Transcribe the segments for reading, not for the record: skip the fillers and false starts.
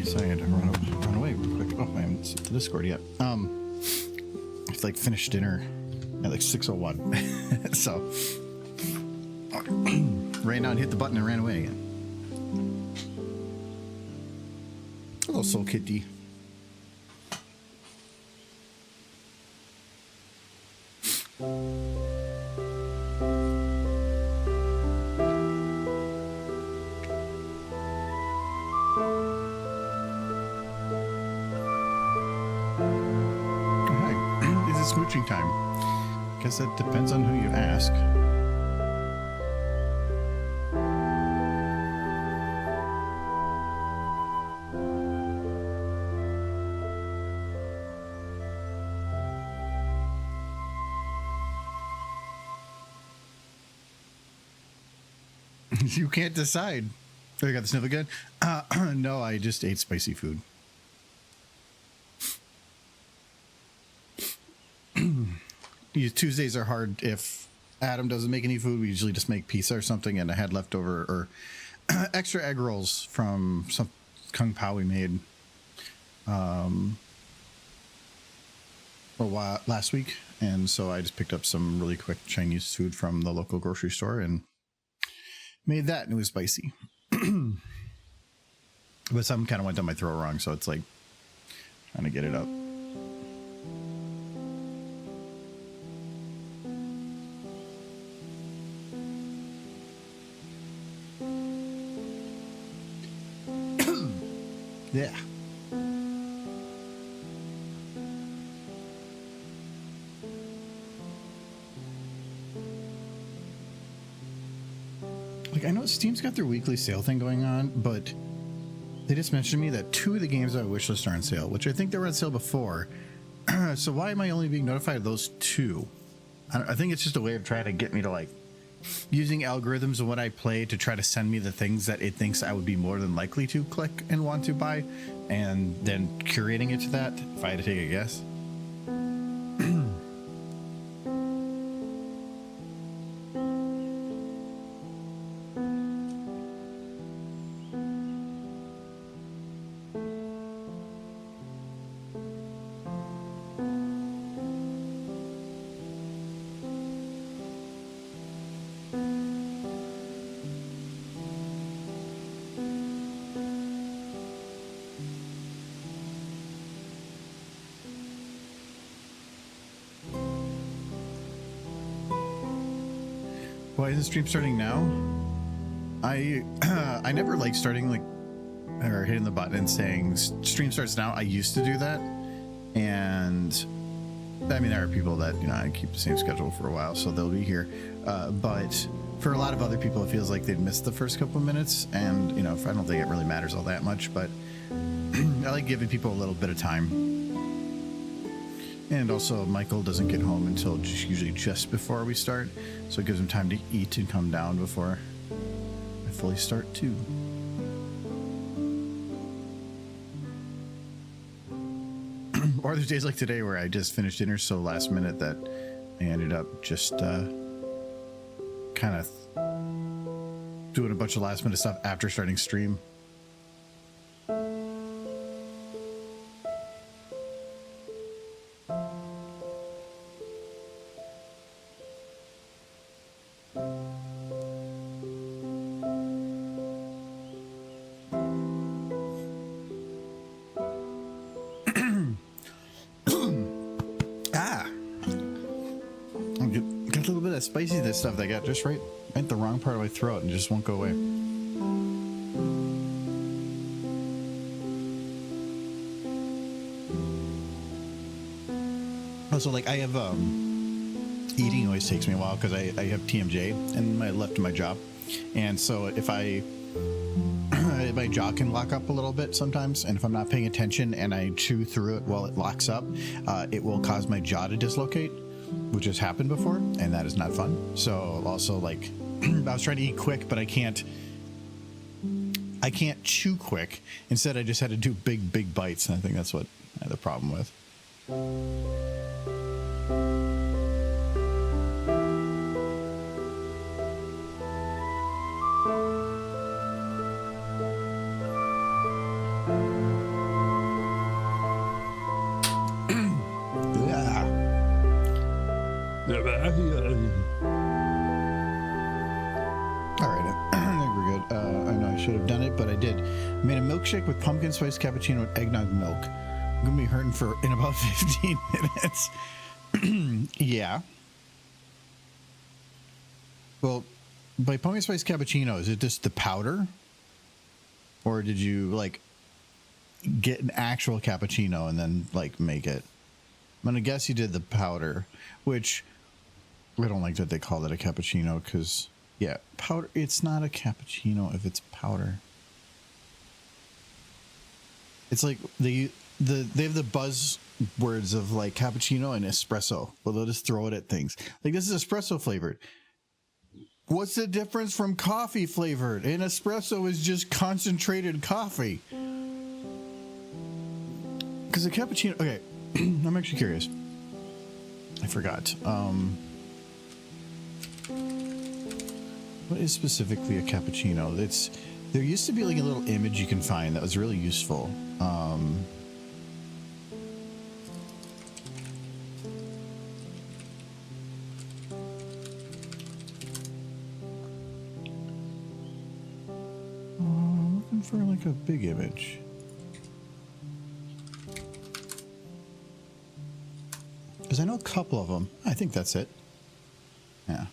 So I had to run away real quick. Oh, I haven't seen the Discord yet. I like finished dinner at like 6:01. So ran out and hit the button and ran away again. Hello, Soul Kitty. Smooching time. Guess that depends on who you ask. You can't decide. Oh, you got the sniff again? No, I just ate spicy food. Tuesdays are hard if Adam doesn't make any food. We usually just make pizza or something, and I had leftover or extra egg rolls from some Kung Pao we made last week, and so I just picked up some really quick Chinese food from the local grocery store and made that, and it was spicy. But something kind of went down my throat wrong, so it's like trying to get it up. Yeah. Like, I know Steam's got their weekly sale thing going on, but they just mentioned to me that 2 of the games on my wishlist are on sale, which I think they were on sale before. So why am I only being notified of those 2? I think it's just a way of trying to get me to, like, using algorithms and what I play to try to send me the things that it thinks I would be more than likely to click and want to buy, and then curating it to that, if I had to take a guess. Why is the stream starting now? I never like starting like or hitting the button and saying stream starts now. I used to do that, and I mean there are people that, you know, I keep the same schedule for a while, so they'll be here. But for a lot of other people, it feels like they've missed the first couple of minutes, and you know, I don't think it really matters all that much. But I like giving people a little bit of time. And also, Michael doesn't get home until usually just before we start, so it gives him time to eat and come down before I fully start too. Or there's days like today where I just finished dinner so last minute that I ended up just kind of doing a bunch of last minute stuff after starting stream. Spicy, this stuff that got just right at the wrong part of my throat and just won't go away. Also, like, I have eating always takes me a while because I have TMJ and my left of my job, and so if I my jaw can lock up a little bit sometimes, and if I'm not paying attention and I chew through it while it locks up, it will cause my jaw to dislocate, which has happened before, and that is not fun. So also, like, I was trying to eat quick, but I can't chew quick. Instead, I just had to do big bites, and I think that's what I had the problem with. Milkshake with pumpkin spice cappuccino and eggnog milk. I'm gonna be hurting in about 15 minutes. Yeah. Well, by pumpkin spice cappuccino, is it just the powder, or did you like get an actual cappuccino and then like make it? I'm gonna guess you did the powder, which I don't like that they call it a cappuccino because yeah, powder. It's not a cappuccino if it's powder. It's like they have the buzzwords of like cappuccino and espresso, but they'll just throw it at things. Like this is espresso flavored. What's the difference from coffee flavored? An espresso is just concentrated coffee. Because a cappuccino, okay, I'm actually curious. I forgot. What is specifically a cappuccino? There used to be like a little image you can find that was really useful. Looking for like a big image. Because I know a couple of them. I think that's it. Yeah.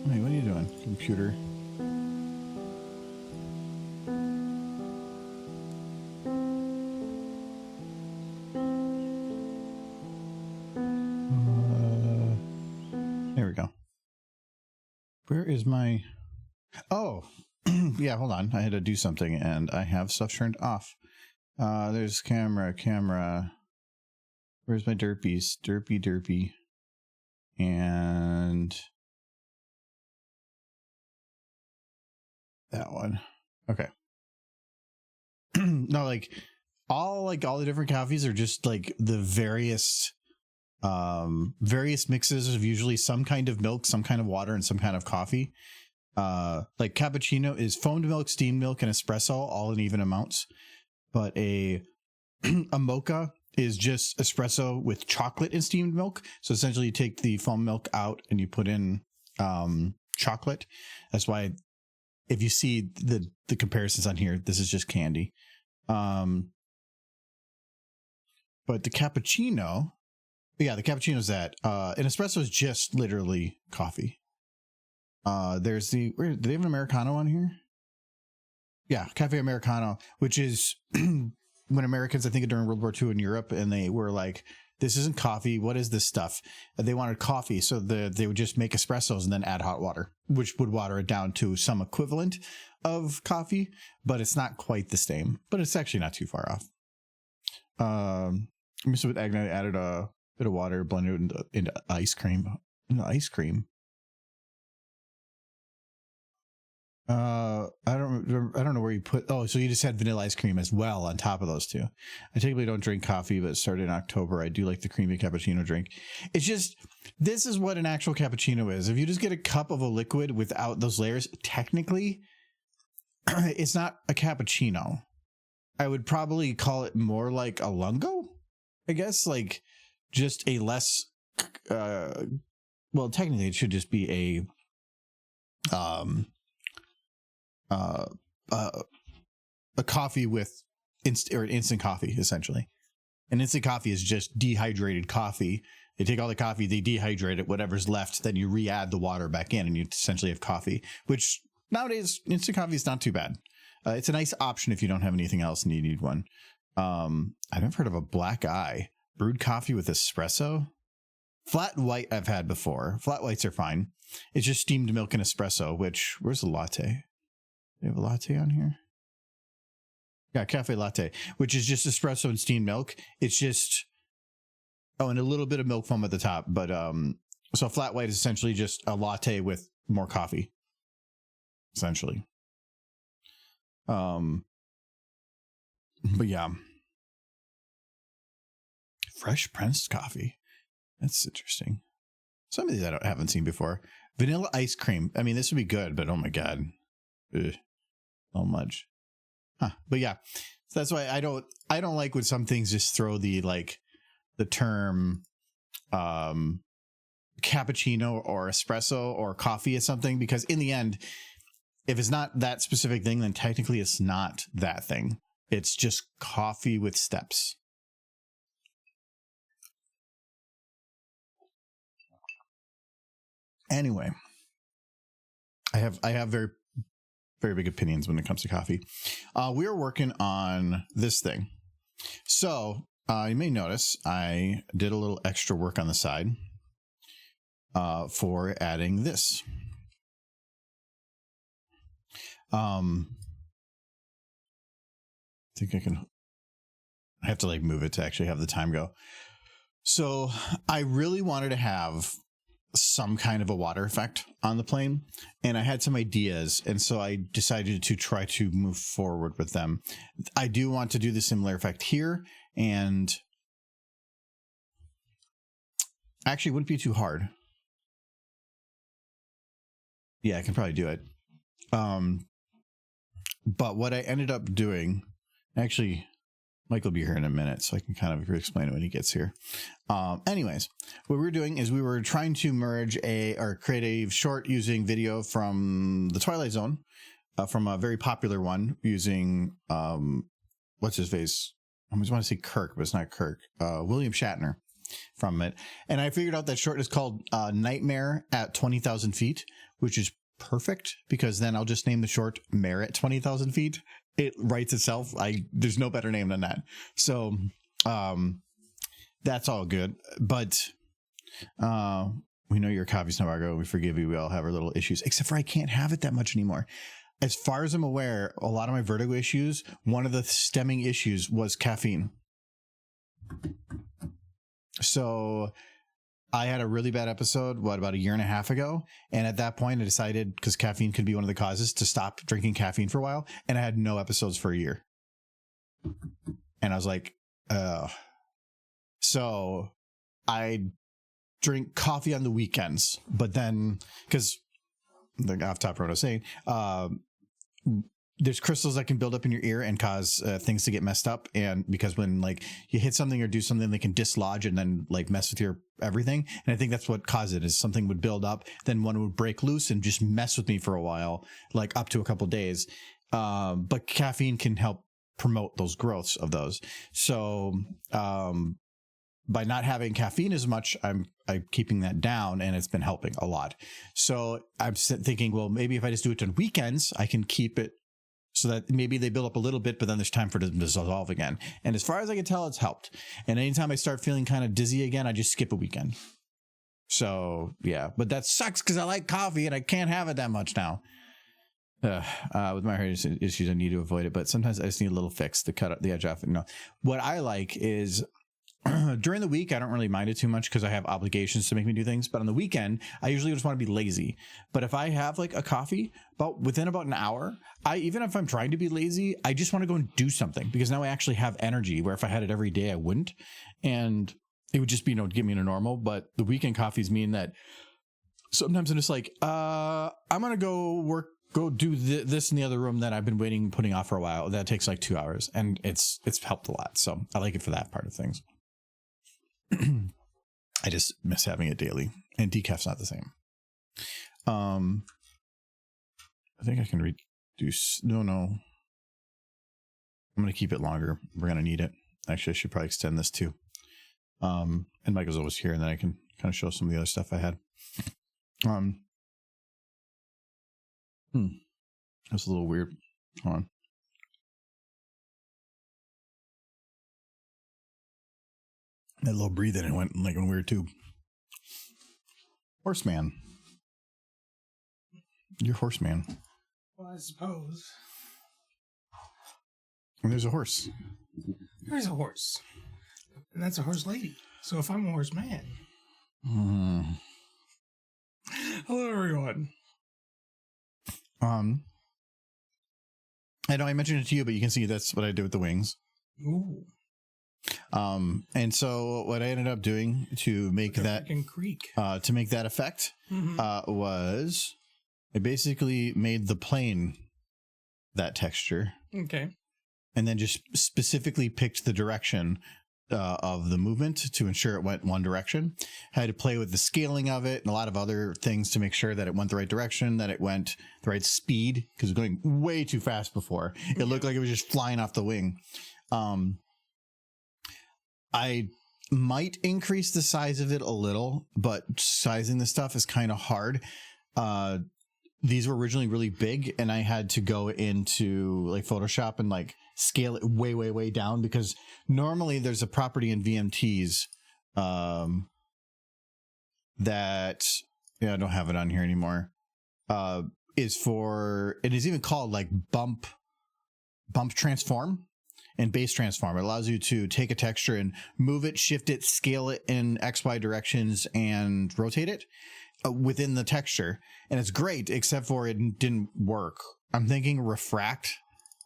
Hey, what are you doing, computer? There we go. Where is my... Oh, yeah, hold on. I had to do something, and I have stuff turned off. There's camera. Where's my derpies? Derpy. And... that one. Okay. No, like all the different coffees are just like the various mixes of usually some kind of milk, some kind of water, and some kind of coffee. Like cappuccino is foamed milk, steamed milk, and espresso all in even amounts. But a mocha is just espresso with chocolate and steamed milk. So essentially you take the foam milk out and you put in chocolate. That's why if you see the comparisons on here, this is just candy. But the cappuccino, yeah, the cappuccino is that. An espresso is just literally coffee. There's do they have an Americano on here? Yeah, Cafe Americano, which is when Americans, I think during World War II in Europe, and they were like, this isn't coffee. What is this stuff? And they wanted coffee, so they would just make espressos and then add hot water, which would water it down to some equivalent of coffee, but it's not quite the same. But it's actually not too far off. So with eggnog, I added a bit of water, blended it into ice cream. I don't know where you put. Oh, so you just had vanilla ice cream as well on top of those two. I typically don't drink coffee, but started in October. I do like the creamy cappuccino drink. It's just, this is what an actual cappuccino is. If you just get a cup of a liquid without those layers, technically, it's not a cappuccino. I would probably call it more like a lungo, I guess, like just a less. Well, technically, it should just be a coffee with instant coffee, essentially. An instant coffee is just dehydrated coffee. They take all the coffee, they dehydrate it, whatever's left, then you re-add the water back in and you essentially have coffee, which nowadays instant coffee is not too bad. It's a nice option if you don't have anything else and you need one. I've never heard of a black eye brewed coffee with espresso. Flat white I've had before. Flat whites are fine. It's just steamed milk and espresso, which, where's the latte? Do we have a latte on here? Yeah, cafe latte, which is just espresso and steamed milk. It's just, oh, and a little bit of milk foam at the top. But so flat white is essentially just a latte with more coffee, essentially. But yeah, fresh pressed coffee. That's interesting. Some of these I haven't seen before. Vanilla ice cream. I mean, this would be good, but oh my god, ugh, so much. Huh. But yeah, so that's why I don't like when some things just throw the term cappuccino or espresso or coffee at something, because in the end, if it's not that specific thing, then technically it's not that thing. It's just coffee with steps. Anyway, I have very, very big opinions when it comes to coffee. We are working on this thing. So you may notice I did a little extra work on the side for adding this. I think I have to like move it to actually have the time go. So I really wanted to have some kind of a water effect on the plane, and I had some ideas, and so I decided to try to move forward with them. I do want to do the similar effect here, and actually it wouldn't be too hard. Yeah, I can probably do it. But what I ended up doing, actually, Mike will be here in a minute, so I can kind of explain it when he gets here. Anyways, what we were doing is we were trying to merge or create a short using video from the Twilight Zone, from a very popular one using, what's his face? I always want to say Kirk, but it's not Kirk. William Shatner from it. And I figured out that short is called Nightmare at 20,000 feet, which is perfect because then I'll just name the short Mare at 20,000 feet. It writes itself. There's no better name than that. So that's all good. But we know your coffee's Navargo. We forgive you. We all have our little issues, except for I can't have it that much anymore. As far as I'm aware, a lot of my vertigo issues, one of the stemming issues was caffeine. So I had a really bad episode, about a year and a half ago. And at that point, I decided, because caffeine could be one of the causes, to stop drinking caffeine for a while. And I had no episodes for a year. And I was like, so I drink coffee on the weekends. But then, because the off top of what I was saying, there's crystals that can build up in your ear and cause things to get messed up. And because when like you hit something or do something, they can dislodge and then like mess with your everything. And I think that's what caused it, is something would build up, then one would break loose and just mess with me for a while, like up to a couple of days. But caffeine can help promote those growths of those. So by not having caffeine as much, I'm keeping that down, and it's been helping a lot. So I'm thinking, well, maybe if I just do it on weekends, I can keep it so that maybe they build up a little bit, but then there's time for it to dissolve again. And as far as I can tell, it's helped. And anytime I start feeling kind of dizzy again, I just skip a weekend. So yeah, but that sucks because I like coffee and I can't have it that much now. With my heart issues, I need to avoid it, but sometimes I just need a little fix to cut the edge off. No, what I like is during the week, I don't really mind it too much because I have obligations to make me do things. But on the weekend, I usually just want to be lazy. But if I have like a coffee, within about an hour, even if I'm trying to be lazy, I just want to go and do something, because now I actually have energy, where if I had it every day, I wouldn't. And it would just be, get me to normal. But the weekend coffees mean that sometimes I'm just like, I'm going to go do this in the other room that I've been putting off for a while. That takes like 2 hours, and it's helped a lot. So I like it for that part of things. I just miss having it daily, and decaf's not the same. I think I can reduce. No. I'm going to keep it longer. We're going to need it. Actually, I should probably extend this too. And Michael's always here, and then I can kind of show some of the other stuff I had. That's a little weird. Hold on. That little breathing, it went like a weird tube. Horseman. You're Horseman. Well, I suppose. And there's a horse. There's a horse. And that's a horse lady. So if I'm a horse man. Hello, everyone. I know I mentioned it to you, but you can see that's what I did with the wings. Ooh. And so what I ended up doing to make that to make that effect was I basically made the plane that texture. Okay. And then just specifically picked the direction of the movement to ensure it went one direction. I had to play with the scaling of it and a lot of other things to make sure that it went the right direction, that it went the right speed, because it was going way too fast before. It looked like it was just flying off the wing. I might increase the size of it a little, but sizing the stuff is kind of hard. These were originally really big, and I had to go into like Photoshop and like scale it way, way, way down, because normally there's a property in VMTs that I don't have it on here anymore. Is for, it is even called like bump transform and base transform. It allows you to take a texture and move it, shift it, scale it in XY directions, and rotate it within the texture. And it's great, except for it didn't work. I'm thinking refract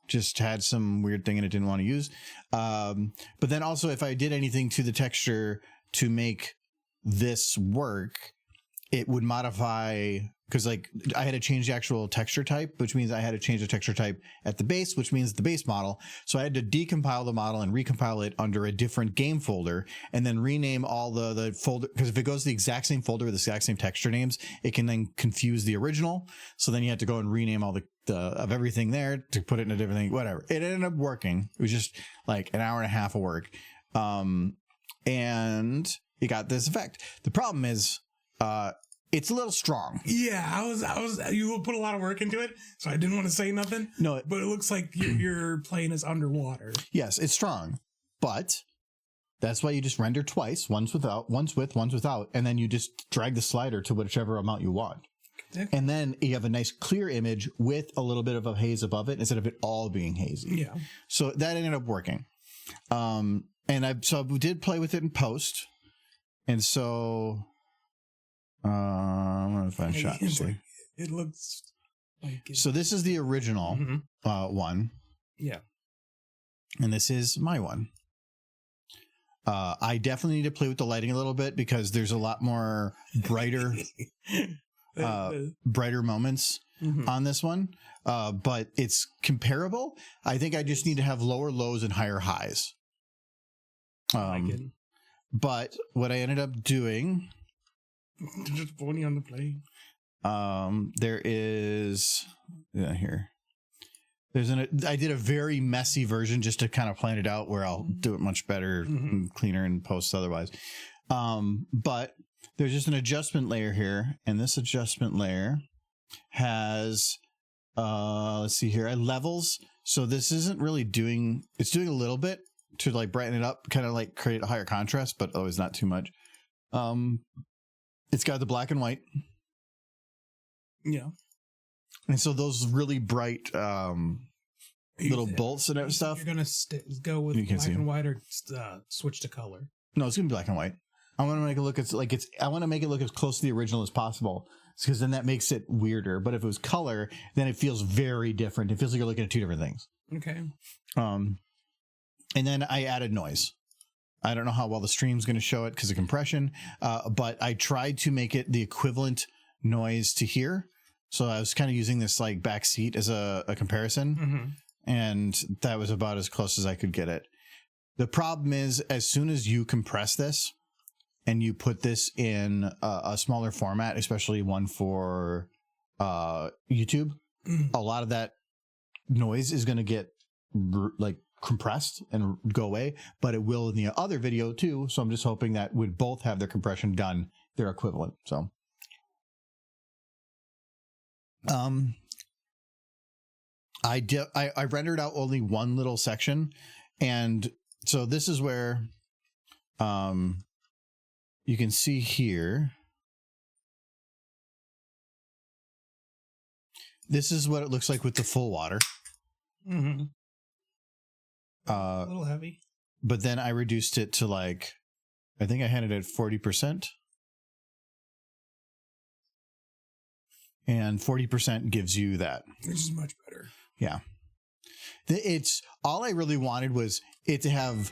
just had some weird thing and it didn't want to use. But then also if I did anything to the texture to make this work, it would modify, because like I had to change the actual texture type, which means I had to change the texture type at the base, which means the base model. So I had to decompile the model and recompile it under a different game folder, and then rename all the folder, because if it goes to the exact same folder with the exact same texture names, it can then confuse the original. So then you have to go and rename all the of everything there to put it in a different thing, whatever. It ended up working. It was just like an hour and a half of work. And it got this effect. The problem is, it's a little strong. Yeah, I was. You will put a lot of work into it, so I didn't want to say nothing. No, but it looks like your plane is underwater. Yes, it's strong, but that's why you just render twice: once without, once with, once without, and then you just drag the slider to whichever amount you want. Okay. And then you have a nice clear image with a little bit of a haze above it instead of it all being hazy. Yeah. So that ended up working. And I did play with it in post, and so. I'm gonna find shots. It looks like it. So this is the original one. Yeah. And this is my one. I definitely need to play with the lighting a little bit, because there's a lot more brighter brighter moments on this one. But it's comparable. I think I just need to have lower lows and higher highs. But what I ended up doing, just pony on the plane. There is here. I did a very messy version just to kind of plan it out, where I'll do it much better and cleaner in post otherwise. But there's just an adjustment layer here, and this adjustment layer has let's see here, levels. So this isn't really doing, it's doing a little bit to like brighten it up, kind of like create a higher contrast, but always not too much. It's got the black and white. Yeah. And so those really bright little bolts and stuff. You're going to go with black and white, or switch to color? No, it's going to be black and white. I want to make it look I want to make it look as close to the original as possible, because then that makes it weirder. But if it was color, then it feels very different. It feels like you're looking at two different things. Okay. And then I added noise. I don't know how well the stream's going to show it because of compression, but I tried to make it the equivalent noise to here. So I was kind of using this like back seat as a comparison, and that was about as close as I could get it. The problem is, as soon as you compress this and you put this in a smaller format, especially one for YouTube, a lot of that noise is going to get like compressed and go away, but it will in the other video too. So I'm just hoping that would both have their compression done, they're equivalent. So I rendered out only one little section, and so this is where you can see here this is what it looks like with the full water. Mm-hmm. A little heavy. But then I reduced it to like, I think I had it at 40%. And 40% gives you that. Which is much better. Yeah. It's all I really wanted was it to have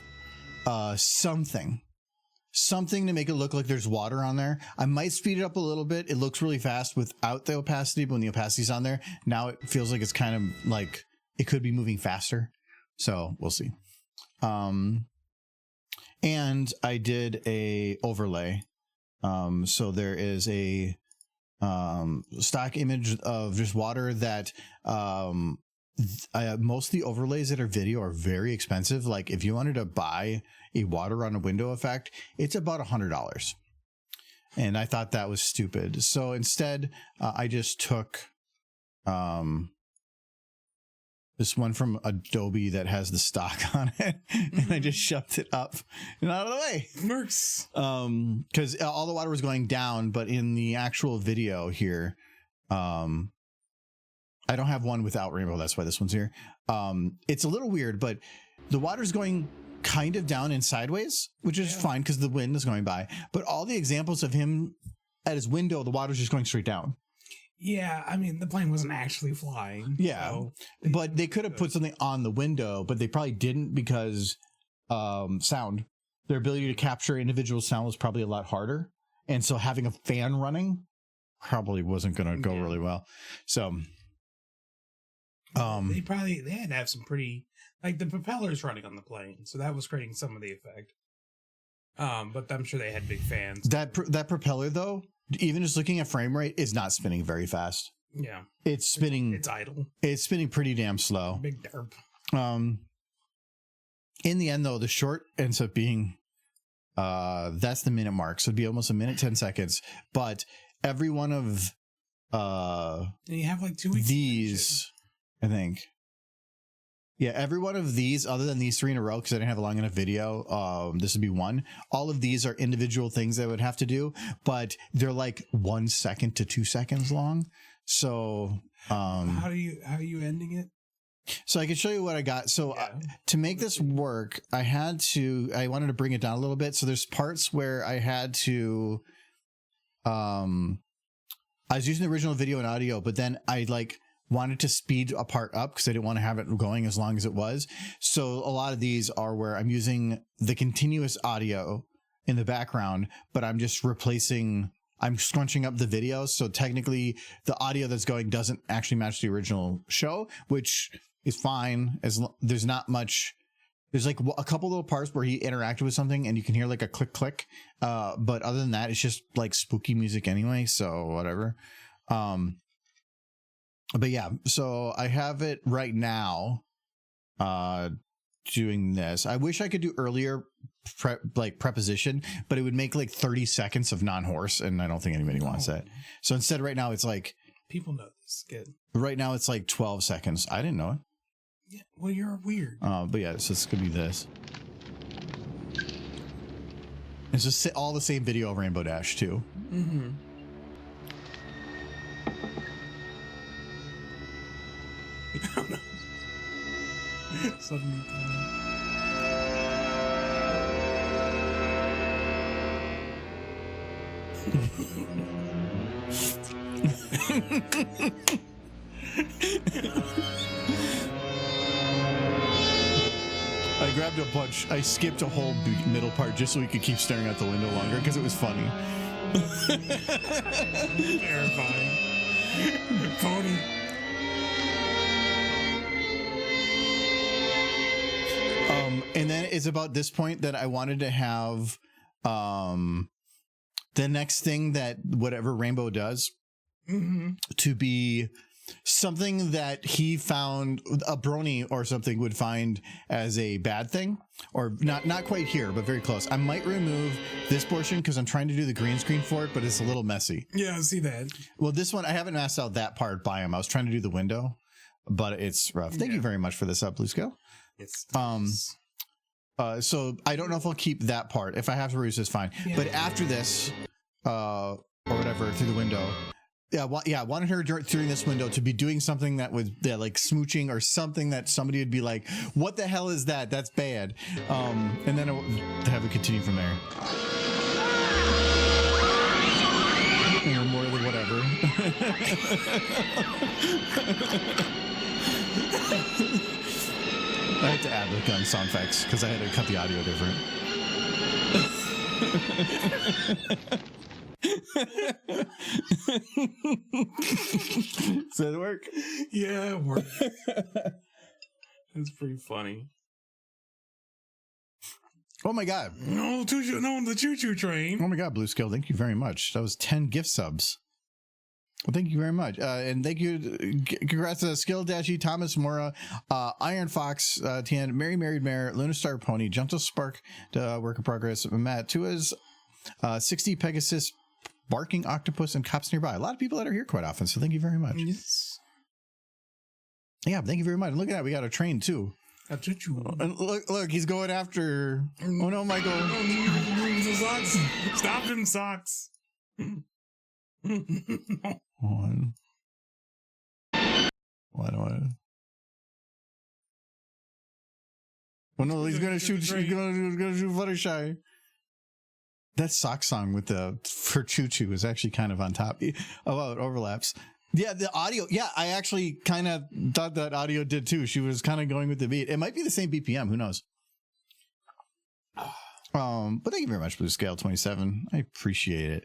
something to make it look like there's water on there. I might speed it up a little bit. It looks really fast without the opacity, but when the opacity's on there, now it feels like it's kind of like it could be moving faster. So we'll see. And I did a overlay. So there is a stock image of just water that most of the overlays that are video are very expensive. Like if you wanted to buy a water on a window effect, it's about $100. And I thought that was stupid. So instead, I just took this one from Adobe that has the stock on it, and I just shoved it up and out of the way. Works. Because all the water was going down, but in the actual video here, I don't have one without rainbow. That's why this one's here. It's a little weird, but the water's going kind of down and sideways, which is fine because the wind is going by. But all the examples of him at his window, the water's just going straight down. Yeah, I mean, the plane wasn't actually flying. Yeah, so but they could have put something on the window, but they probably didn't because sound. Their ability to capture individual sound was probably a lot harder. And so having a fan running probably wasn't going to go really well. So they had to have some pretty, like the propellers running on the plane. So that was creating some of the effect. But I'm sure they had big fans. That propeller, though, even just looking at frame rate, is not spinning very fast. Yeah. It's spinning. It's idle. It's spinning pretty damn slow. Big derp. In the end, though, the short ends up being that's the minute mark. So it'd be almost a minute, 10 seconds. But every one of and you have like 2 weeks. These, I think. Yeah, every one of these, other than these 3 in a row, because I didn't have a long enough video, this would be one. All of these are individual things I would have to do, but they're like 1 second to 2 seconds long. So, how are you ending it? So I can show you what I got. So to make this work, I wanted to bring it down a little bit. So there's parts where I had to, I was using the original video and audio, but then I wanted to speed a part up because I didn't want to have it going as long as it was. So a lot of these are where I'm using the continuous audio in the background, but I'm just I'm scrunching up the video. So technically the audio that's going doesn't actually match the original show, which is fine. There's not much. There's like a couple little parts where he interacted with something and you can hear like a click, click. But other than that, it's just like spooky music anyway. So whatever. But yeah, so I have it right now doing this. I wish I could do earlier preposition, but it would make like 30 seconds of non-horse, and I don't think anybody wants that. So instead right now it's like... People know this. Good. Right now it's like 12 seconds. I didn't know it. Yeah, well, you're weird. But yeah, so it's going to be this. It's just all the same video of Rainbow Dash too. Mm-hmm. I don't know. Suddenly. I grabbed a bunch. I skipped a whole middle part just so we could keep staring out the window longer because it was funny. Terrifying. Phony. And then it's about this point that I wanted to have the next thing that whatever Rainbow does to be something that he found a brony or something would find as a bad thing, or not quite here, but very close. I might remove this portion because I'm trying to do the green screen for it, but it's a little messy. Yeah, I see that. Well, this one, I haven't masked out that part by him. I was trying to do the window, but it's rough. Thank you very much for this up, Blue Scale. It's so I don't know if I'll keep that part. If I have to reuse this, fine. Yeah. But after this, or whatever, through the window, wanted her during this window to be doing something that was like smooching or something that somebody would be like, what the hell is that? That's bad. And then have it continue from there. Or more than whatever. I had to add the gun sound effects because I had to cut the audio different. Does that work? Yeah, it worked. It's pretty funny. Oh my god. No, the choo-choo train. Oh my god, Blue Skill, thank you very much. That was 10 gift subs. Well, thank you very much. And thank you. Congrats to Skill Dashy, Thomas Mora, Iron Fox, Tian, Mary Married Mare, Luna Star Pony, Gentle Spark, Work in Progress, Matt Tuas, 60 Pegasus, Barking Octopus, and Cops Nearby. A lot of people that are here quite often, so thank you very much. Yes. Yeah, thank you very much. And look at that, we got a train too. A choo-choo. And look, he's going after. Oh no, Michael! The socks. Stop him, socks. One. Oh no, he's gonna shoot. He's gonna shoot Fluttershy. That sock song with the for Choo Choo is actually kind of on top. Oh, it overlaps. Yeah, the audio. Yeah, I actually kind of thought that audio did too. She was kind of going with the beat. It might be the same BPM. Who knows? But thank you very much, Blue Scale 27. I appreciate it.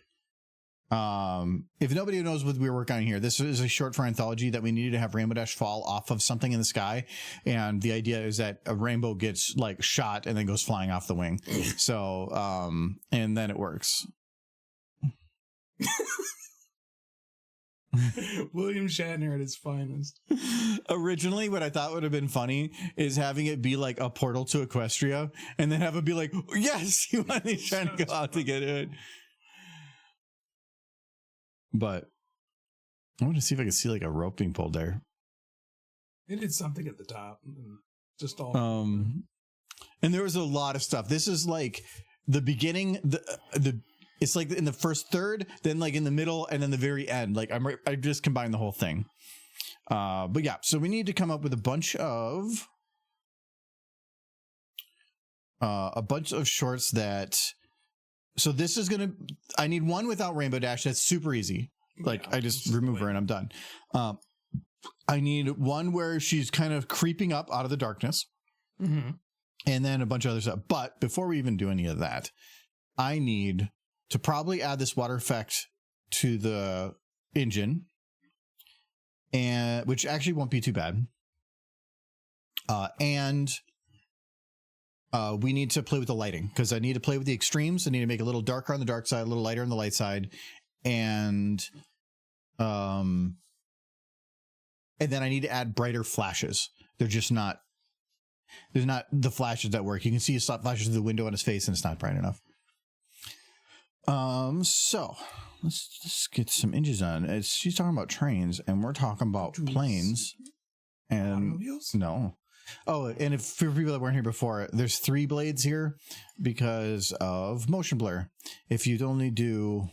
If nobody knows what we're working on here, this is a short for anthology that we needed to have Rainbow Dash fall off of something in the sky, and the idea is that a rainbow gets like shot and then goes flying off the wing. So and then it works. William Shatner at his finest. Originally, what I thought would have been funny is having it be like a portal to Equestria, and then have it be like, yes, you want he's trying to go out to get it. But I want to see if I can see like a rope being pulled there. It did something at the top. Just all. And there was a lot of stuff. This is like the beginning. It's like in the first third, then like in the middle, and then the very end. Like I just combined the whole thing. But yeah, so we need to come up with a bunch of shorts that. So this is gonna. I need one without Rainbow Dash. That's super easy. Like I just remove her and I'm done. I need one where she's kind of creeping up out of the darkness, and then a bunch of other stuff. But before we even do any of that, I need to probably add this water effect to the engine, and which actually won't be too bad. And we need to play with the lighting because I need to play with the extremes. I need to make it a little darker on the dark side, a little lighter on the light side, and then I need to add brighter flashes. They're just not. There's not the flashes that work. You can see his flashes through the window on his face, and it's not bright enough. So let's just get some inches on. She's talking about trains, and we're talking about planes. And automobiles? No. Oh, and if for people that weren't here before, there's 3 blades here because of motion blur. If you'd only do,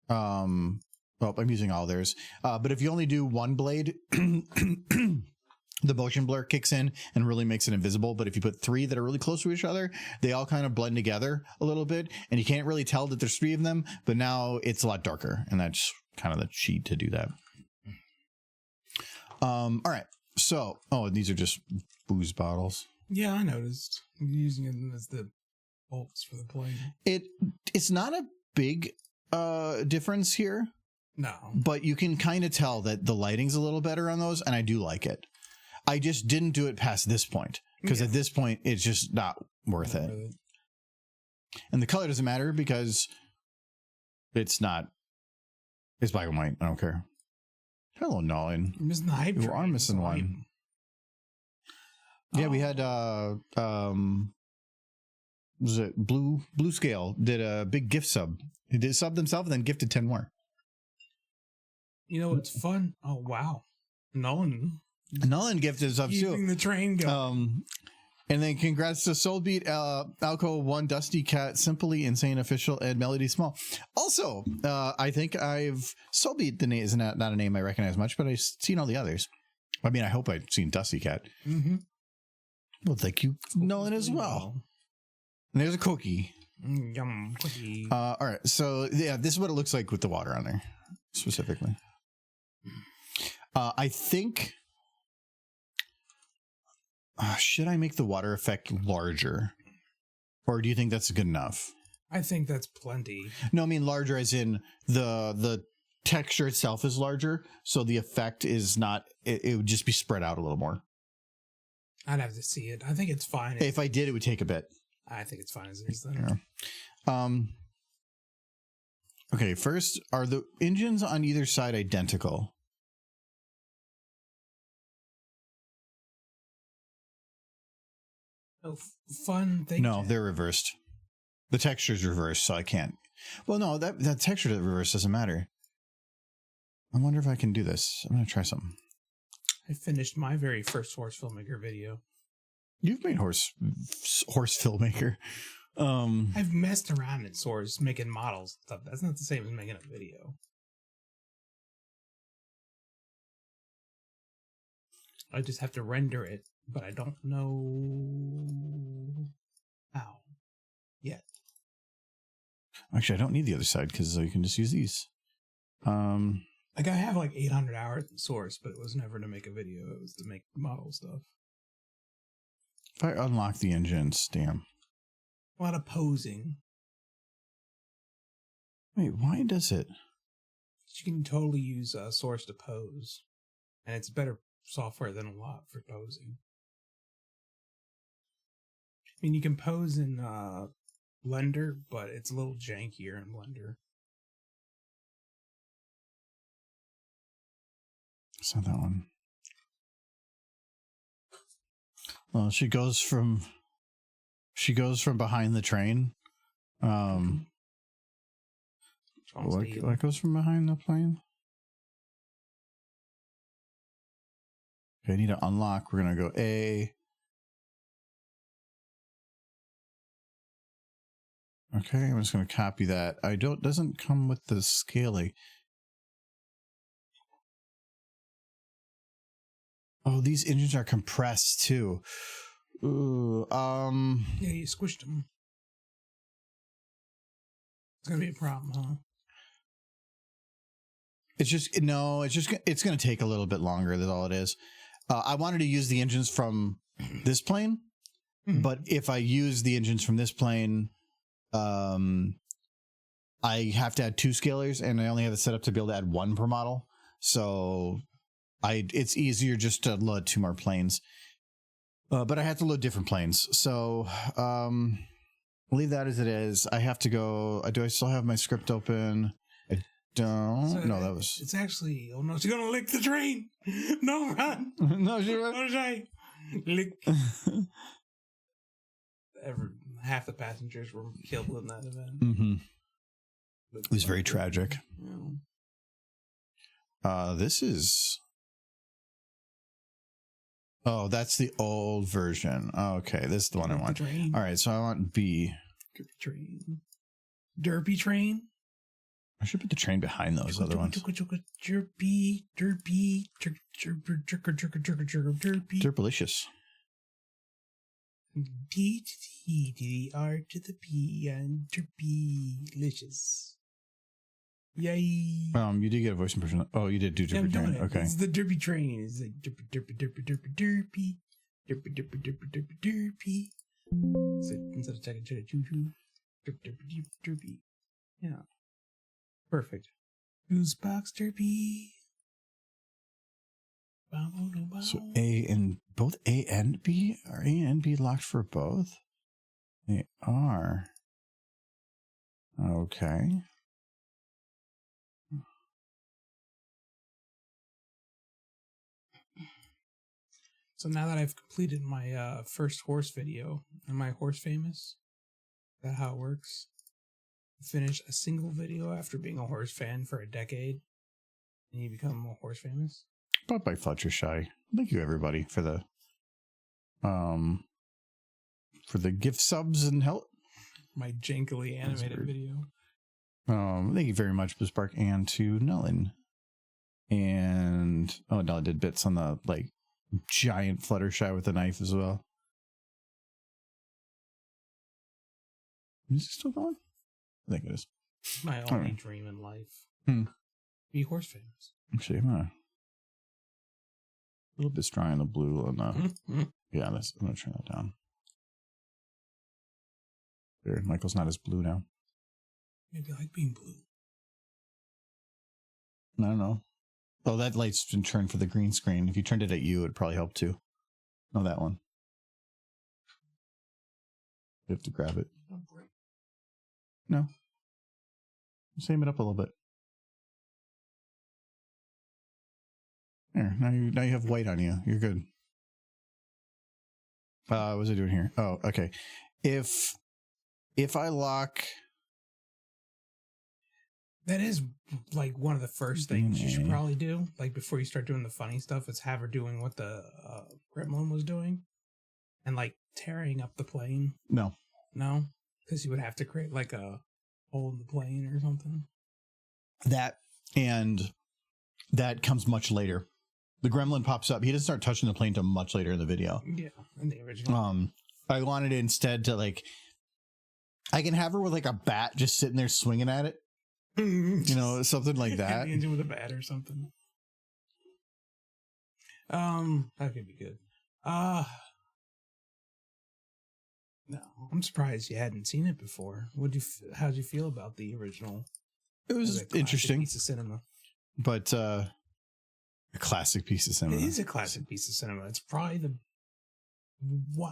well, I'm using all theirs. But if you only do 1 blade, the motion blur kicks in and really makes it invisible. But if you put 3 that are really close to each other, they all kind of blend together a little bit, and you can't really tell that there's 3 of them. But now it's a lot darker, and that's kind of the cheat to do that. All right. So, these are just booze bottles. Yeah, I noticed. I'm using it as the bolts for the plane. It's not a big difference here. No. But you can kind of tell that the lighting's a little better on those, and I do like it. I just didn't do it past this point, because at this point, it's just not worth it. Really. And the color doesn't matter because it's black and white. I don't care. Hello, Nolan. You're missing the hype. You are missing one. Yeah, we had was it Blue Scale did a big gift sub. He did sub himself and then gifted 10 more. You know what's fun? Oh wow, Nolan gifted sub too. Keeping the train going. And then congrats to Soulbeat, Alco 1, Dusty Cat, Simply Insane Official, and Melody Small. Also, I think Soulbeat the name is not a name I recognize much, but I've seen all the others. I mean, I hope I've seen Dusty Cat. Mm-hmm. Well, thank you, Nolan, as well. And there's a cookie. Yum, cookie. All right, so yeah, this is what it looks like with the water on there, specifically. I think... should I make the water effect larger? Or do you think that's good enough? I think that's plenty. No, I mean larger as in the texture itself is larger, so the effect is not, it would just be spread out a little more. I'd have to see it. I think it's fine. If I did, it would take a bit. I think it's fine as it is then. Yeah. Okay, first, are the engines on either side identical? No fun thing. No, they're reversed. The texture's reversed, so I can't. Well, no, that texture that reversed doesn't matter. I wonder if I can do this. I'm going to try something. I finished my very first horse filmmaker video. You've made horse filmmaker. I've messed around in Source making models and stuff. That's not the same as making a video. I just have to render it, but I don't know how yet. Actually, I don't need the other side because I can just use these. Like I have like 800 hours in Source, but it was never to make a video. It was to make model stuff. If I unlock the engines, damn. A lot of posing. Wait, why does it? You can totally use Source to pose, and it's better software than a lot for posing. I mean, you can pose in Blender, but it's a little jankier in Blender. It's not that one. Well, she goes from behind the train. What goes from behind the plane? Okay, I need to unlock. We're gonna go A. Okay, I'm just gonna copy that. Doesn't come with the scaling. Oh, these engines are compressed too. Ooh, Yeah, you squished them. It's gonna be a problem, huh? It's gonna take a little bit longer. That's all it is. I wanted to use the engines from this plane, but if I use the engines from this plane, I have to add 2 scalars, and I only have it set up to be able to add 1 per model. So it's easier just to load 2 more planes. But I have to load different planes. So leave that as it is. I have to go. Do I still have my script open? I don't. So no, that was. It's actually. Oh no, she's gonna lick the train. No, run. No, she run. No, she lick. Half the passengers were killed in that event. Mm-hmm. It was very tragic. Yeah. This is. Oh, that's the old version. Okay, this is the one I want. All right, so I want B. Derpy train. Derpy train? I should put the train behind those other ones. Derpy, derpy, derpy. Derpalicious. D to the E to the R to the P and derpy-licious. Yay. You did get a voice impression. Oh, you did do derpy train. Okay. It's the derpy train. It's like derpy, derpy, derpy, derpy, derpy. Derpy, derpy, derpy, derpy, derpy. So instead of taking choo choo, derpy, derpy, derpy. Yeah. Perfect. Who's box derpy? So A and both A and B? Are A and B locked for both? They are. Okay. So now that I've completed my first horse video, am I horse famous? Is that how it works? Finish a single video after being a horse fan for a decade, and you become a horse famous? But by Fletcher Shy. Thank you everybody for the for the gift subs and help. My jankily animated video. Thank you very much, Spark, and to Nellen. And Nella did bits on the like giant Fluttershy with a knife as well. Is it still going? I think it is. My only dream in life. Be horse famous. Actually, I'm a little bit strong in the blue on that. Yeah, I'm gonna turn that down. There, Michael's not as blue now. Maybe I like being blue. I don't know. Oh, that light's been turned for the green screen. If you turned it at you, it'd probably help too. No, that one. You have to grab it. No. Same it up a little bit. There, now you have white on you. You're good. What was I doing here? Oh, okay. If I lock... That is like one of the first things you should probably do. Like before you start doing the funny stuff, is have her doing what the gremlin was doing. And like tearing up the plane. No. No? Because you would have to create like a hole in the plane or something. That comes much later. The gremlin pops up. He doesn't start touching the plane until much later in the video. Yeah, in the original. I wanted it instead to like... I can have her with like a bat just sitting there swinging at it. You know, something like that. Into with a bat or something. That could be good. No, I'm surprised you hadn't seen it before. How'd you feel about the original? It was interesting. Piece of cinema. But a classic piece of cinema. It is a classic piece of cinema. It's probably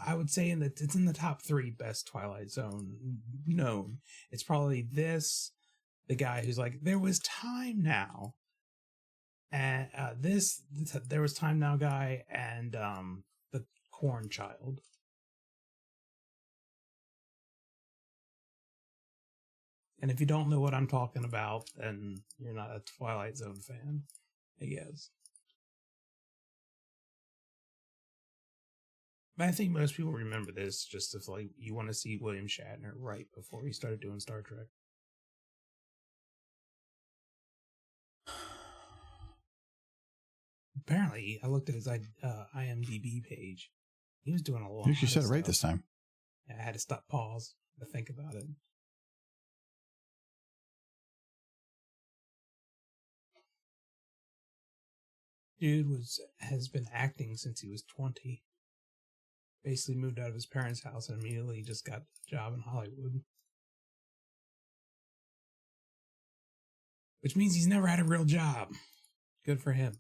I would say it's in the top 3 best Twilight Zone known. It's probably this, the guy who's like, there was time now, and there was time now guy, and the corn child. And if you don't know what I'm talking about, then you're not a Twilight Zone fan, I guess. But I think most people remember this just if like you want to see William Shatner right before he started doing Star Trek. Apparently, I looked at his IMDb page. He was doing a lot. You said it right this time. Yeah, I had to pause to think about it. Dude has been acting since he was 20. Basically moved out of his parents' house and immediately just got a job in Hollywood. Which means he's never had a real job. Good for him.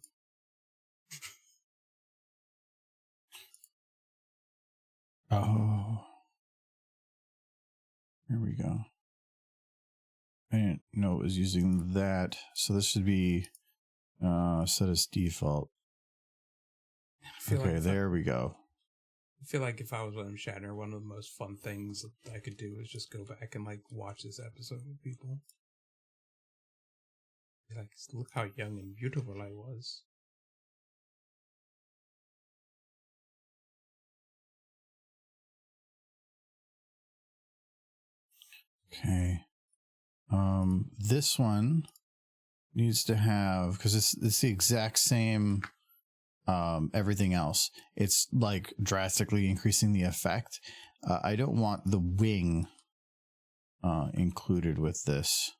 Oh. Here we go. I didn't know it was using that. So this should be set as default. Okay, there we go. I feel like if I was William Shatner, one of the most fun things that I could do is just go back and like watch this episode with people. Like, look how young and beautiful I was. Okay. This one needs to have, because it's the exact same everything else. It's like drastically increasing the effect. I don't want the wing included with this.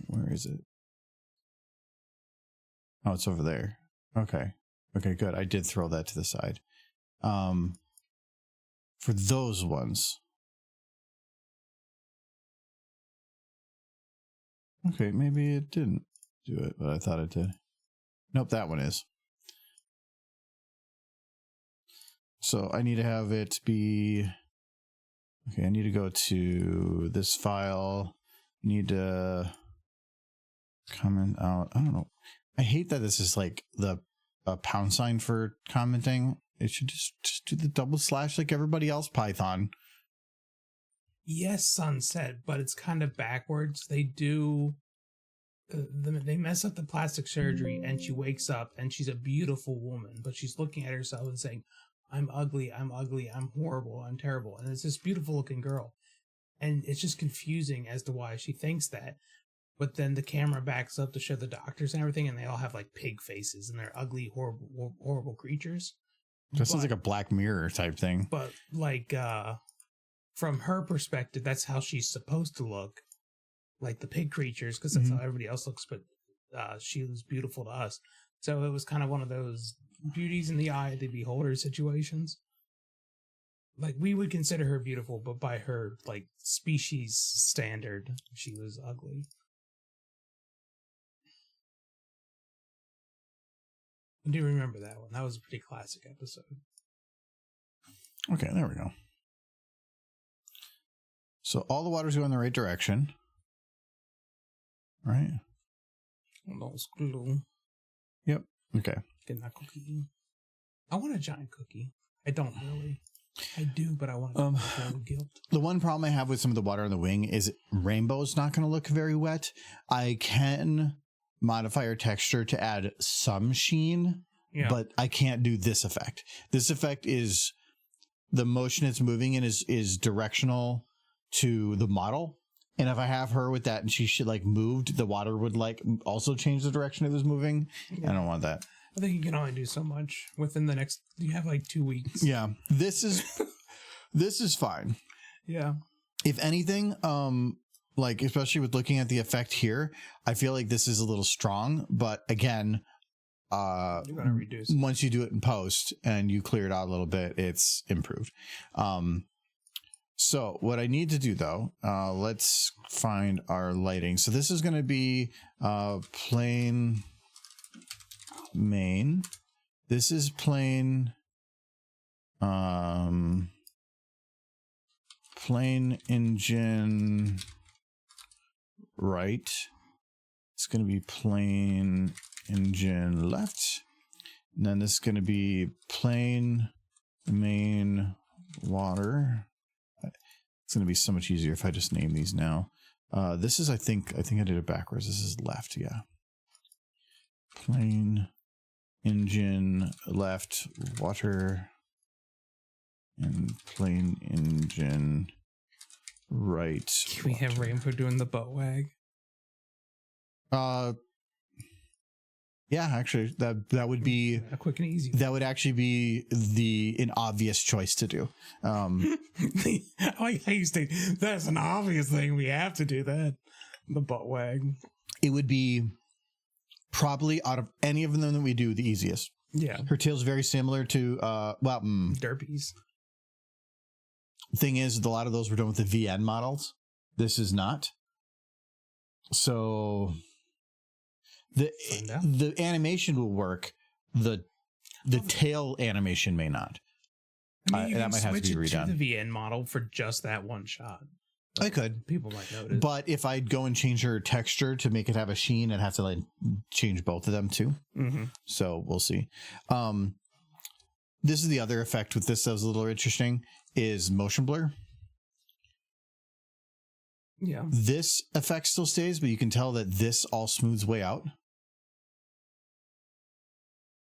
Where is it? Oh, it's over there. Okay. Okay, good. I did throw that to the side. For those ones. Okay, maybe it didn't do it, but I thought it did. Nope, that one is. So I need to have it be... Okay, I need to go to this file. Need to comment out. I don't know. I hate that this is like the pound sign for commenting. It should just do the double slash like everybody else, Python. Yes, Sunset, but it's kind of backwards. They do... they mess up the plastic surgery and she wakes up and she's a beautiful woman, but she's looking at herself and saying, I'm ugly, I'm horrible, I'm terrible. And it's this beautiful looking girl. And it's just confusing as to why she thinks that. But then the camera backs up to show the doctors and everything, and they all have like pig faces, and they're ugly, horrible creatures. This is like a Black Mirror type thing. But like from her perspective, that's how she's supposed to look, like the pig creatures, because that's how everybody else looks. But she was beautiful to us, so it was kind of one of those beauties in the eye of the beholder situations. Like, we would consider her beautiful, but by her like species standard, she was ugly. I do remember that one. That was a pretty classic episode. Okay, there we go. So all the waters go in the right direction. Right? Yep. Okay. Get that cookie. I want a giant cookie. I don't really. I do, but I want to guilt. The one problem I have with some of the water on the wing is rainbow's not going to look very wet. I can modify our texture to add some sheen, but I can't do this effect. This effect is the motion it's moving in is directional to the model. And if I have her with that and she should like moved, the water would like also change the direction it was moving. Yeah. I don't want that. I think you can only do so much within the next, you have like 2 weeks. Yeah. This is fine. Yeah. If anything, like, especially with looking at the effect here, I feel like this is a little strong, but again, you're going to reduce it. Once you do it in post and you clear it out a little bit, it's improved. So what I need to do though, let's find our lighting. So this is going to be plain main. This is plain plain engine right. It's going to be plain engine left. And then this is going to be plain main water. It's going to be so much easier if I just name these now. This is, I think I did it backwards. This is left. Yeah. Plain engine left water and plain engine right. Can we have Rainbow doing the boat wag? Yeah, actually, that would be a quick and easy. That would actually be an obvious choice to do. I used to. That's an obvious thing. We have to do that. The butt wag. It would be probably out of any of them that we do the easiest. Yeah, her tail's very similar to Derpies. Thing is, a lot of those were done with the VN models. This is not. So the animation will work. The tail animation may not. I mean, that might have to be redone. To the VN model for just that one shot. I could. People might notice. But if I'd go and change her texture to make it have a sheen, I'd have to like change both of them too. Mm-hmm. So we'll see. This is the other effect with this that was a little interesting is motion blur. Yeah. This effect still stays, but you can tell that this all smooths way out.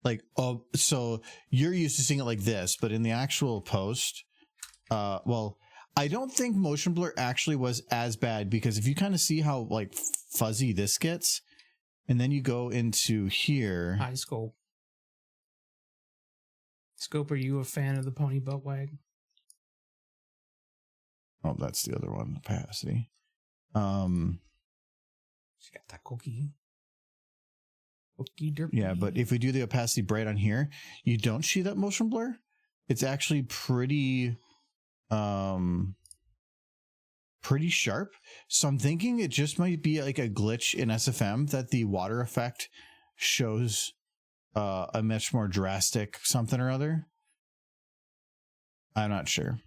Like, so you're used to seeing it like this, but in the actual post, well, I don't think motion blur actually was as bad because if you kind of see how like fuzzy this gets, and then you go into here. Hi, Scope. Scope, are you a fan of the pony butt wag? Oh, that's the other one, opacity. She got that cookie. Cookie derpy. Yeah, but if we do the opacity bright on here, you don't see that motion blur. It's actually pretty sharp. So I'm thinking it just might be like a glitch in SFM that the water effect shows a much more drastic something or other. I'm not sure.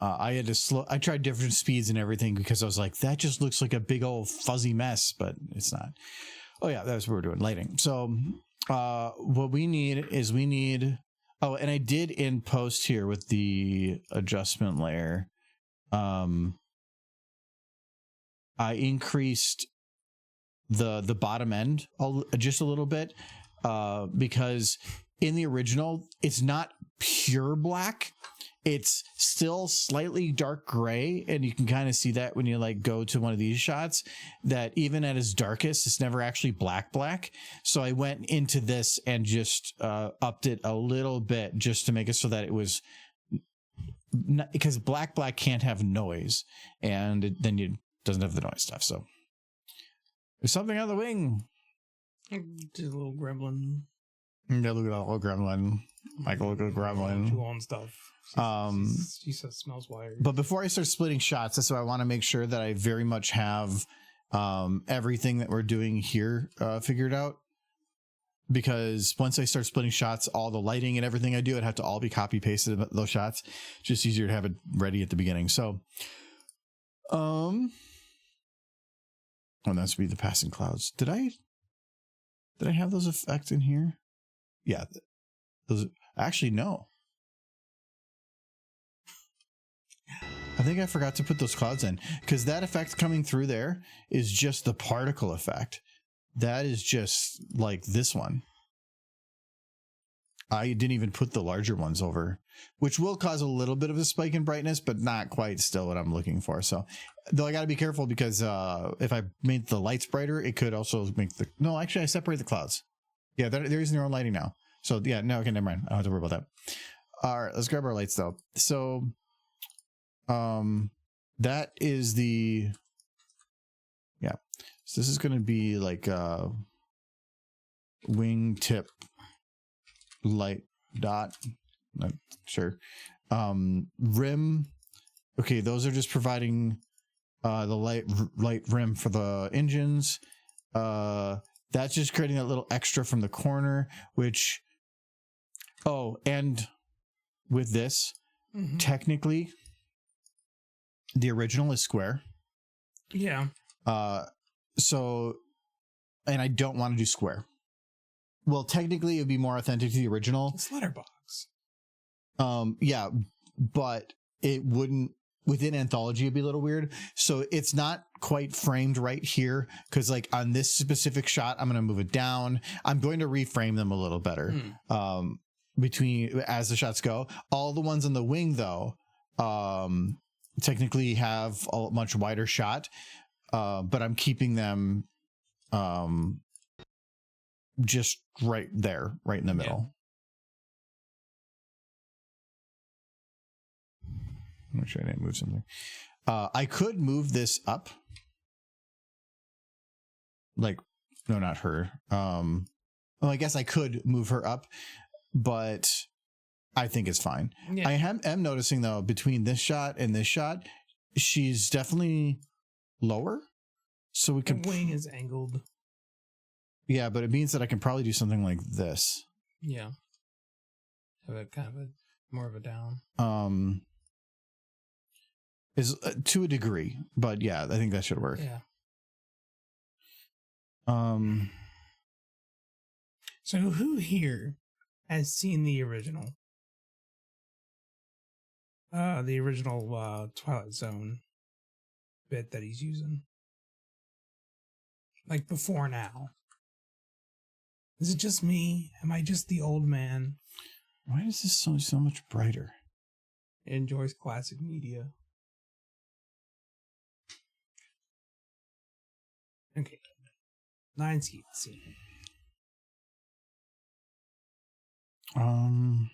I had to I tried different speeds and everything because I was like, that just looks like a big old fuzzy mess, but it's not. Oh yeah, that's what we're doing, lighting. So what we need is oh, and I did in post here with the adjustment layer. I increased the bottom end just a little bit, because in the original it's not pure black. It's still slightly dark gray, and you can kind of see that when you like go to one of these shots, that even at its darkest, it's never actually black. So I went into this and just upped it a little bit just to make it so that it was not, because black can't have noise, and then it doesn't have the noise stuff. So there's something on the wing. Just a little gremlin. Yeah, look at that little gremlin. Michael, look at the gremlin. Chew on stuff. She says smells wired. But before I start splitting shots, that's why I want to make sure that I very much have everything that we're doing here figured out. Because once I start splitting shots, all the lighting and everything I do, it'd have to all be copy pasted those shots. Just easier to have it ready at the beginning. So, oh, that's be the passing clouds. Did I have those effects in here? Yeah, those actually no. I think I forgot to put those clouds in, because that effect coming through there is just the particle effect. That is just like this one. I didn't even put the larger ones over, which will cause a little bit of a spike in brightness, but not quite still what I'm looking for. So, though I got to be careful, because if I made the lights brighter, it could also make the... No, actually, I separate the clouds. Yeah, they're using their own lighting now. So, yeah, no, okay, never mind. I don't have to worry about that. All right, let's grab our lights, though. So, that is the... Yeah. So this is going to be like a wingtip light dot. Not sure. Rim. Okay, those are just providing the light rim for the engines. That's just creating that little extra from the corner, which... Oh, and with this, technically, the original is square. Yeah. So, and I don't want to do square. Well, technically, it would be more authentic to the original. It's letterbox. Yeah, but it wouldn't... Within Anthology, it'd be a little weird. So it's not quite framed right here, because like on this specific shot, I'm going to move it down. I'm going to reframe them a little better between as the shots go. All the ones on the wing, though, technically have a much wider shot, but I'm keeping them just right there, right in the middle. Make sure I didn't move something. I could move this up. Like, no, not her. Well, I guess I could move her up, but I think it's fine. Yeah. I am noticing, though, between this shot and this shot, she's definitely lower. So we can... The wing is angled. Yeah, but it means that I can probably do something like this. Yeah. Have a kind of a more of a down. Is to a degree, but yeah, I think that should work. Yeah. So who here has seen the original? The original Twilight Zone bit that he's using. Like before now. Is it just me? Am I just the old man? Why is this so much brighter? Enjoys classic media. Okay. 9 scene. I'm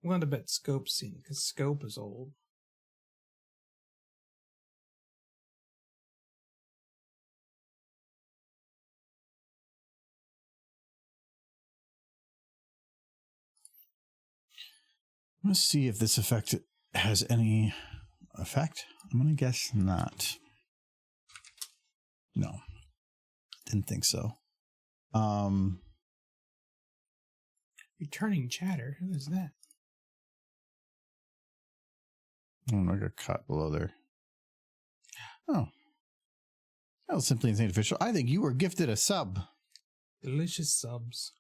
going to bet Scope's scene, because Scope is old. Let's see if this effect has any effect. I'm going to guess not. No. Didn't think so. Returning chatter? Who is that? Oh, I got caught below there. Oh. That was Simply Insane Official. I think you were gifted a sub. Delicious subs.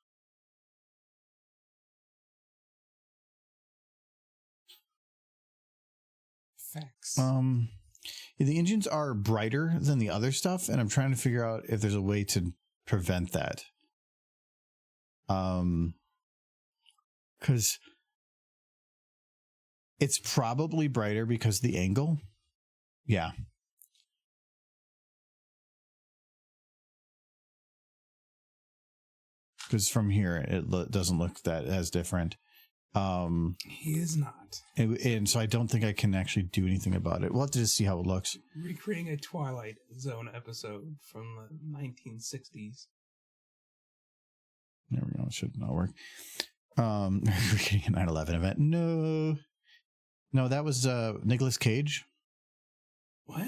Facts. The engines are brighter than the other stuff, and I'm trying to figure out if there's a way to prevent that. Because it's probably brighter because of the angle. Yeah. Because from here, it doesn't look that as different. He is not. And so I don't think I can actually do anything about it. We'll have to just see how it looks. Recreating a Twilight Zone episode from the 1960s. There we go. It should not work. Recreating a 9/11 event. No, that was Nicolas Cage. What?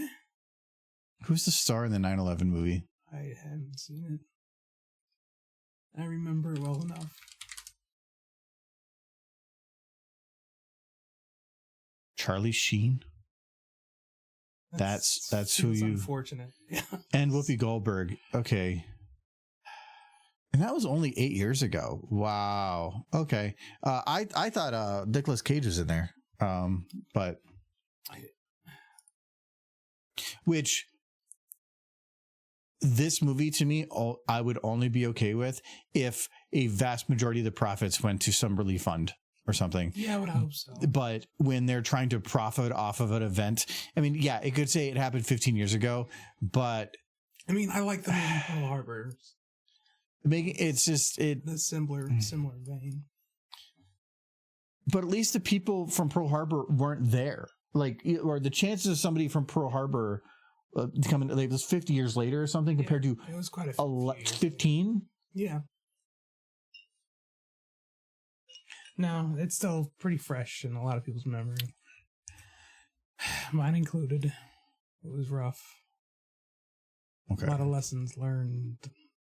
Who's the star in the 9/11 movie? I haven't seen it. I remember it well enough. Charlie Sheen. That's who you. Unfortunate. And Whoopi Goldberg. Okay. And that was only 8 years ago. Wow. Okay. I thought Nicolas Cage was in there. But which this movie to me, I would only be okay with if a vast majority of the profits went to some relief fund or something. Yeah, I would hope so. But when they're trying to profit off of an event, I mean, yeah, it could say it happened 15 years ago, but I mean, I like the movie Pearl Harbor. It's just the similar vein. But at least the people from Pearl Harbor weren't there. Like, or the chances of somebody from Pearl Harbor coming, like, it was 50 years later or something, compared to it was quite a 15. Yeah. No, it's still pretty fresh in a lot of people's memory. Mine included. It was rough. Okay. A lot of lessons learned.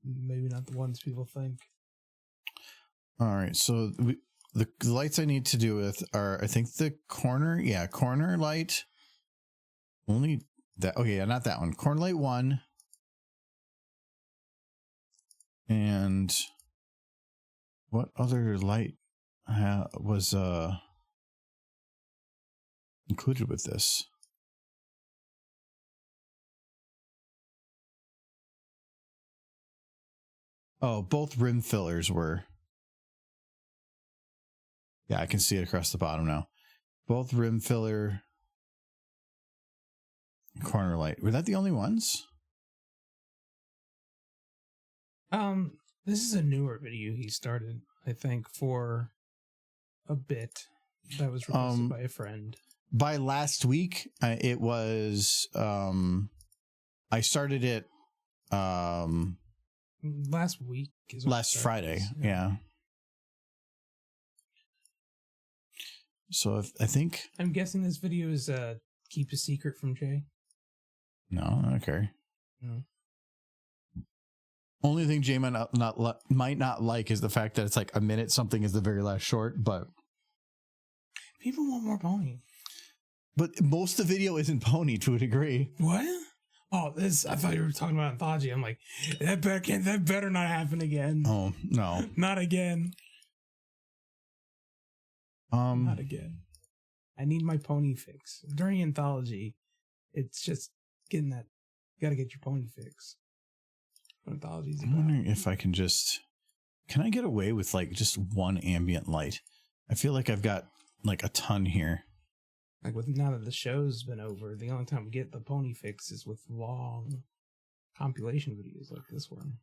Maybe not the ones people think. All right. So the lights I need to do with are, I think, the corner. Yeah, corner light. Only that. Okay, yeah, not that one. Corner light 1. And what other light was included with this? Oh, both rim fillers were. Yeah, I can see it across the bottom now. Both rim filler, corner light. Were that the only ones? This is a newer video he started, I think, for a bit that was requested by a friend. By last week, it was. I started it. Last week is last Friday, yeah. So I think I'm guessing this video is keep a secret from Jay. No, I don't care. No. Only thing Jay might not like is the fact that it's like a minute something is the very last short, but people want more pony. But most of the video isn't pony to a degree. What? Oh, I thought you were talking about anthology. I'm like, that better not happen again. Oh, no. Not again. Not again. I need my pony fix. During anthology, it's just getting that. You gotta get your pony fix. Anthologies. I'm wondering if I can I get away with like just one ambient light? I feel like I've got like a ton here. Like now that the show's been over, the only time we get the pony fix is with long compilation videos like this one.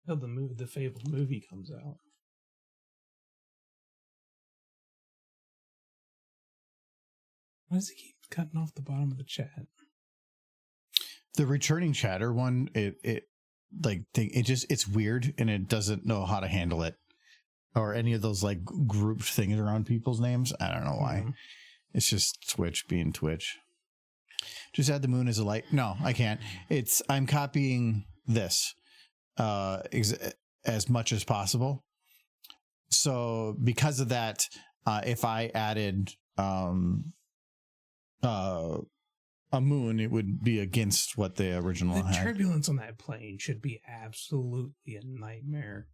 Until the fabled movie comes out. Why does it keep cutting off the bottom of the chat? The returning chatter one, it's weird and it doesn't know how to handle it. Or any of those like grouped things around people's names. I don't know why. Mm-hmm. It's just Twitch being Twitch. Just add the moon as a light. No, I can't. I'm copying this as much as possible. So because of that, if I added a moon, it would be against what the original had. The turbulence on that plane should be absolutely a nightmare.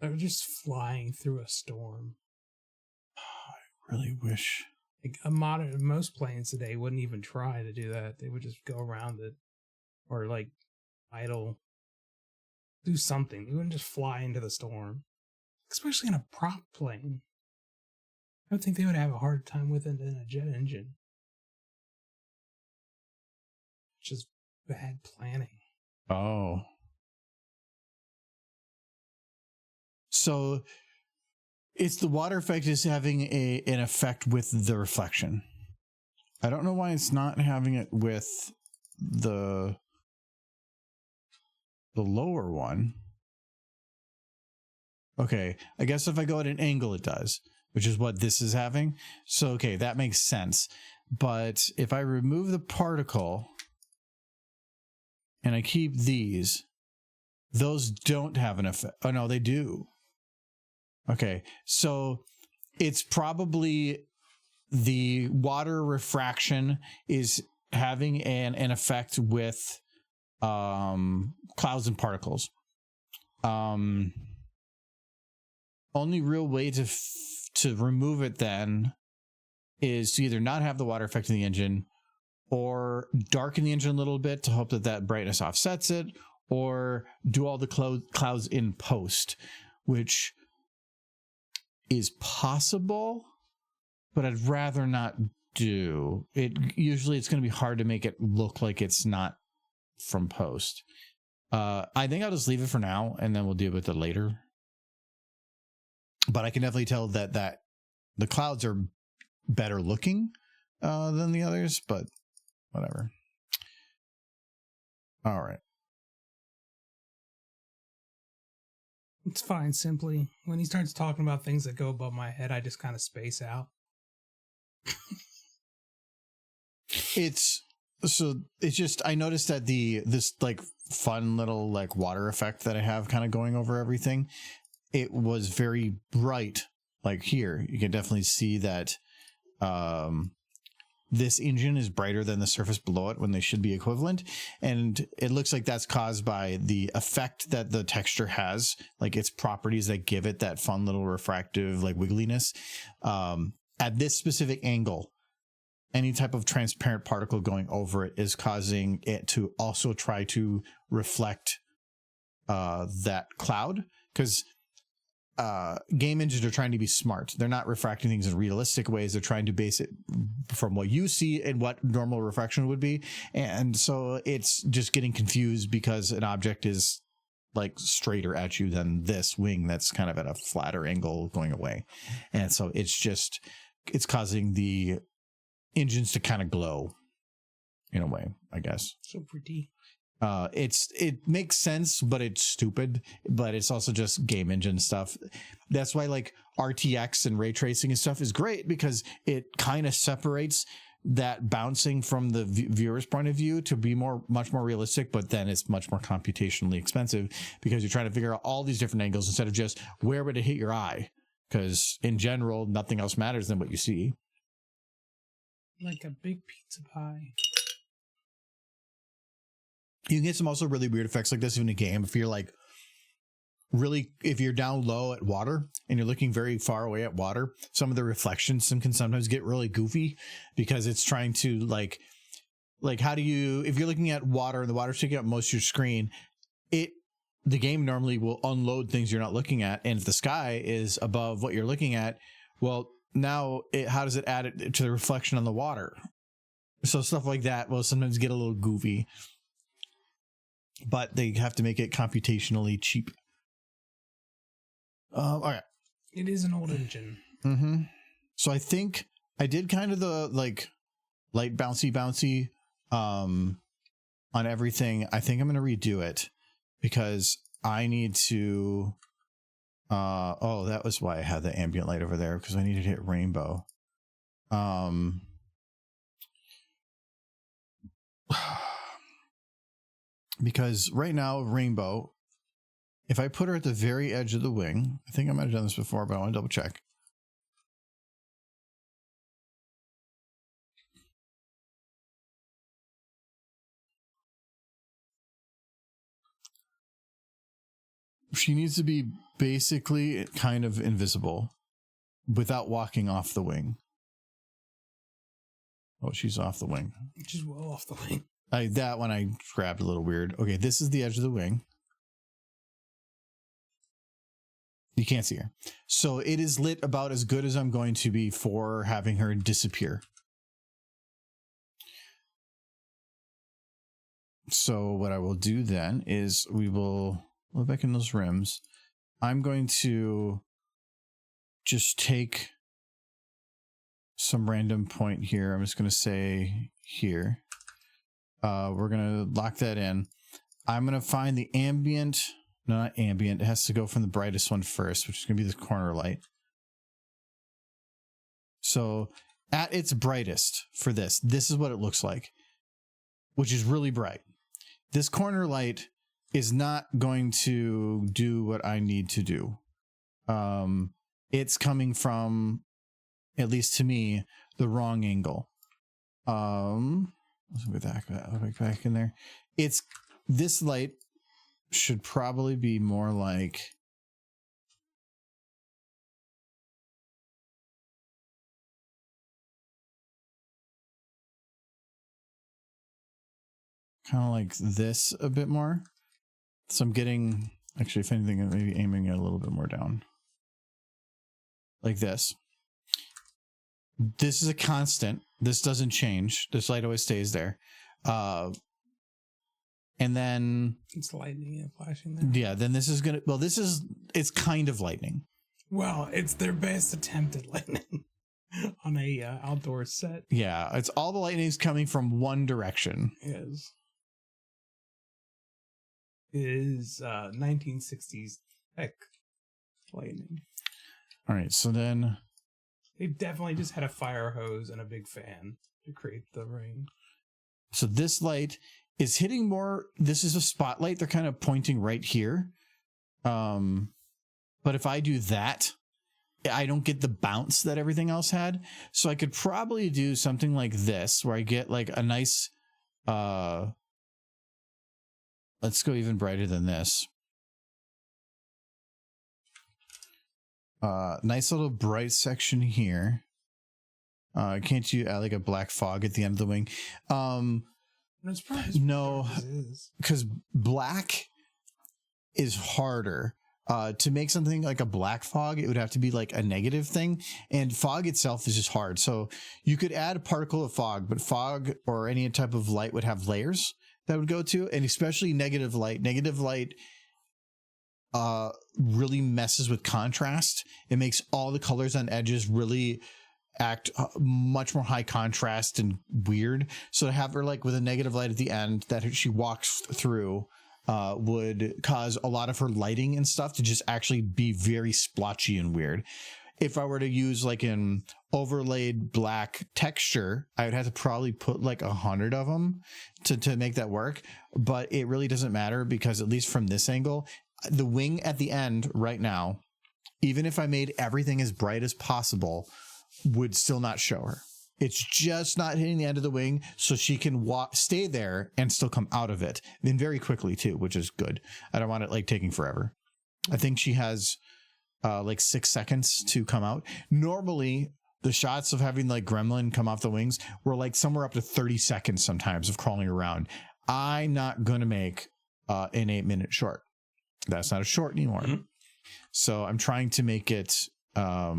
They're just flying through a storm. Oh, I really wish. Like most planes today wouldn't even try to do that. They would just go around it, or like idle, do something. They wouldn't just fly into the storm, especially in a prop plane. I would think they would have a hard time with it in a jet engine. Just bad planning. Oh. So it's the water effect is having an effect with the reflection. I don't know why it's not having it with the lower one. Okay, I guess if I go at an angle, it does, which is what this is having. So, okay, that makes sense. But if I remove the particle and I keep these, those don't have an effect. Oh, no, they do. Okay, so it's probably the water refraction is having an effect with clouds and particles. Only real way to remove it then is to either not have the water affecting the engine, or darken the engine a little bit to hope that brightness offsets it, or do all the clouds in post, which is possible, but I'd rather not do it. Usually it's going to be hard to make it look like it's not from post. I think I'll just leave it for now and then we'll deal with it later. But I can definitely tell that the clouds are better looking than the others, but whatever. All right. It's fine, simply. When he starts talking about things that go above my head, I just kind of space out. It's just, I noticed that this like fun little like water effect that I have kind of going over everything, it was very bright. Like here, you can definitely see that this engine is brighter than the surface below it when they should be equivalent. And it looks like that's caused by the effect that the texture has, like its properties that give it that fun little refractive, like wiggliness. At this specific angle, any type of transparent particle going over it is causing it to also try to reflect that cloud, because game engines are trying to be smart. They're not refracting things in realistic ways. They're trying to base it from what you see and what normal refraction would be. And so it's just getting confused because an object is like straighter at you than this wing that's kind of at a flatter angle going away. And so it's causing the engines to kind of glow in a way, I guess. So pretty. It makes sense, but it's stupid. But it's also just game engine stuff. That's why like RTX and ray tracing and stuff is great, because it kind of separates that bouncing from the viewer's point of view to be much more realistic. But then it's much more computationally expensive because you're trying to figure out all these different angles instead of just where would it hit your eye, because in general nothing else matters than what you see. Like a big pizza pie. You can get some also really weird effects like this in a game. If you're like if you're down low at water and you're looking very far away at water, some of the reflections can sometimes get really goofy because it's trying to like how do you, if you're looking at water and the water's taking up most of your screen, the game normally will unload things you're not looking at. And if the sky is above what you're looking at, well, now how does it add it to the reflection on the water? So stuff like that will sometimes get a little goofy. But they have to make it computationally cheap. All right. It is an old engine. Mm-hmm. So I think I did kind of the like light bouncy on everything. I think I'm going to redo it because I need to. Oh, that was why I had the ambient light over there, because I needed to hit rainbow. Because right now, rainbow, if I put her at the very edge of the wing, I think I might have done this before, but I want to double check. She needs to be basically kind of invisible without walking off the wing. Oh, she's off the wing. She's well off the wing. That one I grabbed a little weird. Okay, this is the edge of the wing. You can't see her. So it is lit about as good as I'm going to be for having her disappear. So what I will do then is we will look back in those rims. I'm going to just take some random point here. I'm just going to say here. We're going to lock that in. I'm going to find the ambient. No, not ambient. It has to go from the brightest one first, which is going to be the corner light. So at its brightest for this is what it looks like, which is really bright. This corner light is not going to do what I need to do. It's coming from, at least to me, the wrong angle. Let's go back in there. This light should probably be more like kind of like this a bit more. So I'm getting, actually, if anything, I'm maybe aiming it a little bit more down. Like this. This is a constant. This doesn't change. This light always stays there. And then it's lightning and flashing there. Yeah, then this is gonna, well, it's kind of lightning. Well, it's their best attempt at lightning on a outdoor set. Yeah, it's all the lightning's coming from one direction. Yes. It is 1960s tech lightning. All right, so then they definitely just had a fire hose and a big fan to create the ring. So this light is hitting more. This is a spotlight. They're kind of pointing right here. But if I do that, I don't get the bounce that everything else had. So I could probably do something like this, where I get like a nice, let's go even brighter than this. Nice little bright section here. Can't you add like a black fog at the end of the wing? No, because black is harder. To make something like a black fog, it would have to be like a negative thing, and fog itself is just hard. So you could add a particle of fog, but fog or any type of light would have layers that would go to, and especially negative light. Negative light really messes with contrast. It makes all the colors on edges really act much more high contrast and weird. So to have her like with a negative light at the end that she walks through would cause a lot of her lighting and stuff to just actually be very splotchy and weird. If I were to use like an overlaid black texture, I would have to probably put like 100 of them to make that work. But it really doesn't matter, because at least from this angle, the wing at the end right now, even if I made everything as bright as possible, would still not show her. It's just not hitting the end of the wing, so she can stay there and still come out of it. Then very quickly too, which is good. I don't want it like taking forever. I think she has like 6 seconds to come out. Normally, the shots of having like Gremlin come off the wings were like somewhere up to 30 seconds sometimes of crawling around. I'm not going to make an 8-minute short. That's not a short anymore. Mm-hmm. So I'm trying to make it a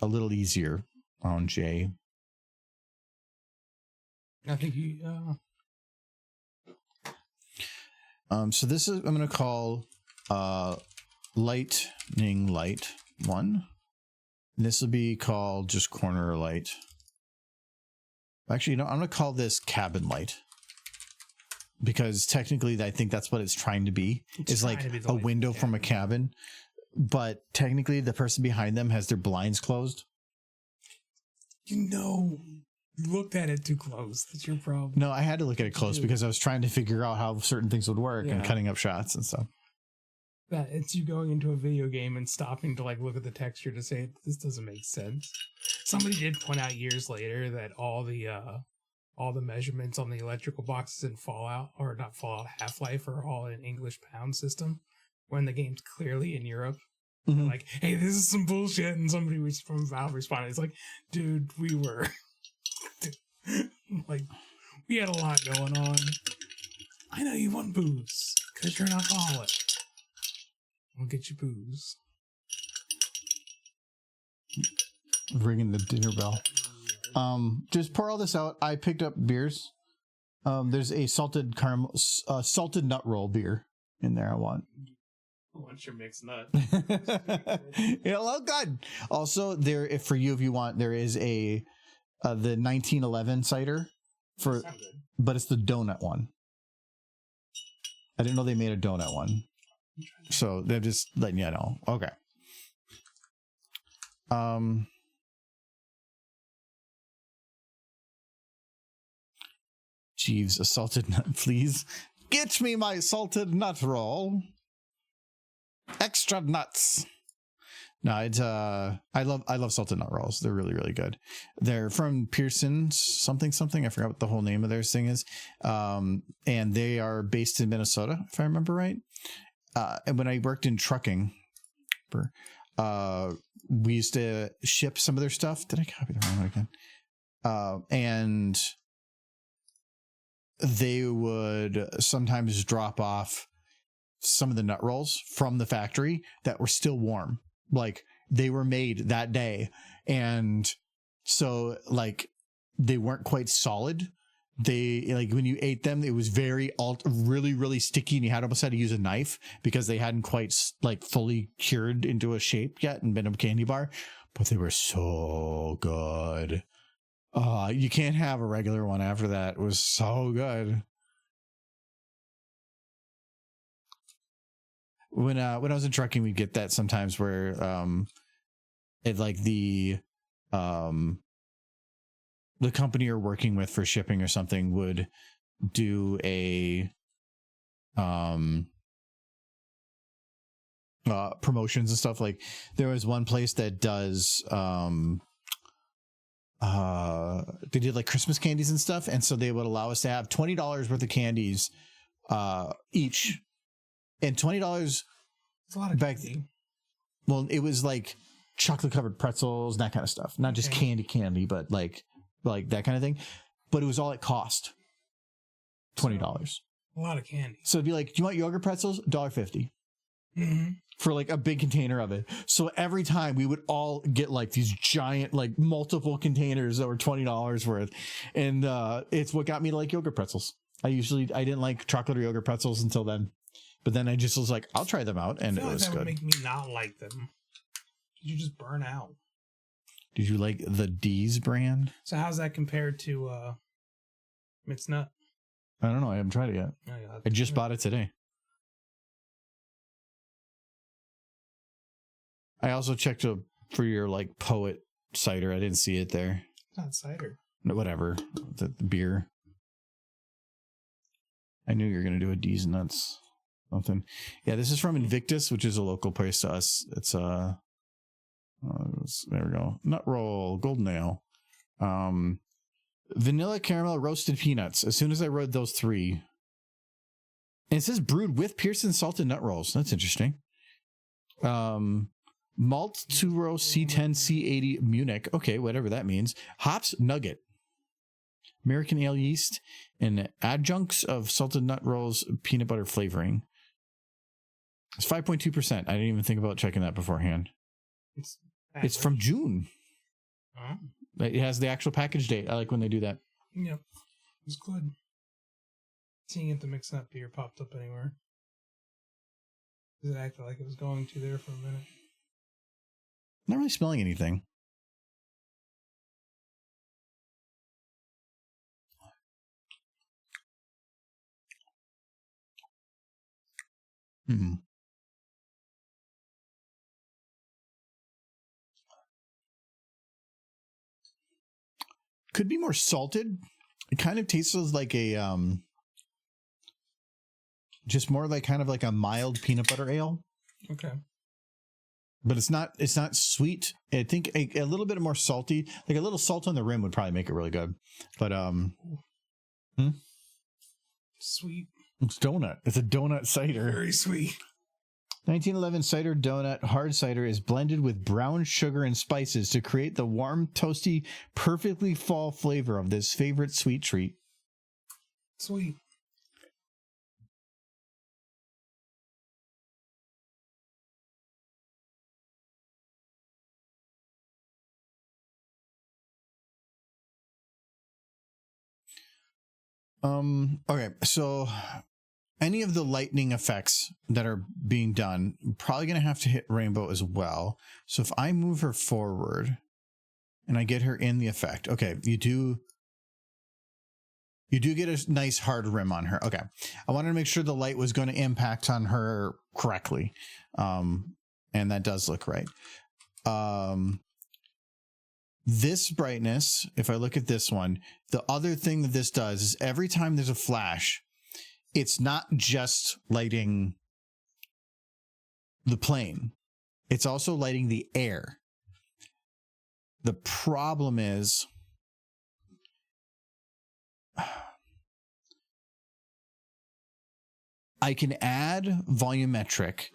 little easier on Jay. I think you so this is, I'm going to call lightning light 1. This will be called just corner light. Actually, no, I'm going to call this cabin light, because technically I think that's what it's trying to be. It's like a window from a cabin, but technically the person behind them has their blinds closed. You looked at it too close. That's your problem. No, I had to look at it close because I was trying to figure out how certain things would work and cutting up shots and stuff. That it's you going into a video game and stopping to like look at the texture to say this doesn't make sense. Somebody did point out years later that all the measurements on the electrical boxes in Fallout, or not Fallout, Half-Life, are all in English pound system, when the game's clearly in Europe. Mm-hmm. Like, hey, this is some bullshit, and somebody from Valve responded. It's like, dude, we were Like, we had a lot going on. I know you want booze because you're an alcoholic. I'll get you booze. Ringing the dinner bell. Just pour all this out. I picked up beers. There's a salted caramel, salted nut roll beer in there. I want your mixed nut. Yeah, well, good. Also, there, if for you, if you want, there is the 1911 cider but it's the donut one. I didn't know they made a donut one, so they're just letting you know. Okay. Jeeves, a salted nut, please. Get me my salted nut roll. Extra nuts. No, it's I love salted nut rolls. They're really, really good. They're from Pearson's something. I forgot what the whole name of their thing is. And they are based in Minnesota, if I remember right. And when I worked in trucking, we used to ship some of their stuff. Did I copy the wrong one again? And they would sometimes drop off some of the nut rolls from the factory that were still warm. Like they were made that day. And so like they weren't quite solid. They, like, when you ate them, it was really, really sticky, and you almost had to use a knife because they hadn't quite like fully cured into a shape yet and been a candy bar, but they were so good. You can't have a regular one after that. It was so good. When I was in trucking, we'd get that sometimes where it like the company you're working with for shipping or something would do a promotions and stuff. Like there was one place that does they did like Christmas candies and stuff, and so they would allow us to have $20 worth of candies each. And $20 It's a lot of back candy. Well, it was like chocolate covered pretzels and that kind of stuff, not just candy, but like that kind of thing. But it was all it cost. $20. A lot of candy. So it'd be like, do you want yogurt pretzels? $1.50 for like a big container of it. So every time we would all get like these giant, like multiple containers that were $20 worth. And it's what got me to like yogurt pretzels. I didn't like chocolate or yogurt pretzels until then. But then I just was like, I'll try them out, and it was that good. would make me not like them. You just burn out. Did you like the D's brand? So how's that compared to mixed nut? I don't know. I haven't tried it yet. Oh, yeah, I just bought it today. I also checked for your like poet cider. I didn't see it there. It's not cider. No, whatever. The beer. I knew you were gonna do a D's nuts. Something. Yeah, this is from Invictus, which is a local place to us. It's there we go. Nut roll, golden ale, vanilla caramel roasted peanuts. As soon as I read those three, and it says brewed with Pearson salted nut rolls. That's interesting. Malt Turo C10 C80 Munich. Okay, whatever that means. Hops nugget. American ale yeast and adjuncts of salted nut rolls, peanut butter flavoring. It's 5.2%. I didn't even think about checking that beforehand. It's from June. Oh. It has the actual package date. I like when they do that. Yep. It's good. Seeing it, the mixed nut beer popped up anywhere. It acted like it was going to there for a minute. Not really smelling anything. Hmm. Could be more salted. It kind of tastes like a just more like kind of like a mild peanut butter ale. Okay. But it's not sweet. I think a little bit more salty, like a little salt on the rim would probably make it really good. But Sweet. it's donut. It's a donut cider. Very sweet. 1911 cider donut hard cider is blended with brown sugar and spices to create the warm, toasty, perfectly fall flavor of this favorite sweet treat. Sweet. Okay, so any of the lightning effects that are being done, I'm probably going to have to hit rainbow as well. So if I move her forward and I get her in the effect, okay, you do get a nice hard rim on her. Okay, I wanted to make sure the light was going to impact on her correctly, and that does look right. This brightness, if I look at this one, the other thing that this does is every time there's a flash, it's not just lighting the plane. It's also lighting the air. The problem is I can add volumetric.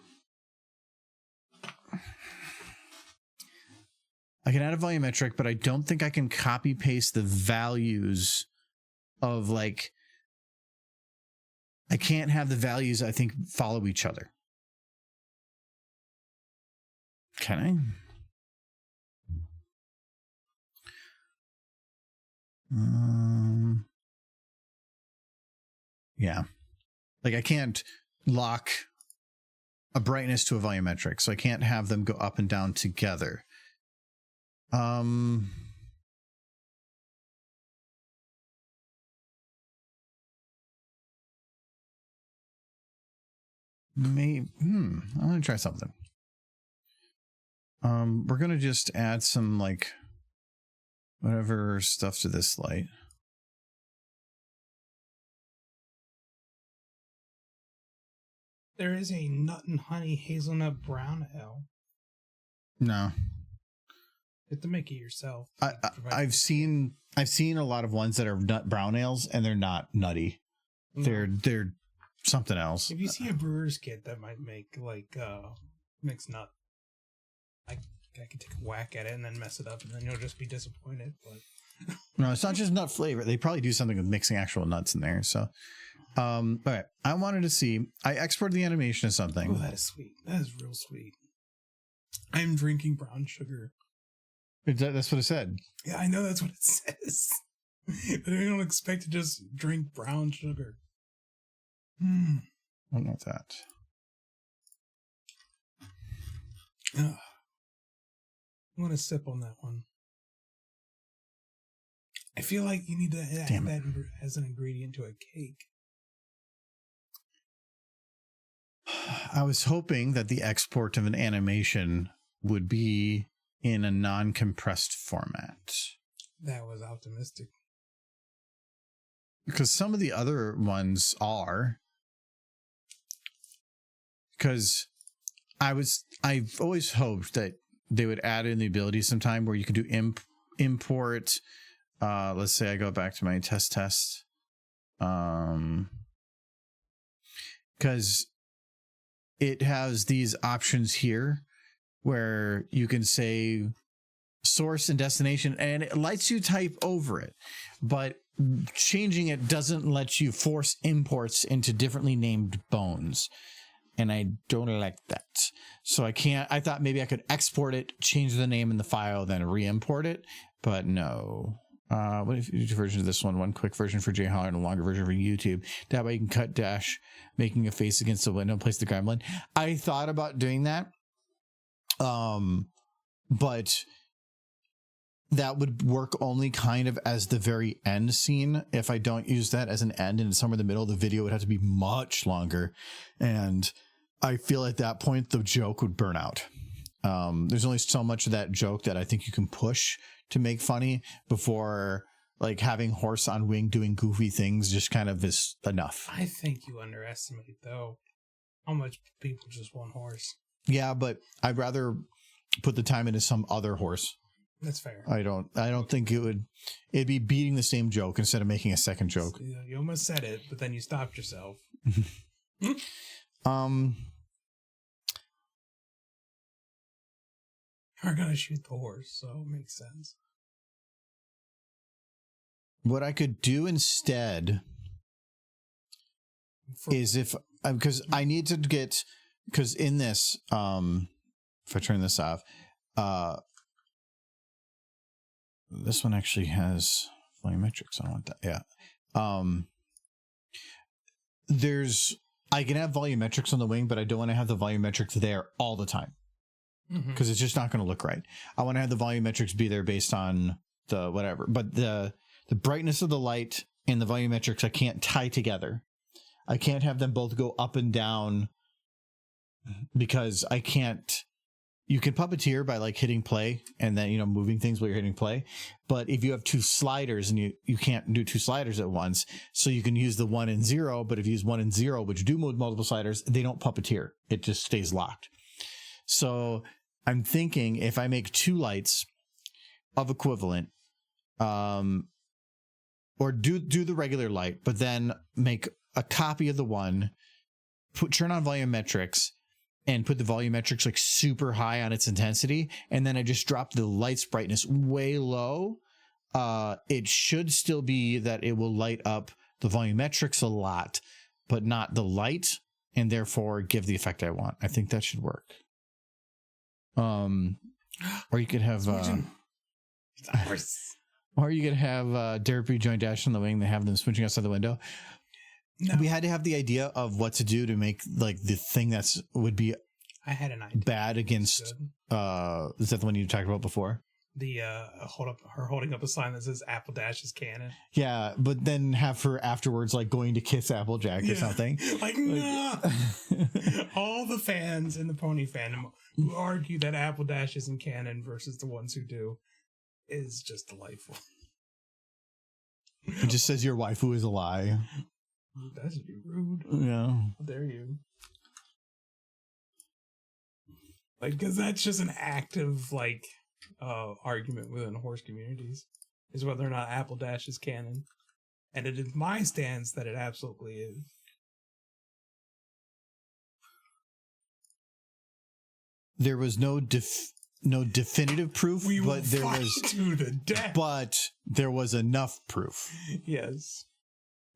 But I don't think I can copy paste the values of, like, I can't have the values, I think, follow each other. Can I? Yeah. Like, I can't lock a brightness to a volumetric, so I can't have them go up and down together. Maybe, I'm gonna try something. We're gonna just add some, like, whatever stuff to this light. There is a nut and honey hazelnut brown ale. No. You have to make it yourself. I've seen a lot of ones that are nut brown ales, and they're not nutty. No. They're something else. If you see a brewer's kit that might make, like, mixed nut, I could take a whack at it and then mess it up, and then you'll just be disappointed. But no, it's not just nut flavor. They probably do something with mixing actual nuts in there. So, all right. I wanted to see. I exported the animation of something. Oh, that is sweet. That is real sweet. I'm drinking brown sugar. That's what it said. Yeah, I know that's what it says. But I don't expect to just drink brown sugar. I don't know that. Ugh. I'm going to sip on that one. I feel like you need to add that as an ingredient to a cake. I was hoping that the export of an animation would be in a non-compressed format. That was optimistic. Because some of the other ones are. Because I've always hoped that they would add in the ability sometime where you could do import. Let's say I go back to my test. Because it has these options here where you can say source and destination, and it lets you type over it, but changing it doesn't let you force imports into differently named bones, and I don't like that. So I thought maybe I could export it, change the name in the file, then re-import it, but no. What if you do version of this one quick version for JHoller and a longer version for YouTube? That way you can cut dash making a face against the window and place the gremlin. I thought about doing that. But that would work only kind of as the very end scene. If I don't use that as an end and somewhere in the middle of the video, it would have to be much longer. And I feel at that point, the joke would burn out. There's only so much of that joke that I think you can push to make funny before, like, having horse on wing doing goofy things just kind of is enough. I think you underestimate, though, how much people just want horse. Yeah, but I'd rather put the time into some other horse. That's fair. I don't think it'd be beating the same joke instead of making a second joke. You almost said it, but then you stopped yourself. are gonna shoot the horse, so it makes sense. What I could do instead is if because I need to get because in this if I turn this off, this one actually has volumetrics. I don't want that. Yeah. I can have volumetrics on the wing, but I don't want to have the volumetrics there all the time because it's just not going to look right. I want to have the volumetrics be there based on the whatever, but the brightness of the light and the volumetrics I can't tie together. I can't have them both go up and down because I can't. You can puppeteer by like hitting play and then, moving things while you're hitting play. But if you have two sliders and you can't do two sliders at once, so you can use the 1 and 0. But if you use 1 and 0, which do move multiple sliders, they don't puppeteer. It just stays locked. So I'm thinking if I make 2 lights of equivalent, or do the regular light, but then make a copy of the one, turn on volumetrics, and put the volumetrics like super high on its intensity, and then I just drop the light's brightness way low. It should still be that it will light up the volumetrics a lot, but not the light, and therefore give the effect I want. I think that should work. Or you could have Derpy join Dash on the wing. They have them switching outside the window. No. We had to have the idea of what to do to make like the thing that's would be I had an idea. Bad against is that the one you talked about before? The holding up a sign that says Apple Dash is canon. Yeah, but then have her afterwards like going to kiss Applejack or something. No. All the fans in the pony fandom who argue that Apple Dash isn't canon versus the ones who do is just delightful. It just says your waifu is a lie. That should be rude. Yeah. How dare you? Like, because that's just an active, argument within horse communities, is whether or not Apple Dash is canon. And it is my stance that it absolutely is. There was no definitive proof, but there was to the death. But there was enough proof. Yes.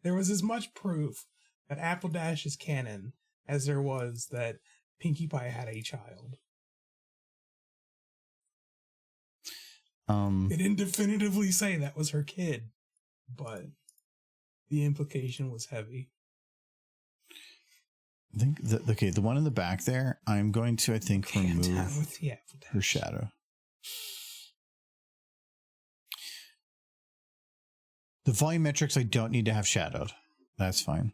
There was as much proof that Apple Dash is canon as there was that Pinkie Pie had a child. They didn't definitively say that was her kid, but the implication was heavy. I think the one in the back there, I'm going to remove her shadow. The volumetrics I don't need to have shadowed. That's fine.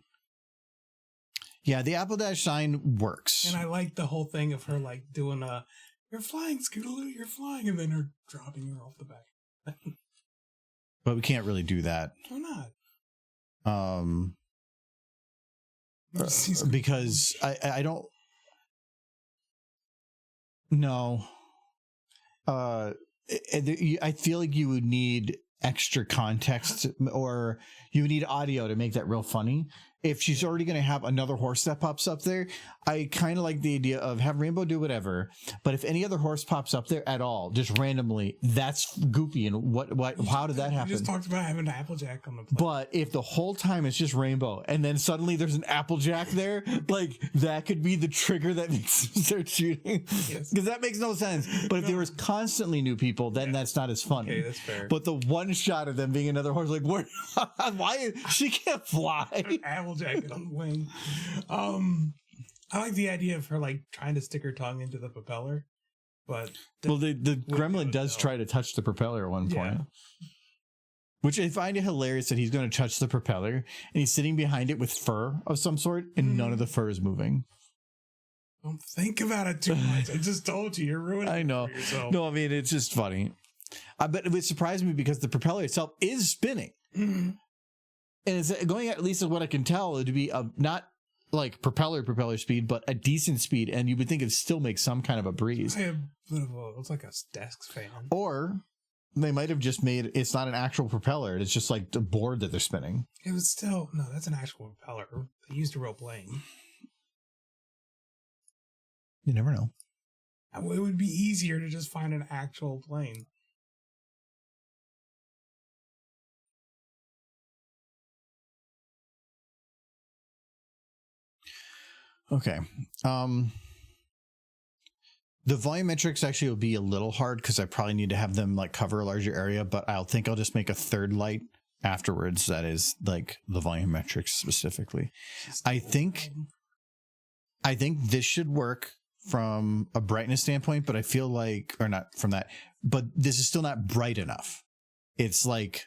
Yeah, the Apple Dash sign works. And I like the whole thing of her doing you're flying, Scootaloo, you're flying, and then her dropping her off the back. But we can't really do that. Why not? Because I don't. No. I feel like you would need extra context, or you would need audio to make that real funny. If she's already going to have another horse that pops up there, I kind of like the idea of have Rainbow do whatever, but if any other horse pops up there at all, just randomly, that's goofy. And how did that happen? We just talked about having an Applejack on the plane. But if the whole time it's just Rainbow and then suddenly there's an Applejack there, that could be the trigger that makes them start shooting. Yes. Because that makes no sense. But if there was constantly new people, then that's not as funny. Okay, that's fair. But the one shot of them being another horse, why she can't fly? Jacket on the wing. I like the idea of her trying to stick her tongue into the propeller, but the gremlin does try to touch the propeller at one point, which I find it hilarious that he's going to touch the propeller and he's sitting behind it with fur of some sort and none of the fur is moving. Don't think about it too much. I just told you, you're ruining I know. it for yourself. No, I mean it's just funny. But it would surprise me because the propeller itself is spinning. Mm-hmm. And it's going at least as what I can tell to be not like propeller speed, but a decent speed. And you would think it still makes some kind of a breeze. It's like a desk fan. Or they might have just made it's not an actual propeller. It's just like the board that they're spinning. It was still no. That's an actual propeller. They used a real plane. You never know. It would be easier to just find an actual plane. Okay. The volumetrics actually will be a little hard because I probably need to have them like cover a larger area, but I'll just make a third light afterwards. That is like the volumetrics specifically. I think this should work from a brightness standpoint, but I feel like, or not from that, but this is still not bright enough. It's like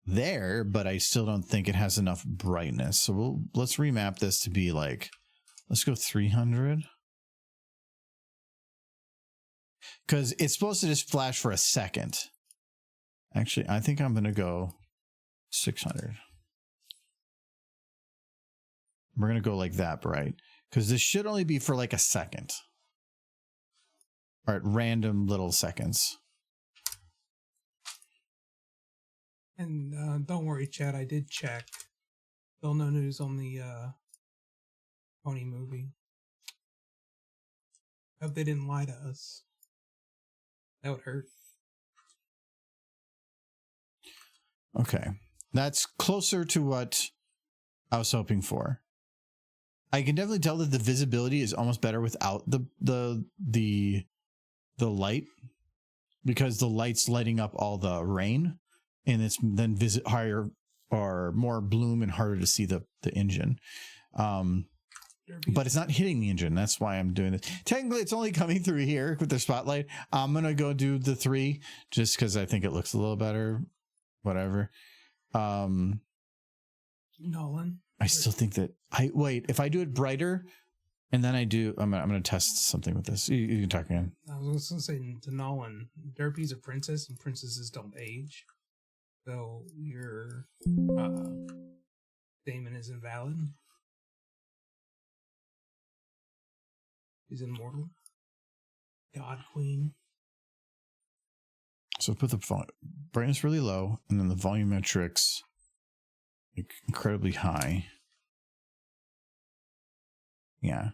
there, but I still don't think it has enough brightness. So let's remap this to be like, let's go 300. Because it's supposed to just flash for a second. Actually, I think I'm going to go 600. We're going to go like that bright. Because this should only be for like a second. Or at random little seconds. And don't worry, Chad, I did check. Still no news on the Pony movie. Hope they didn't lie to us. That would hurt. Okay. That's closer to what I was hoping for. I can definitely tell that the visibility is almost better without the light, because the light's lighting up all the rain, and it's then higher or more bloom and harder to see the engine. But it's not hitting the engine. That's why I'm doing this. Technically, it's only coming through here with the spotlight. I'm going to go do the 3 just because I think it looks a little better. Whatever. Nolan. I still think that if I do it brighter and then I'm going to test something with this. You can talk again. I was going to say to Nolan, Derpy's a princess and princesses don't age. So your statement is invalid. She's immortal. God Queen. So put the brightness really low and then the volumetrics incredibly high. Yeah.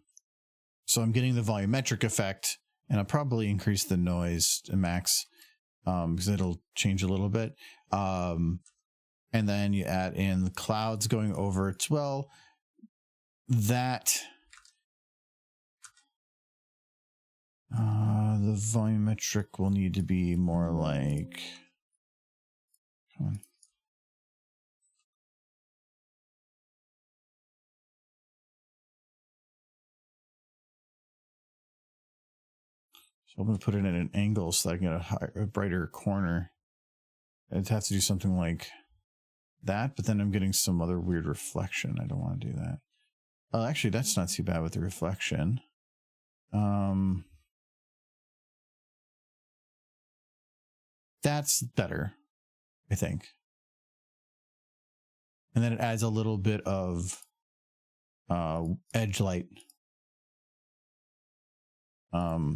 So I'm getting the volumetric effect, and I'll probably increase the noise to max because it'll change a little bit. And then you add in the clouds going over it. Well, that the volumetric will need to be more like, come on. So I'm going to put it at an angle so that I can get a brighter corner. It has to do something like that, but then I'm getting some other weird reflection. I don't want to do that. Oh, actually, that's not too bad with the reflection. That's better, I think. And then it adds a little bit of edge light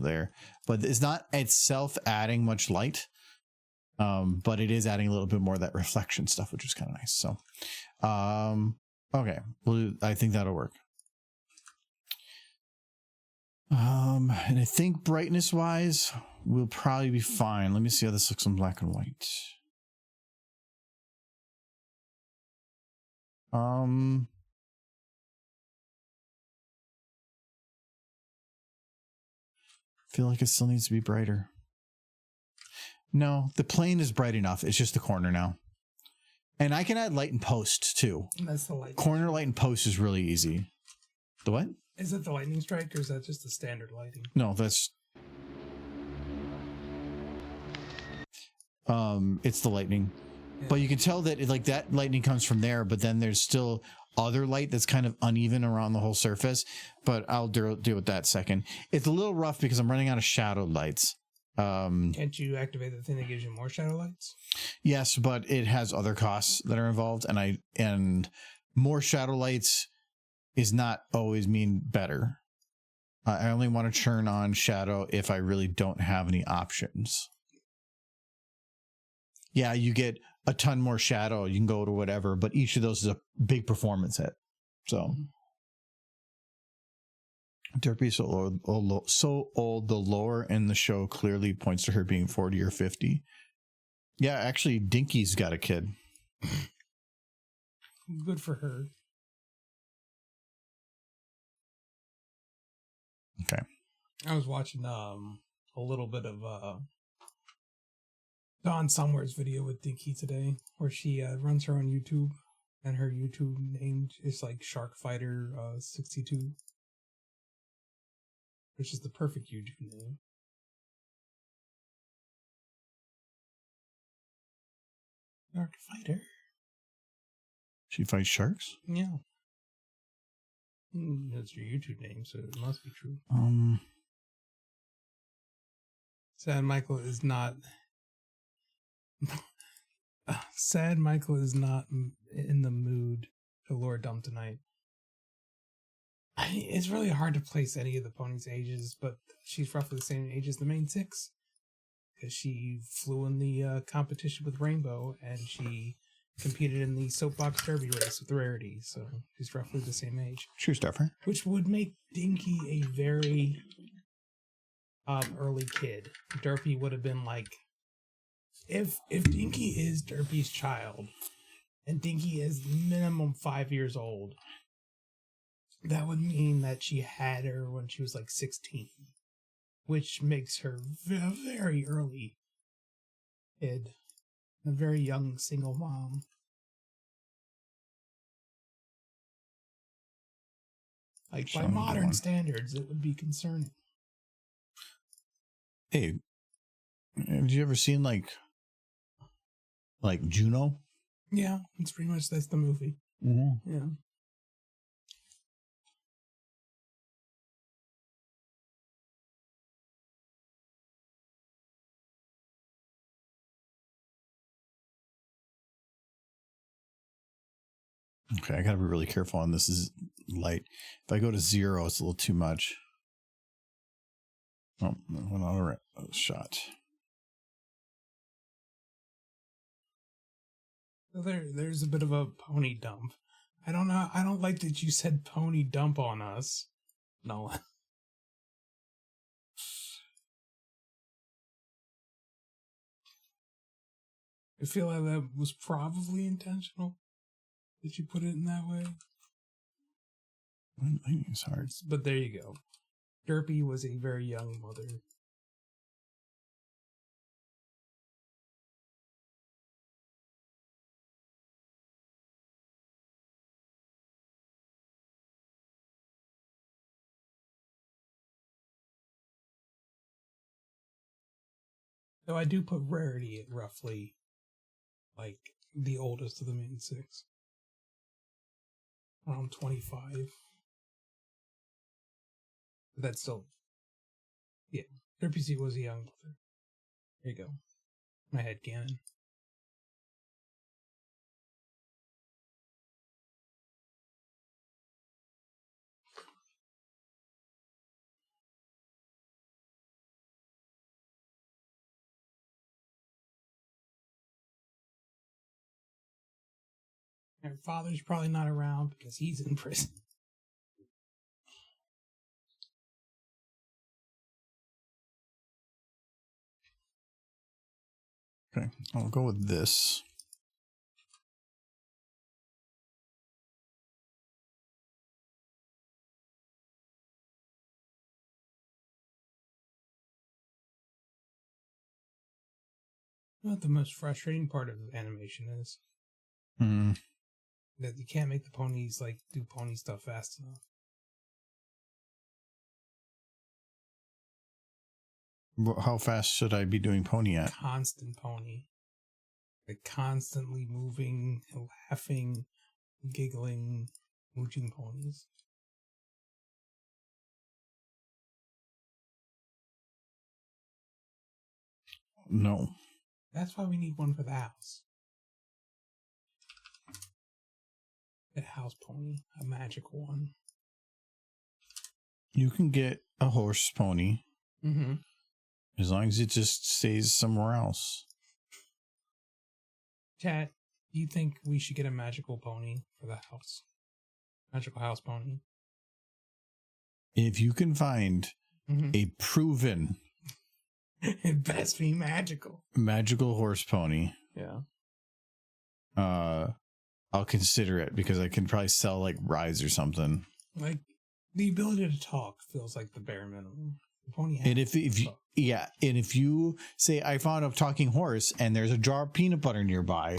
there, but it's not itself adding much light, but it is adding a little bit more of that reflection stuff, which is kind of nice. So okay, I think that'll work. And I think brightness wise we'll probably be fine. Let me see how this looks in black and white. Feel like it still needs to be brighter. No, the plane is bright enough. It's just the corner now. And I can add light and post too. That's the light. Corner light and post is really easy. The what? Is it the lightning strike, or is that just the standard lighting? No, that's it's the lightning. Yeah. But you can tell that that lightning comes from there, but then there's still other light that's kind of uneven around the whole surface. But I'll deal with that second. It's a little rough because I'm running out of shadow lights. Can't you activate the thing that gives you more shadow lights? Yes, but it has other costs that are involved, and more shadow lights is not always mean better. I only want to turn on shadow if I really don't have any options. Yeah, you get a ton more shadow. You can go to whatever, but each of those is a big performance hit. So, Derpy's so old, the lore in the show clearly points to her being 40 or 50. Yeah, actually, Dinky's got a kid. Good for her. Okay. I was watching a little bit of Dawn Somewhere's video with Dinky today, where she runs her own YouTube, and her YouTube name is like Shark Fighter 62, which is the perfect YouTube name. Shark Fighter. She fights sharks? Yeah. That's your YouTube name, so it must be true. Sad Michael is not. Sad Michael is not in the mood to lore dump tonight. It's really hard to place any of the ponies' ages, but she's roughly the same age as the main six. Because she flew in the competition with Rainbow, and she competed in the soapbox derby race with Rarity, so she's roughly the same age. True stuffer. Which would make Dinky a very early kid. Derpy would have been like, if Dinky is Derpy's child, and Dinky is minimum 5 years old, that would mean that she had her when she was like 16, which makes her a very early kid, a very young single mom. Like, by modern standards, it would be concerning. Hey, have you ever seen like Juno? Yeah, it's pretty much that's the movie. Mm-hmm. Yeah. Okay, I gotta be really careful on this. Is light. If I go to 0, it's a little too much. Oh, went on a shot. There's a bit of a pony dump. I don't know. I don't like that you said pony dump on us, Nolan. I feel like that was probably intentional. Did you put it in that way? It's hard. But there you go. Derpy was a very young mother. So I do put Rarity at roughly, like, the oldest of the main six. Around 25. But that's still... Yeah, Derpy was a young mother. There you go. My head cannon. Her father's probably not around because he's in prison. Okay, I'll go with this. What the most frustrating part of animation is Hmm. that you can't make the ponies like do pony stuff fast enough. How fast should I be doing pony at? Constant pony. Like constantly moving, laughing, giggling, mooching ponies. No. That's why we need one for the house. A house pony, a magical one. You can get a horse pony. Mm-hmm. As long as it just stays somewhere else. Chat, do you think we should get a magical pony for the house? Magical house pony? If you can find a proven It best be magical. magical horse pony, Yeah. I'll consider it because I can probably sell like rides or something. Like the ability to talk feels like the bare minimum. The pony has And if you, yeah, and if you say I found a talking horse and there's a jar of peanut butter nearby,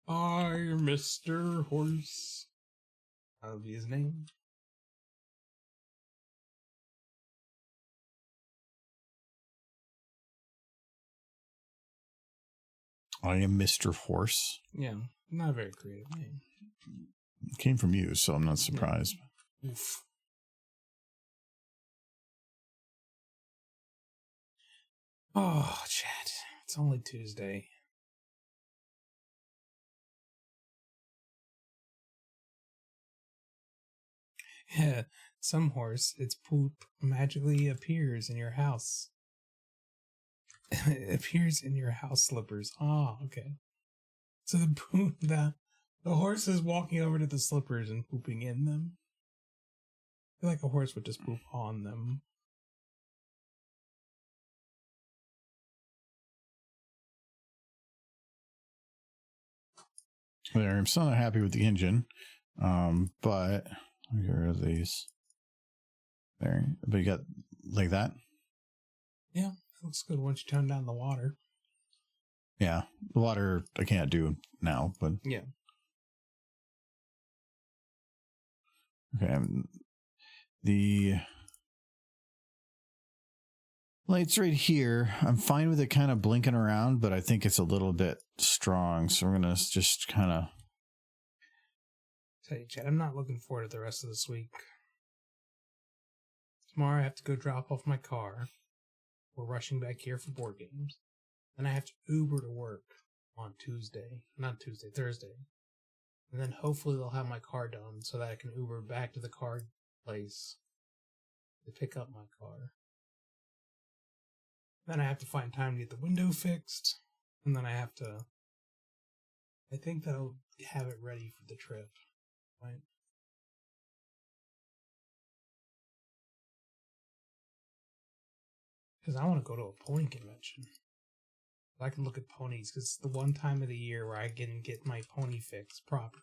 I'm Mr. Horse. That would be his name. I am Mr. Horse. Yeah, not a very creative name. It came from you, so I'm not surprised. Yeah. Oof. Oh, chat. It's only Tuesday. Yeah, some horse, its poop magically appears in your house. It appears in your house slippers. Ah, okay. So the poop, the horse is walking over to the slippers and pooping in them. I feel like a horse would just poop on them. There, I'm still not happy with the engine, but let me get rid of these. There, but you got like that. Yeah, it looks good once you tone down the water. Yeah, the water I can't do now, but Yeah. okay. The light's right here. I'm fine with it kind of blinking around, but I think it's a little bit strong, so we're gonna just kind of. Tell you, Chad, I'm not looking forward to the rest of this week. Tomorrow I have to go drop off my car. We're rushing back here for board games. Then I have to Uber to work on Thursday. And then hopefully they'll have my car done so that I can Uber back to the car place to pick up my car. Then I have to find time to get the window fixed. And then I think that I'll have it ready for the trip. Right? Because I want to go to a pony convention. I can look at ponies because it's the one time of the year where I can get my pony fix proper.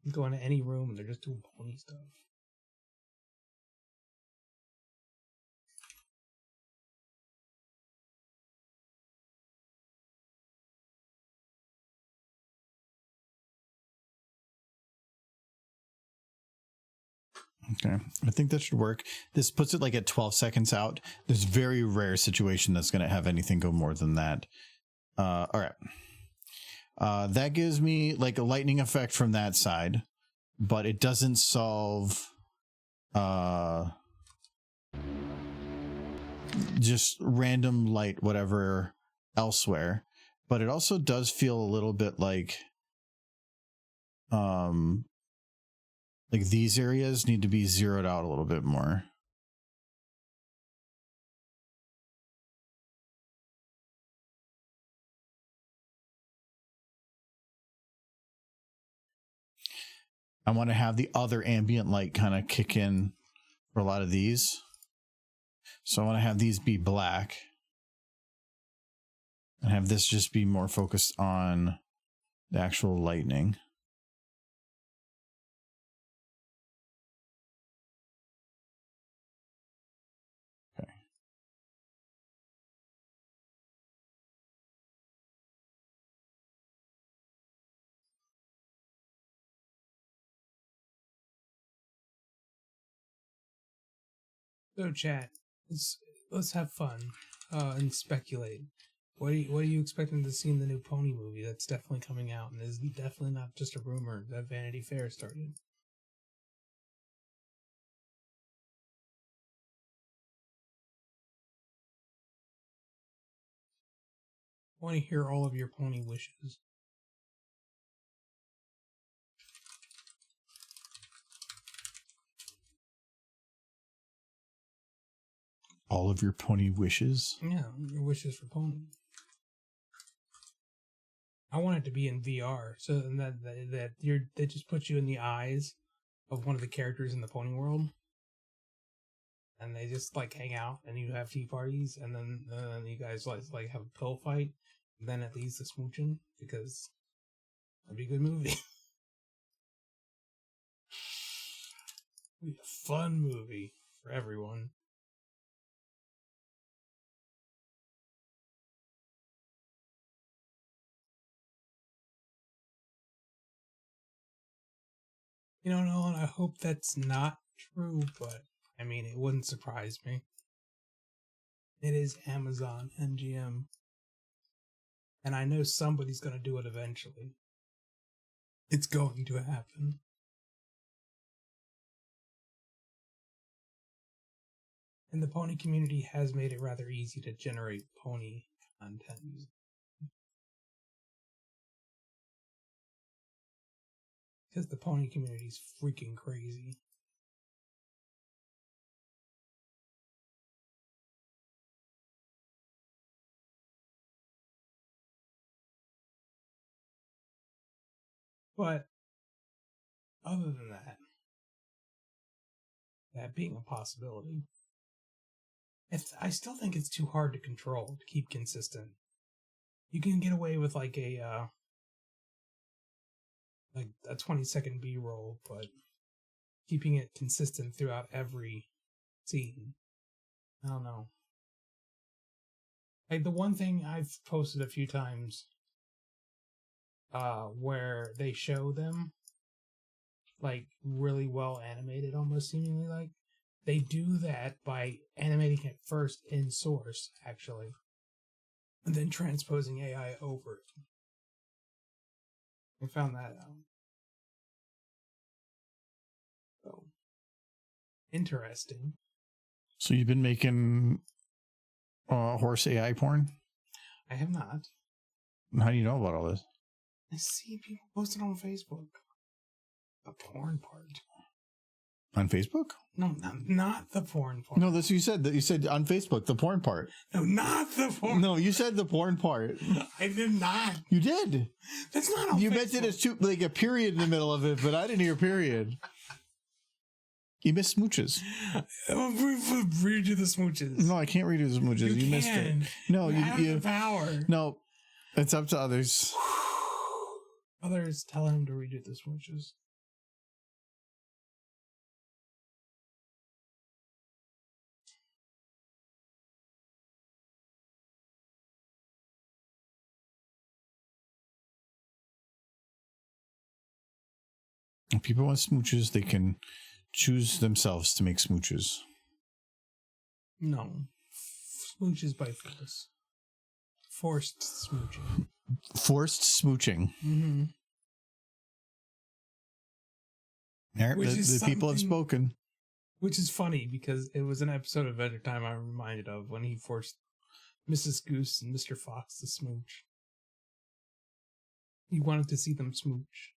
You go into any room and they're just doing pony stuff. Okay, I think that should work. This puts it like at 12 seconds out. There's very rare situation that's going to have anything go more than that. All right. That gives me like a lightning effect from that side, but it doesn't solve just random light, whatever elsewhere. But it also does feel a little bit like these areas need to be zeroed out a little bit more. I want to have the other ambient light kind of kick in for a lot of these. So I want to have these be black and have this just be more focused on the actual lightning. Okay. So chat, let's have fun and speculate. What are you expecting to see in the new Pony movie that's definitely coming out and is definitely not just a rumor that Vanity Fair started? I want to hear all of your pony wishes. All of your pony wishes? Yeah, your wishes for pony. I want it to be in VR, so that they just put you in the eyes of one of the characters in the pony world, and they just like hang out, and you have tea parties, and then you guys like have a pill fight, and then it leads to smooching, because that'd be a good movie. It'd be a fun movie for everyone. You know, Nolan, I hope that's not true, but I mean, it wouldn't surprise me. It is Amazon MGM. And I know somebody's going to do it eventually. It's going to happen. And the pony community has made it rather easy to generate pony content. Because the pony community is freaking crazy. But other than that being a possibility, I still think it's too hard to control, to keep consistent. You can get away with like a 20-second B-roll, but keeping it consistent throughout every scene, I don't know. Like the one thing I've posted a few times, where they show them like really well animated, almost seemingly like they do that by animating it first in source, actually, and then transposing AI over it. I found that out. So interesting. So you've been making horse AI porn? I have not. How do you know about all this? I see people post it on Facebook. The porn part. On Facebook? No, not the porn part. No, that's what you said. That you said on Facebook, the porn part. No, not the porn. No, you said the porn part. I did not. You did. That's not on You Facebook. meant it as like a period in the middle of it, but I didn't hear period. You missed smooches. Redo the smooches. No, I can't redo the smooches. You missed it. No, you have the power. No, it's up to others. Others tell him to redo the smooches. If people want smooches, they can choose themselves to make smooches. No. Smooches by force. Forced smooching. Forced smooching. Mm-hmm. The people have spoken. Which is funny, because it was an episode of Adventure Time I'm reminded of when he forced Mrs. Goose and Mr. Fox to smooch. He wanted to see them smooch.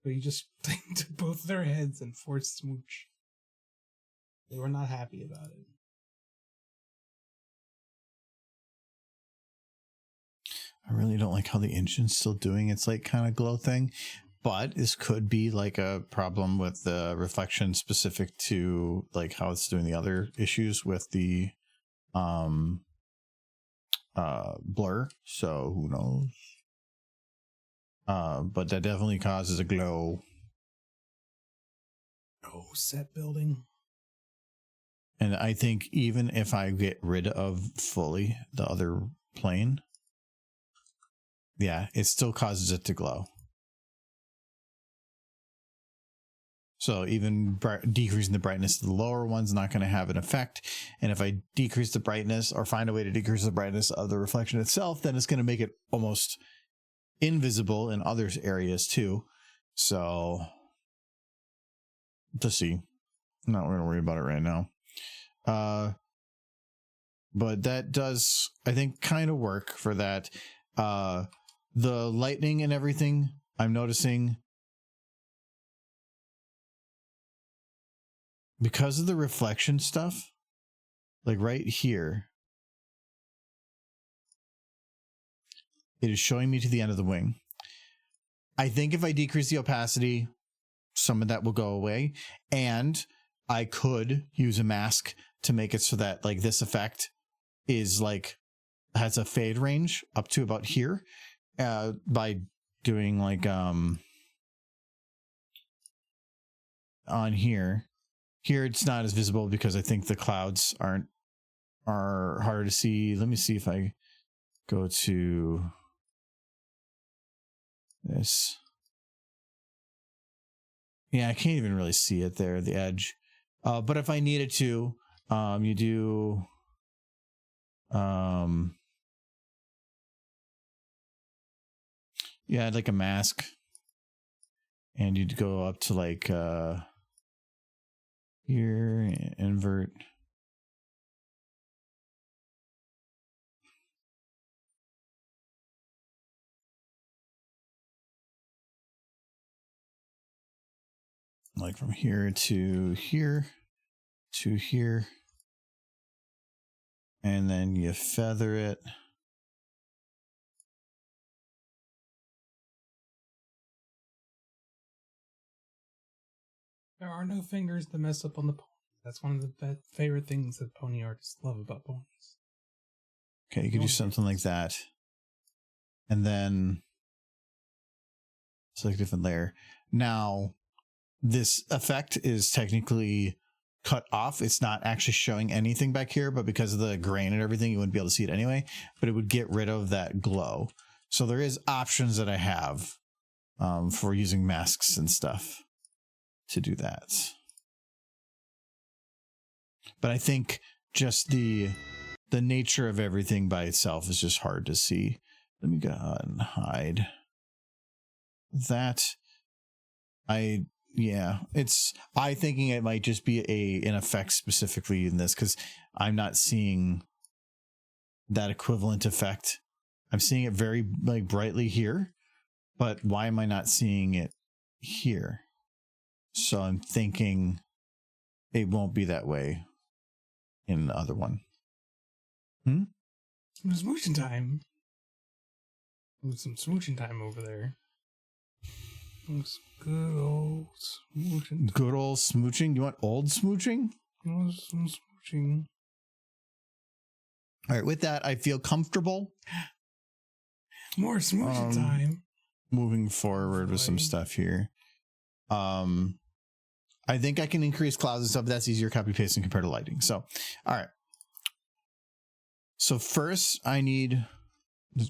But he just took both their heads and forced smooch. They were not happy about it. I really don't like how the engine's still doing its like kind of glow thing, but this could be like a problem with the reflection specific to like how it's doing the other issues with the blur. So who knows? But that definitely causes a glow. Oh, set building. And I think even if I get rid of fully the other plane, yeah, it still causes it to glow. So even decreasing the brightness of the lower one's not going to have an effect. And if I decrease the brightness or find a way to decrease the brightness of the reflection itself, then it's going to make it almost invisible in other areas too. So to see. Not going to worry about it right now. But that does, I think, kind of work for that. The lightning and everything, I'm noticing because of the reflection stuff, like right here, it is showing me to the end of the wing. I think if I decrease the opacity, some of that will go away. And I could use a mask to make it so that like this effect is like has a fade range up to about here, by doing like on here it's not as visible because I think the clouds are harder to see. Let me see if I go to this. Yeah, I can't even really see it there, the edge. But if I needed to, you do yeah, I'd like a mask, and you'd go up to like here, invert. Like from here to here to here. And then you feather it. There are no fingers to mess up on the pony. That's one of the favorite things that pony artists love about ponies. Okay, you could do something like that. And then select a different layer. Now, this effect is technically cut off. It's not actually showing anything back here, but because of the grain and everything, you wouldn't be able to see it anyway, but it would get rid of that glow. So there is options that I have for using masks and stuff to do that. But I think just the nature of everything by itself is just hard to see. Let me go ahead and hide that. Yeah, I thinking it might just be an effect specifically in this, because I'm not seeing that equivalent effect. I'm seeing it very like brightly here, but why am I not seeing it here? So I'm thinking it won't be that way in the other one. It was smooching time. It was some smooching time over there. It was good old smooching. Good old smooching? You want old smooching? It was some smooching. All right, with that, I feel comfortable. More smooching time. Moving forward with some stuff here. I think I can increase clouds and stuff. That's easier copy pasting compared to lighting. So, all right. So first I need,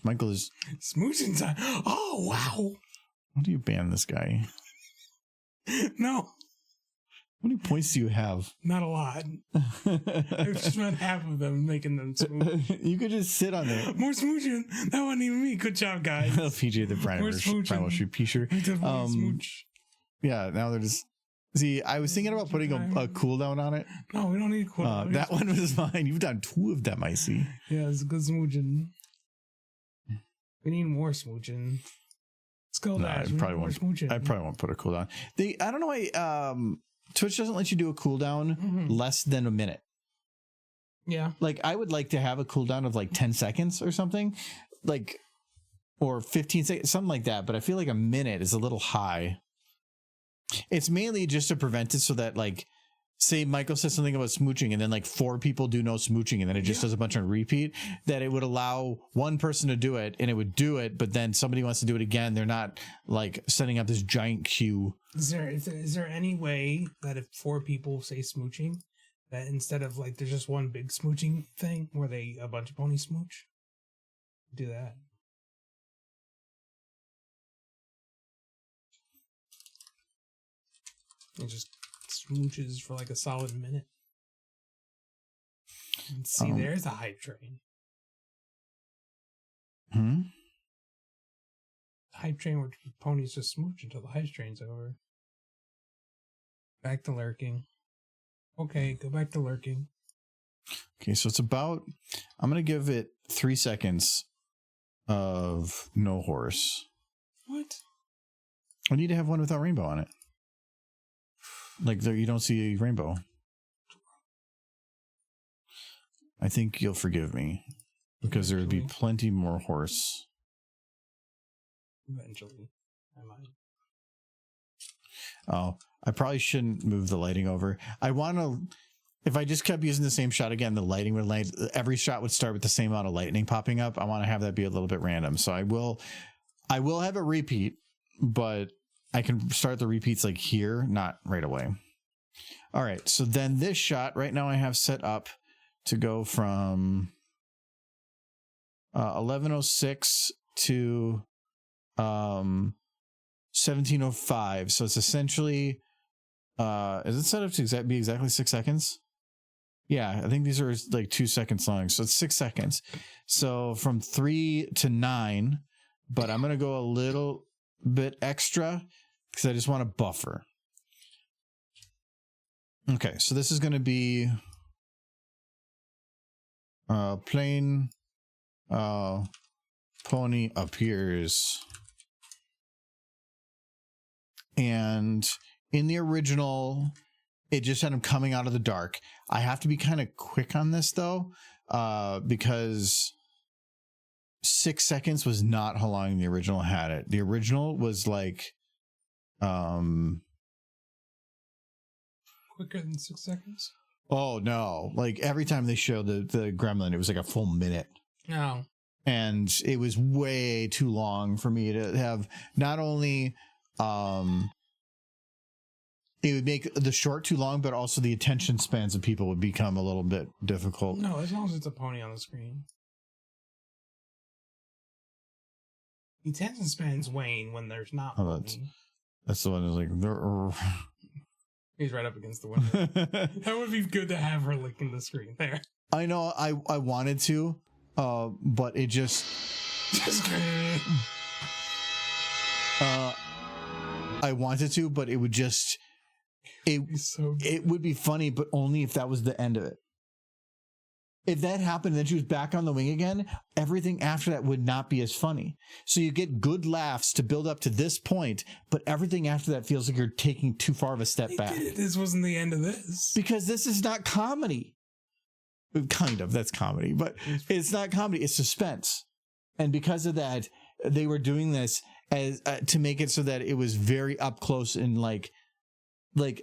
Michael is smooching time. Oh, wow. How do you ban this guy? No. How many points do you have? Not a lot. I've just met half of them, making them smooch. You could just sit on there. More smooching. That wasn't even me. Good job, guys. PJ the Primal Shoot P-shirt. Smooch. Yeah, now they're just... See, I was thinking about putting a cooldown on it. No, we don't need a cooldown. That one was mine. You've done 2 of them, I see. Yeah, it's good smooching. We need more smooching. Let's go, guys. I probably won't put a cooldown. I don't know why Twitch doesn't let you do a cooldown less than a minute. Yeah. Like, I would like to have a cooldown of like 10 seconds or something. Like, or 15 seconds, something like that. But I feel like a minute is a little high. It's mainly just to prevent it so that, like, say Michael says something about smooching and then like 4 people do no smooching and then it just does a bunch on repeat, that it would allow one person to do it and it would do it, but then somebody wants to do it again. They're not like setting up this giant queue. Is there any way that if 4 people say smooching, that instead of like there's just one big smooching thing where a bunch of ponies smooch? Do that. It just smooches for like a solid minute. And see, there's a hype train. The hype train where ponies just smooch until the hype train's over. Back to lurking. Okay, go back to lurking. Okay, so it's about... I'm going to give it 3 seconds of no horse. What? I need to have one without rainbow on it. Like, there, you don't see a rainbow. I think you'll forgive me, because there would be plenty more horse. Eventually, I might. Oh, I probably shouldn't move the lighting over. I want to, if I just kept using the same shot again, the lighting would light, every shot would start with the same amount of lightning popping up. I want to have that be a little bit random. So I will have a repeat, but I can start the repeats like here, not right away. All right. So then this shot right now I have set up to go from 1106 to 1705. So it's essentially is it set up to be exactly 6 seconds? Yeah, I think these are like 2 seconds long, so it's 6 seconds. So from 3 to 9, but I'm gonna go a little bit extra because I just want to buffer. Okay, so this is gonna be plain pony appears. And in the original, it just had him coming out of the dark. I have to be kind of quick on this though, because 6 seconds was not how long the original had it. The original was like, quicker than 6 seconds. Oh no! Like every time they showed the gremlin, it was like a full minute. No. And it was way too long for me to have. Not only it would make the short too long, but also the attention spans of people would become a little bit difficult. No, as long as it's a pony on the screen. The attention spans wane when there's not. Oh, that's the one that's like. He's right up against the window. That would be good to have her licking the screen there. I know. I wanted to, but it just. I wanted to, but it would just. It would be funny, but only if that was the end of it. If that happened and then she was back on the wing again, everything after that would not be as funny. So you get good laughs to build up to this point, but everything after that feels like you're taking too far of a step back. This wasn't the end of this. Because this is not comedy. Kind of, that's comedy, but it's not comedy, it's suspense. And because of that, they were doing this as to make it so that it was very up close and like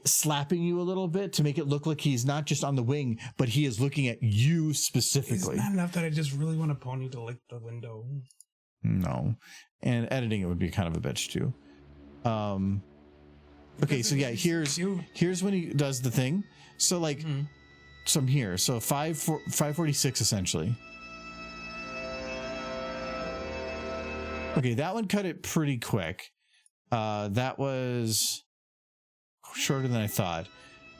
slapping you a little bit to make it look like he's not just on the wing, but he is looking at you specifically. It's not enough that I just really want a pony to lick the window. No. And editing it would be kind of a bitch too. Okay, so yeah, here's when he does the thing. So like some here. So 546 essentially. Okay, that one cut it pretty quick. That was shorter than I thought,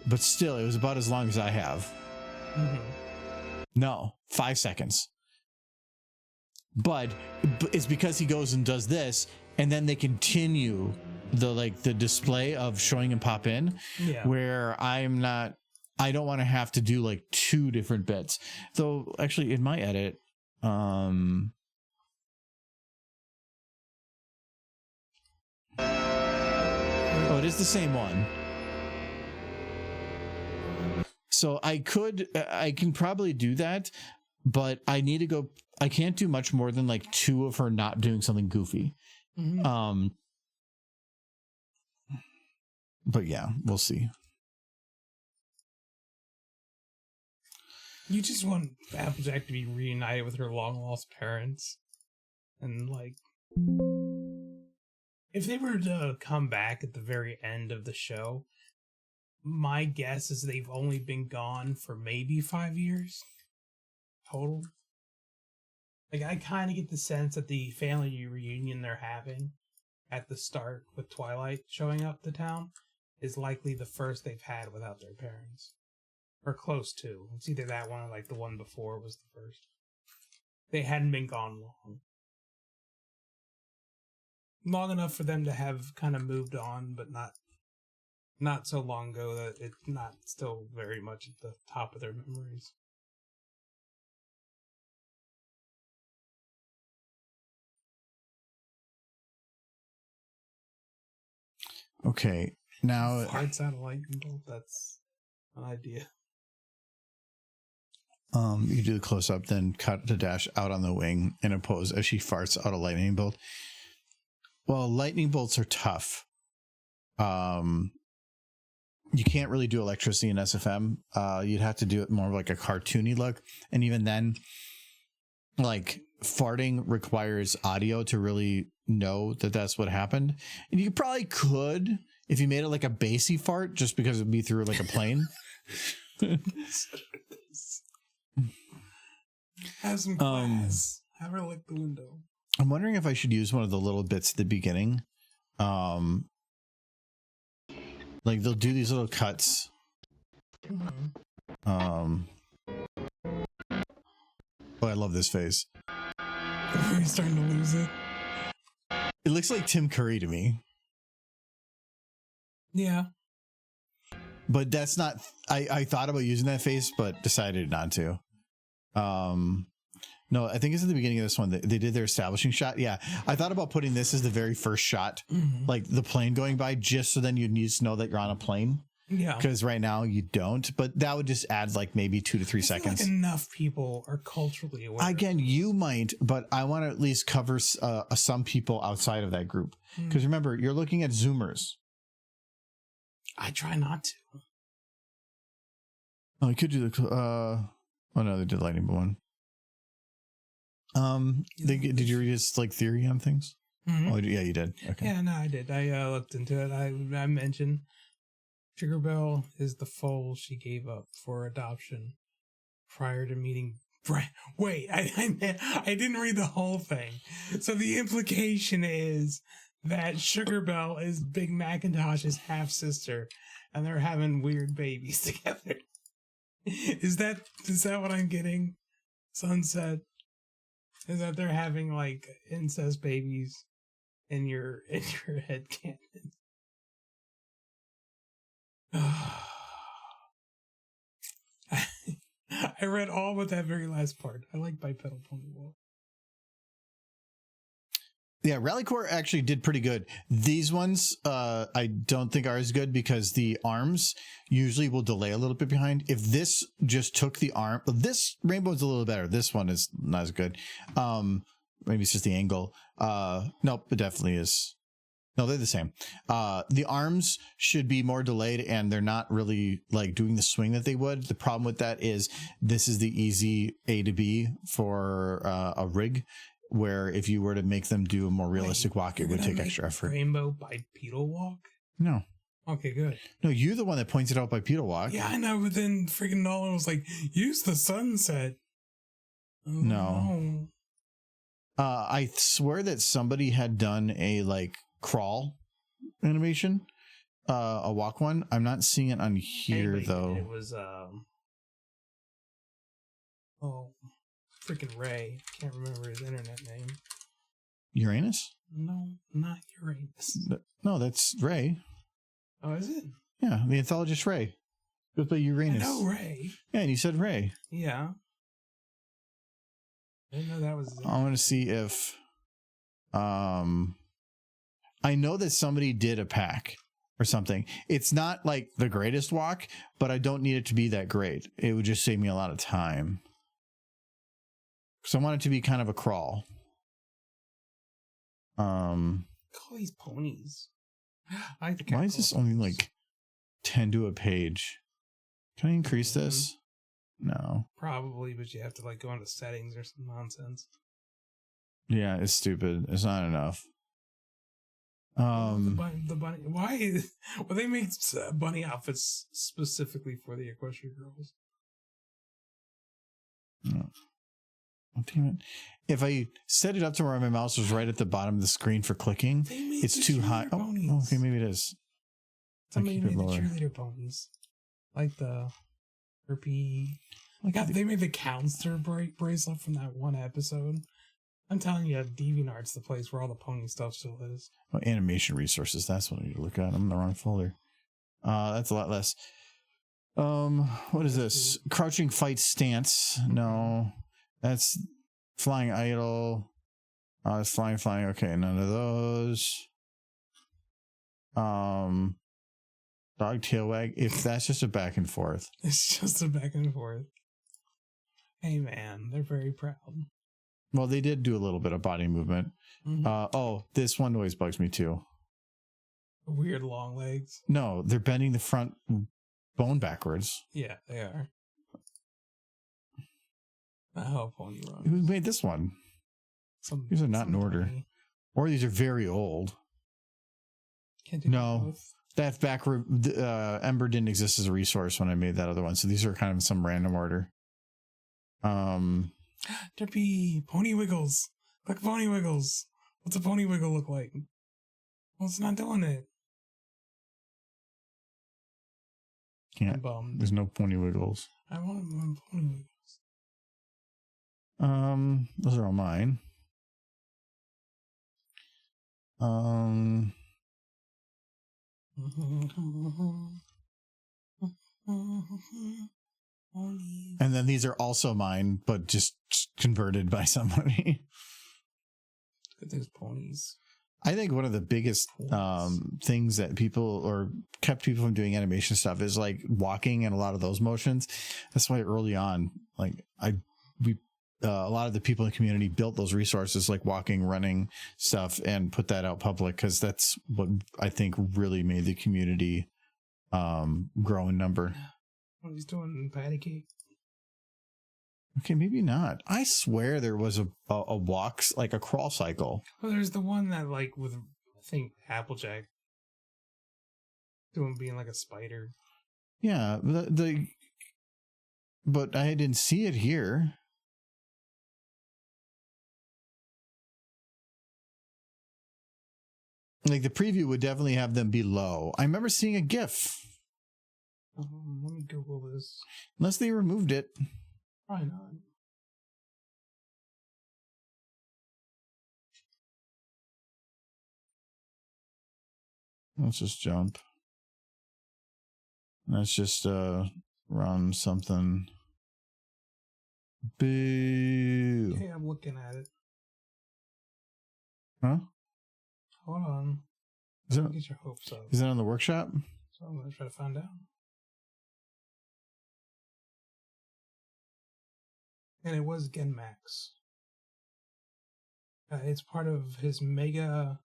but still it was about as long as I have. No, 5 seconds. But it's because he goes and does this, and then they continue the display of showing him pop in, where I don't want to have to do like 2 different bits. Though actually in my edit, oh, it is the same one. So I can probably do that, but I need to go. I can't do much more than like 2 of her not doing something goofy. But yeah, we'll see. You just want Applejack to be reunited with her long lost parents, and like, if they were to come back at the very end of the show, my guess is they've only been gone for maybe 5 years total. Like, I kind of get the sense that the family reunion they're having at the start with Twilight showing up to town is likely the first they've had without their parents. Or close to. It's either that one or like the one before was the first. They hadn't been gone long. Long enough for them to have kind of moved on, but not so long ago that it's not still very much at the top of their memories. Okay, now farts out of lightning bolt. That's an idea. You do the close up, then cut the dash out on the wing in a pose as she farts out a lightning bolt. well, lightning bolts are tough. You can't really do electricity in SFM. You'd have to do it more like a cartoony look. And even then, like farting requires audio to really know that that's what happened. And you probably could if you made it like a bassy fart, just because it'd be through like a plane. Have some class. Have her lick the window. I'm wondering if I should use one of the little bits at the beginning. Like they'll do these little cuts. Oh, I love this face. He's starting to lose it. It looks like Tim Curry to me. Yeah. But that's not, I thought about using that face, but decided not to. No, I think it's at the beginning of this one. They did their establishing shot. Yeah. I thought about putting this as the very first shot, like the plane going by, just so then you'd need to know that you're on a plane. Yeah. Because right now you don't, but that would just add like maybe 2 to 3 seconds. Like enough people are culturally aware. Again, you might, but I want to at least cover some people outside of that group. Because remember, you're looking at Zoomers. I try not to. Oh, you could do the, oh no, they did lightning one. Did you read his like theory on things? Oh yeah, you did. Okay. Yeah, no, I did. I looked into it. I mentioned Sugar Bell is the foal she gave up for adoption prior to meeting. Wait, I didn't read the whole thing. So the implication is that Sugar Bell is Big Macintosh's half sister, and they're having weird babies together. Is that what I'm getting? Sunset. Is that they're having like incest babies in your head canon? I read all but that very last part. I like bipedal pony wolf. Yeah, Rally Corps actually did pretty good. These ones, I don't think are as good because the arms usually will delay a little bit behind. If this just took the arm, this rainbow's a little better. This one is not as good. Maybe it's just the angle. Nope, it definitely is. No, they're the same. The arms should be more delayed, and they're not really like doing the swing that they would. The problem with that is this is the easy A to B for a rig. Where if you were to make them do a more realistic walk, it would take extra effort. Rainbow bipedal walk? No. Okay, good. No, you're the one that pointed out bipedal walk. Yeah, I know, but then freaking Nolan was like, use the sunset. Oh, no. I swear that somebody had done a like crawl animation, a walk one. I'm not seeing it on here though. It was freaking Ray. Can't remember his internet name. Uranus? No, not Uranus. No, that's Ray. Oh, is it? Yeah, the anthologist Ray. Goes by Uranus. I know Ray. Yeah, and you said Ray. Yeah. I didn't know that was. I want to see if, I know that somebody did a pack or something. It's not like the greatest walk, but I don't need it to be that great. It would just save me a lot of time. So I want it to be kind of a crawl. Call these ponies. Why is this only like 10 to a page? Can I increase this? No. Probably, but you have to like go into settings or some nonsense. Yeah, it's stupid. It's not enough. The bunny. Why? Well, they make bunny outfits specifically for the Equestria girls. No. Oh, damn it. If I set it up to where my mouse was right at the bottom of the screen for clicking, it's too high. Oh, okay, maybe it is. Somebody made the cheerleader ponies. Like the herpy. God, they made the counselor bracelet from that one episode. I'm telling you, DeviantArt's the place where all the pony stuff still is. Oh, animation resources. That's what I need to look at. I'm in the wrong folder. That's a lot less. What is this? Crouching fight stance. No. That's flying idle. It's flying. Okay, none of those. Dog tail wag. If that's just a back and forth. It's just a back and forth. Hey man, they're very proud. Well, they did do a little bit of body movement. Oh, this one always bugs me too. Weird long legs. No, they're bending the front bone backwards. Yeah, they are. Not how a pony runs. Who made this one? These are not in order. Pony. Or these are very old. Can't do No. both. That Ember didn't exist as a resource when I made that other one. So these are kind of in some random order. Derpy, pony wiggles. Click pony wiggles. What's a pony wiggle look like? Well, it's not doing it. Can't. I'm bummed. There's no pony wiggles. I want one pony wiggles. Those are all mine. And then these are also mine, but just converted by somebody. Look at those ponies. I think one of the biggest things that people or kept people from doing animation stuff is like walking and a lot of those motions. That's why early on, like a lot of the people in the community built those resources like walking, running stuff and put that out public because that's what I think really made the community grow in number. What he's doing patty cake. Okay, maybe not. I swear there was a walk, like a crawl cycle. Well, there's the one that like with I think Applejack doing being like a spider. Yeah, but I didn't see it here. Like the preview would definitely have them be low. I remember seeing a GIF. Let me Google this. Unless they removed it. Probably not. Let's just jump. Let's just run something. Boo. Okay, I'm looking at it. Huh? Hold on. Is Don't it, get your hopes up. is that on the workshop? So I'm gonna try to find out. And it was Genmax. It's part of his mega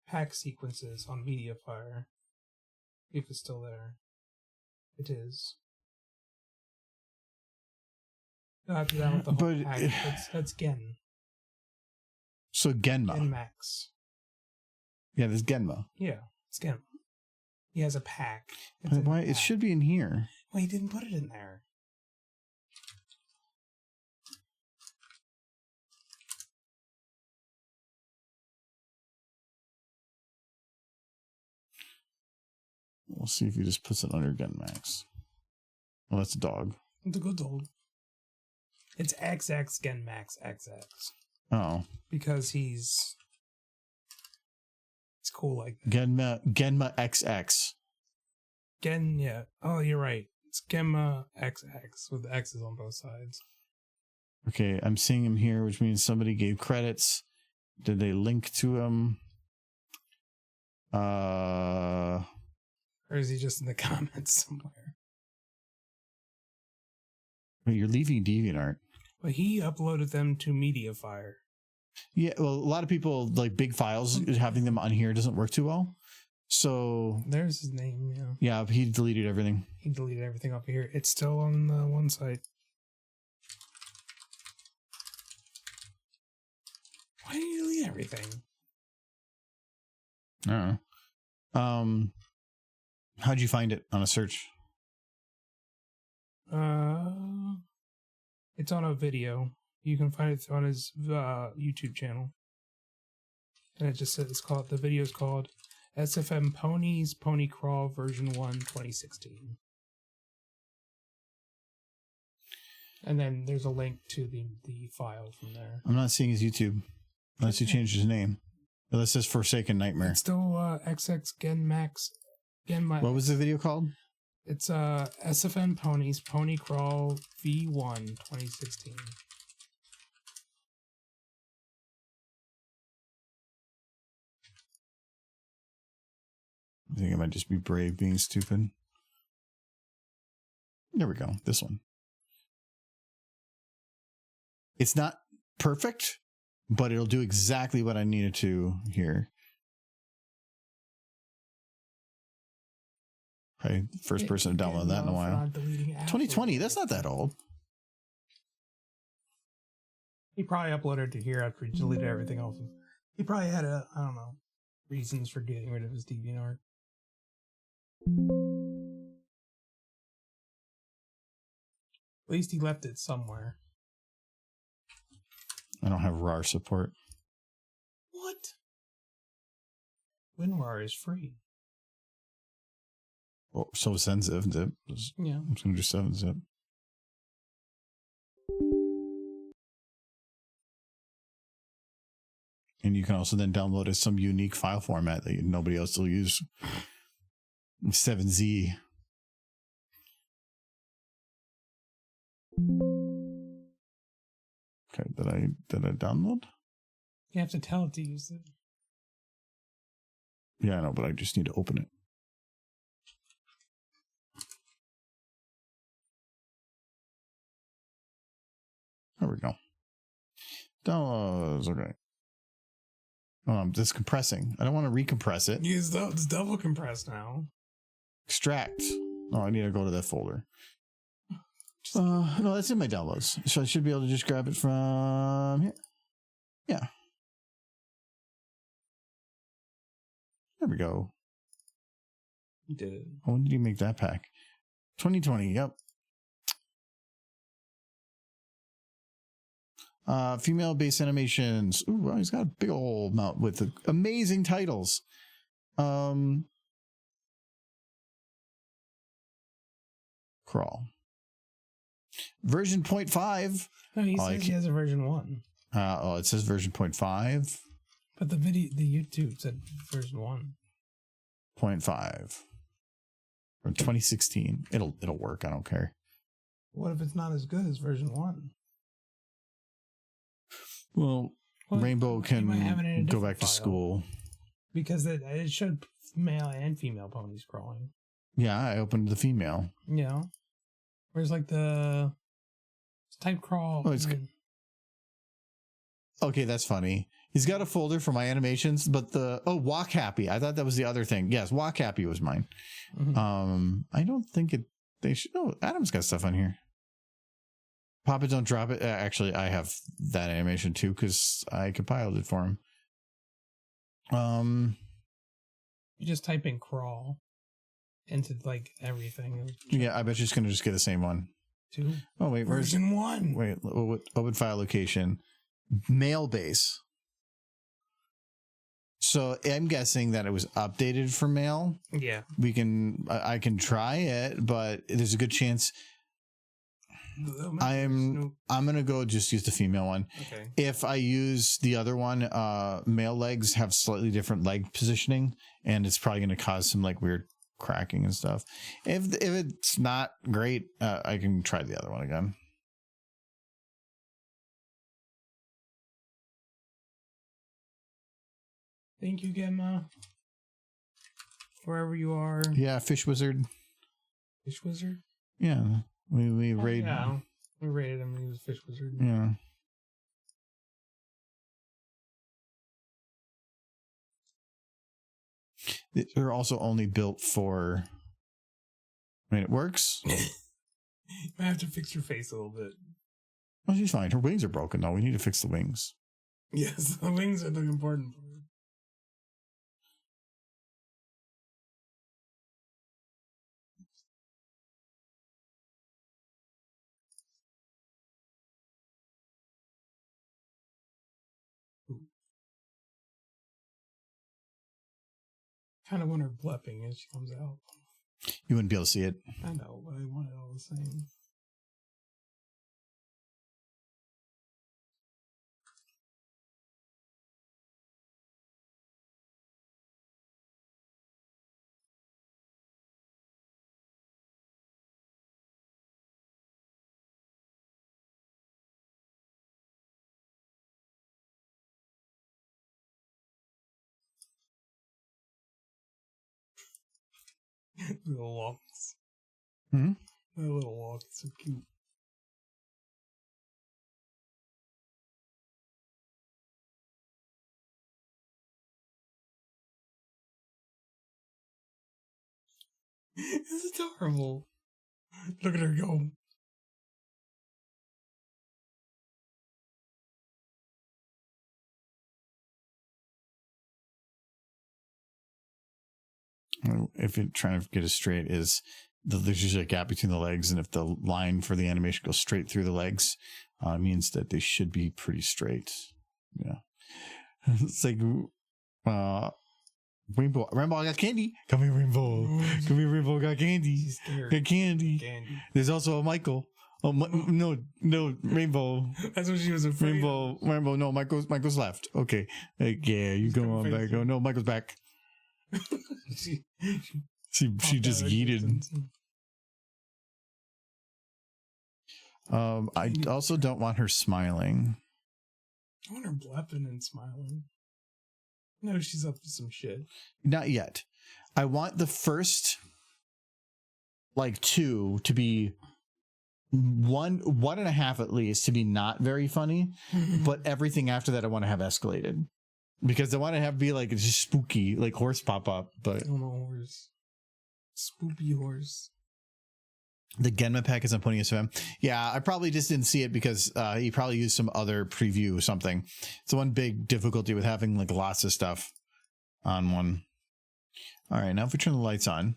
pack sequences on Mediafire. If it's still there. It is. After that with the whole But pack, that's Gen. So Genma. Genmax. Yeah, there's Genma. Yeah, it's Gen. He has a pack. It's But in why? the It pack. should be in here. Well, he didn't put it in there. We'll see if he just puts it under Genmax. Well, that's a dog. It's a good dog. It's XX Genmax XX. Oh. Because he's cool like that. Genma XX. Yeah. Oh, you're right. It's Genma XX with the X's on both sides. Okay, I'm seeing him here, which means somebody gave credits. Did they link to him? Or is he just in the comments somewhere? Wait, you're leaving DeviantArt. But he uploaded them to Mediafire. Yeah, well, a lot of people like big files. Having them on here doesn't work too well. So There's his name, yeah. yeah, he deleted everything. He deleted everything off of here. It's still on the one site. Why did you delete everything? I don't know. How'd you find it on a search? It's on a video. You can find it on his YouTube channel. And it just says the video is called SFM Ponies Pony Crawl version 1 2016. And then there's a link to the file from there. I'm not seeing his YouTube unless he changed his name. Unless it's Forsaken Nightmare. It's still XX Genmax. What was the video called? It's SFM Ponies Pony Crawl V1 2016. I think it might just be Brave being stupid. There we go. This one. It's not perfect, but it'll do exactly what I needed to here. Probably the first person to download that in a while. 2020, that's not that old. He probably uploaded to here after he deleted everything else. He probably had I don't know, reasons for getting rid of his DeviantArt. At least he left it somewhere. I don't have RAR support. What? WinRAR is free. Well, so is 7-zip. Yeah. I'm just going to do 7-zip. And you can also then download it some unique file format that nobody else will use. 7Z. Okay, did I download? You have to tell it to use it. Yeah, I know, but I just need to open it. There we go. Downloads, okay. Oh, I'm just compressing. I don't want to recompress it. It's double compressed now. Extract. Oh, I need to go to that folder. No, that's in my downloads. So I should be able to just grab it from here. Yeah. There we go. You did it. Oh, when did you make that pack? 2020, yep. Female-based animations. Ooh, wow, he's got a big old mount with the amazing titles. Crawl. Version 0.5. No, he says he has a version 1. Oh, it says version 0.5. But the YouTube said version 1. 0.5. From 2016. It'll work, I don't care. What if it's not as good as version 1? Well, Rainbow can go back to school. Because it showed male and female ponies crawling. Yeah, I opened the female. Yeah. Where's like the type crawl? Oh, okay, that's funny. He's got a folder for my animations, but Walk Happy. I thought that was the other thing. Yes, Walk Happy was mine. Mm-hmm. I don't think they should. Oh, Adam's got stuff on here. Pop It, Don't Drop It. Actually, I have that animation too because I compiled it for him. You just type in crawl into like everything. Yeah, I bet you're just gonna get the same one. 2. Oh wait, version 1. Wait, open file location, male base. So I'm guessing that it was updated for male. Yeah, I can try it, but there's a good chance. I'm gonna go just use the female one. Okay. If I use the other one, male legs have slightly different leg positioning, and it's probably gonna cause some like weird cracking and stuff. If it's not great, I can try the other one again. Thank you, Gemma. Wherever you are. Yeah, Fish Wizard. Fish Wizard? Yeah. We raided. Yeah, we raided him. He was a Fish Wizard. Yeah. They're also only built for. I mean, it works. You might have to fix your face a little bit. Well, she's fine. Her wings are broken, though. We need to fix the wings. Yes, the wings are the important part. Kind of want her blepping as she comes out. You wouldn't be able to see it. I know, but I want it all the same. Little walks. Hmm? The little walk is so cute. It's adorable. Look at her go. If you're trying to get it straight, is there's usually a gap between the legs, and if the line for the animation goes straight through the legs, it means that they should be pretty straight. Yeah. It's like Rainbow, I got candy. Come here, Rainbow. Come here, Rainbow. Got candy. She's scared. Got candy. Candy. There's also a Michael. Oh no, Rainbow. That's what she was afraid of. Rainbow. No, Michael's left. Okay, yeah, you go on back. Oh no, Michael's back. she just yeeted. I also don't want her smiling. I want her blepping and smiling. No, she's up to some shit. Not yet. I want the first like two to be one and a half at least to be not very funny, but everything after that I want to have escalated. Because I want to have be like it's just spooky, like horse pop up, but oh no, horse. Spoopy horse. The Genma pack is on Pony SFM. Yeah, I probably just didn't see it because he probably used some other preview or something. It's one big difficulty with having like lots of stuff on one. All right, now if we turn the lights on.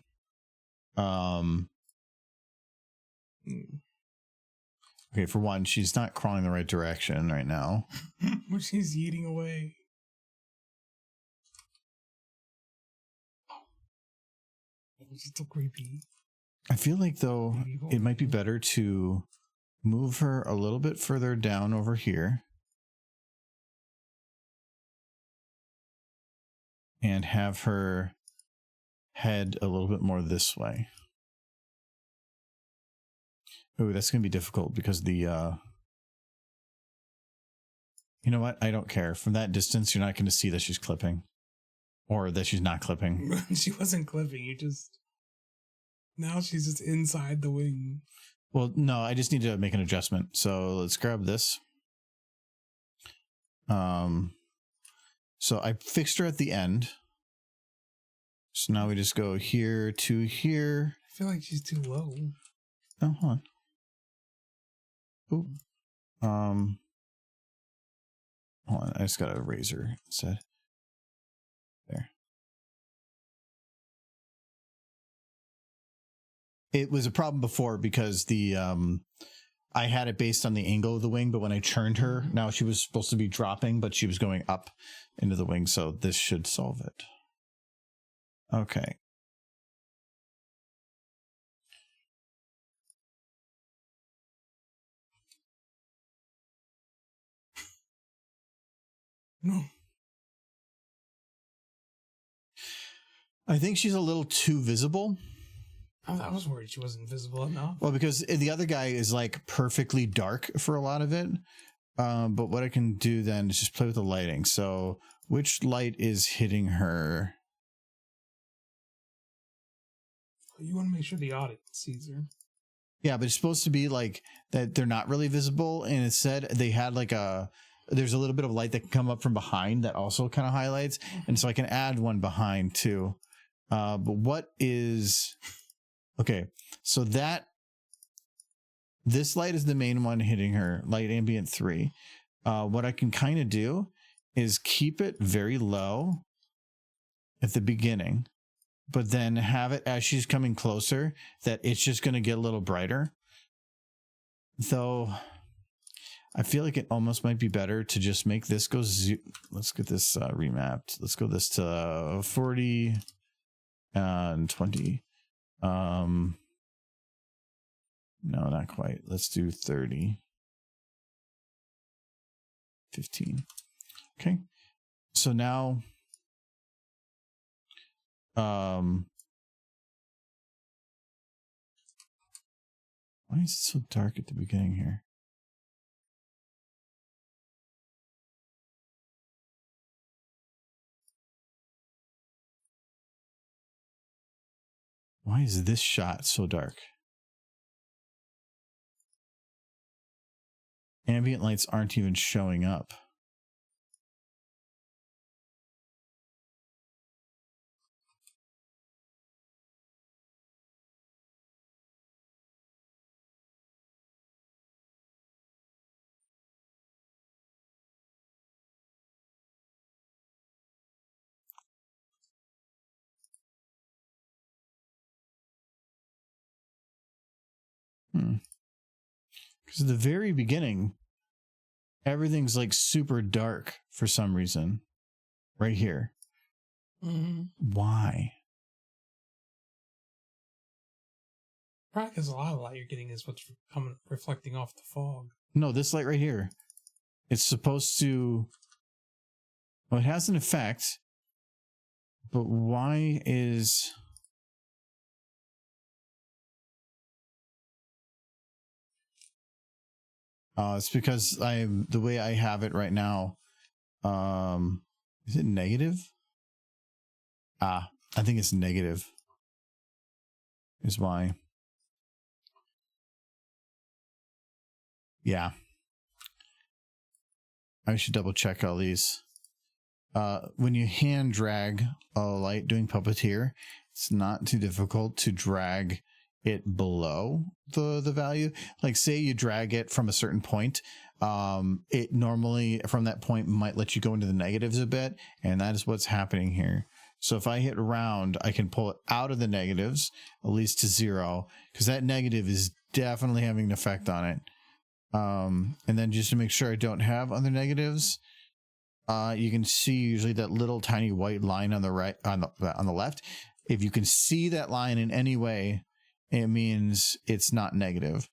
Okay, for one, she's not crawling the right direction right now. But she's eating away. She's still creepy. I feel like, though, it might be better to move her a little bit further down over here. And have her head a little bit more this way. Oh, that's going to be difficult because the... You know what? I don't care. From that distance, you're not going to see that she's clipping. Or that she's not clipping. She wasn't clipping. You just... Now she's just inside the wing. Well, no, I just need to make an adjustment. So let's grab this. So I fixed her at the end. So now we just go here to here. I feel like she's too low. Oh, hold on. Oh. Hold on. I just got a razor instead. There. It was a problem before because the I had it based on the angle of the wing, but when I turned her, now she was supposed to be dropping, but she was going up into the wing, so this should solve it. Okay. No. I think she's a little too visible. I was worried she wasn't visible enough. Well, because the other guy is like perfectly dark for a lot of it. But what I can do then is just play with the lighting. So which light is hitting her? You want to make sure the audience sees her. Yeah, but it's supposed to be like that they're not really visible. And instead they had like there's a little bit of light that can come up from behind that also kind of highlights. And so I can add one behind too. But what is... Okay, so this light is the main one hitting her, light ambient 3. What I can kind of do is keep it very low at the beginning, but then have it as she's coming closer that it's just going to get a little brighter. Though I feel like it almost might be better to just make this go let's get this remapped. Let's go this to 40 and 20. No, not quite. Let's do 30. 15. Okay. So now why is it so dark at the beginning here? Why is this shot so dark? Ambient lights aren't even showing up. Because at the very beginning, everything's like super dark for some reason. Right here. Why? Probably because a lot of the light you're getting is what's coming reflecting off the fog. No, this light right here. It's supposed to... Well, it has an effect. But why is... it's because the way I have it right now. Is it negative? I think it's negative. Is why. Yeah. I should double check all these. When you hand drag a light doing Puppeteer, it's not too difficult to drag it below the value. Like say you drag it from a certain point, it normally from that point might let you go into the negatives a bit, and that is what's happening here. So if I hit round, I can pull it out of the negatives, at least to 0, because that negative is definitely having an effect on it. And then just to make sure I don't have other negatives, you can see usually that little tiny white line on the right, on the left. If you can see that line in any way, it means it's not negative.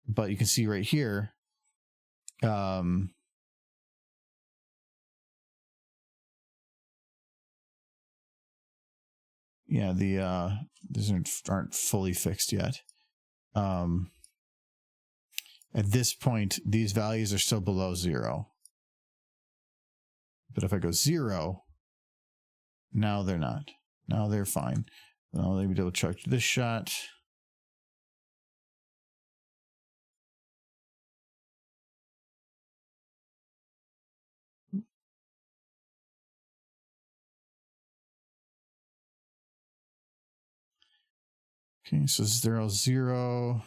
But you can see right here, yeah, these aren't fully fixed yet. At this point, these values are still below 0. But if I go 0, now they're not. Now they're fine. Now let me double check this shot. Okay, so 0, 0.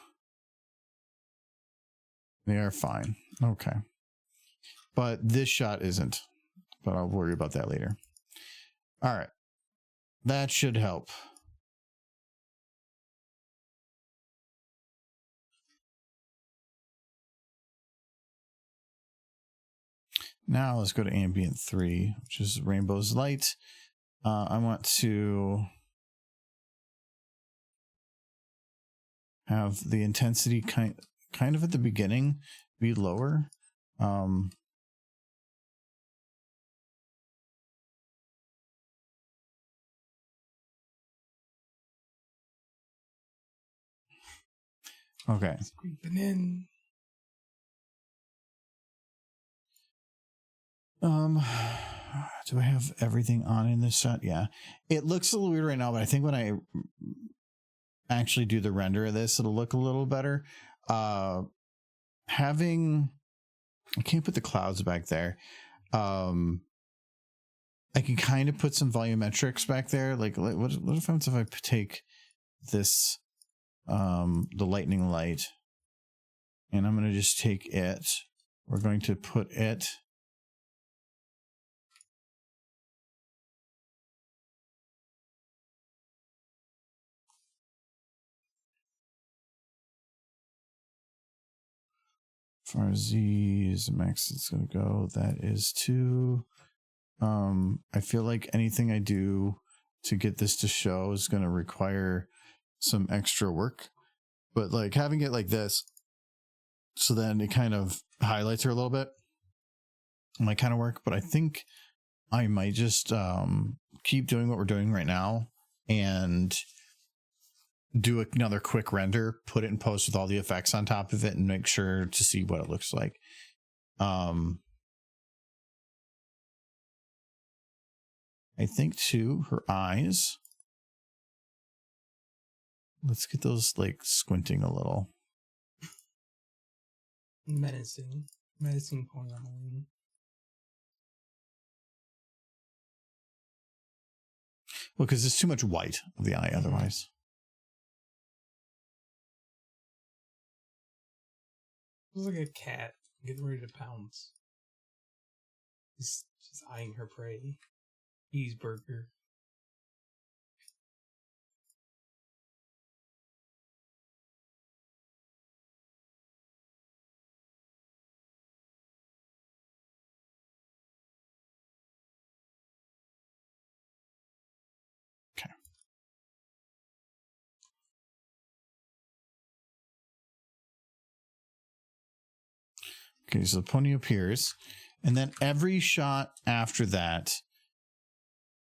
They are fine. Okay. But this shot isn't. But I'll worry about that later. All right. That should help. Now let's go to ambient 3, which is rainbow's light. I want to have the intensity kind of at the beginning be lower. Okay. It's creeping in. Do I have everything on in this shot? Yeah. It looks a little weird right now, but I think when I actually do the render of this, it'll look a little better. I can't put the clouds back there. I can kind of put some volumetrics back there. Like what if I take this, the lightning light, and I'm going to just take it. We're going to put it as far as Z is the max it's going to go. That is 2. I feel like anything I do to get this to show is going to require some extra work, but like having it like this, so then it kind of highlights her a little bit, might kind of work. But I think I might just keep doing what we're doing right now and do another quick render, put it in post with all the effects on top of it, and make sure to see what it looks like. I think too, her eyes. Let's get those like squinting a little. Menacing point on. Well, because there's too much white of the eye otherwise. It's like a cat getting ready to pounce. She's eyeing her prey. Cheeseburger. Okay, so the pony appears, and then every shot after that,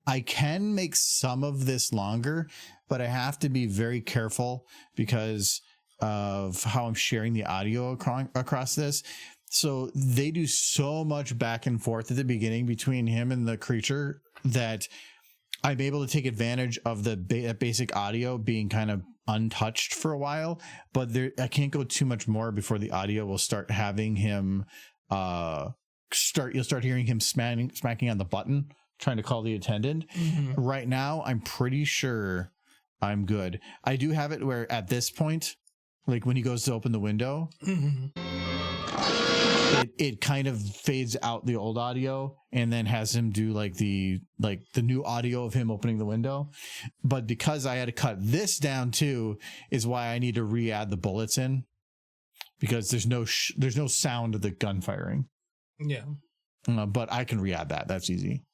I can make some of this longer, but I have to be very careful because of how I'm sharing the audio across this. So they do so much back and forth at the beginning between him and the creature that I'm able to take advantage of the basic audio being kind of untouched for a while, but I can't go too much more before the audio will start having him you'll start hearing him smacking on the button trying to call the attendant. Right now I'm pretty sure I'm good. I do have it where at this point, like when he goes to open the window, it kind of fades out the old audio and then has him do like the new audio of him opening the window. But because I had to cut this down too is why I need to re-add the bullets in, because there's no sound of the gun firing. Yeah. But I can re-add that. That's easy.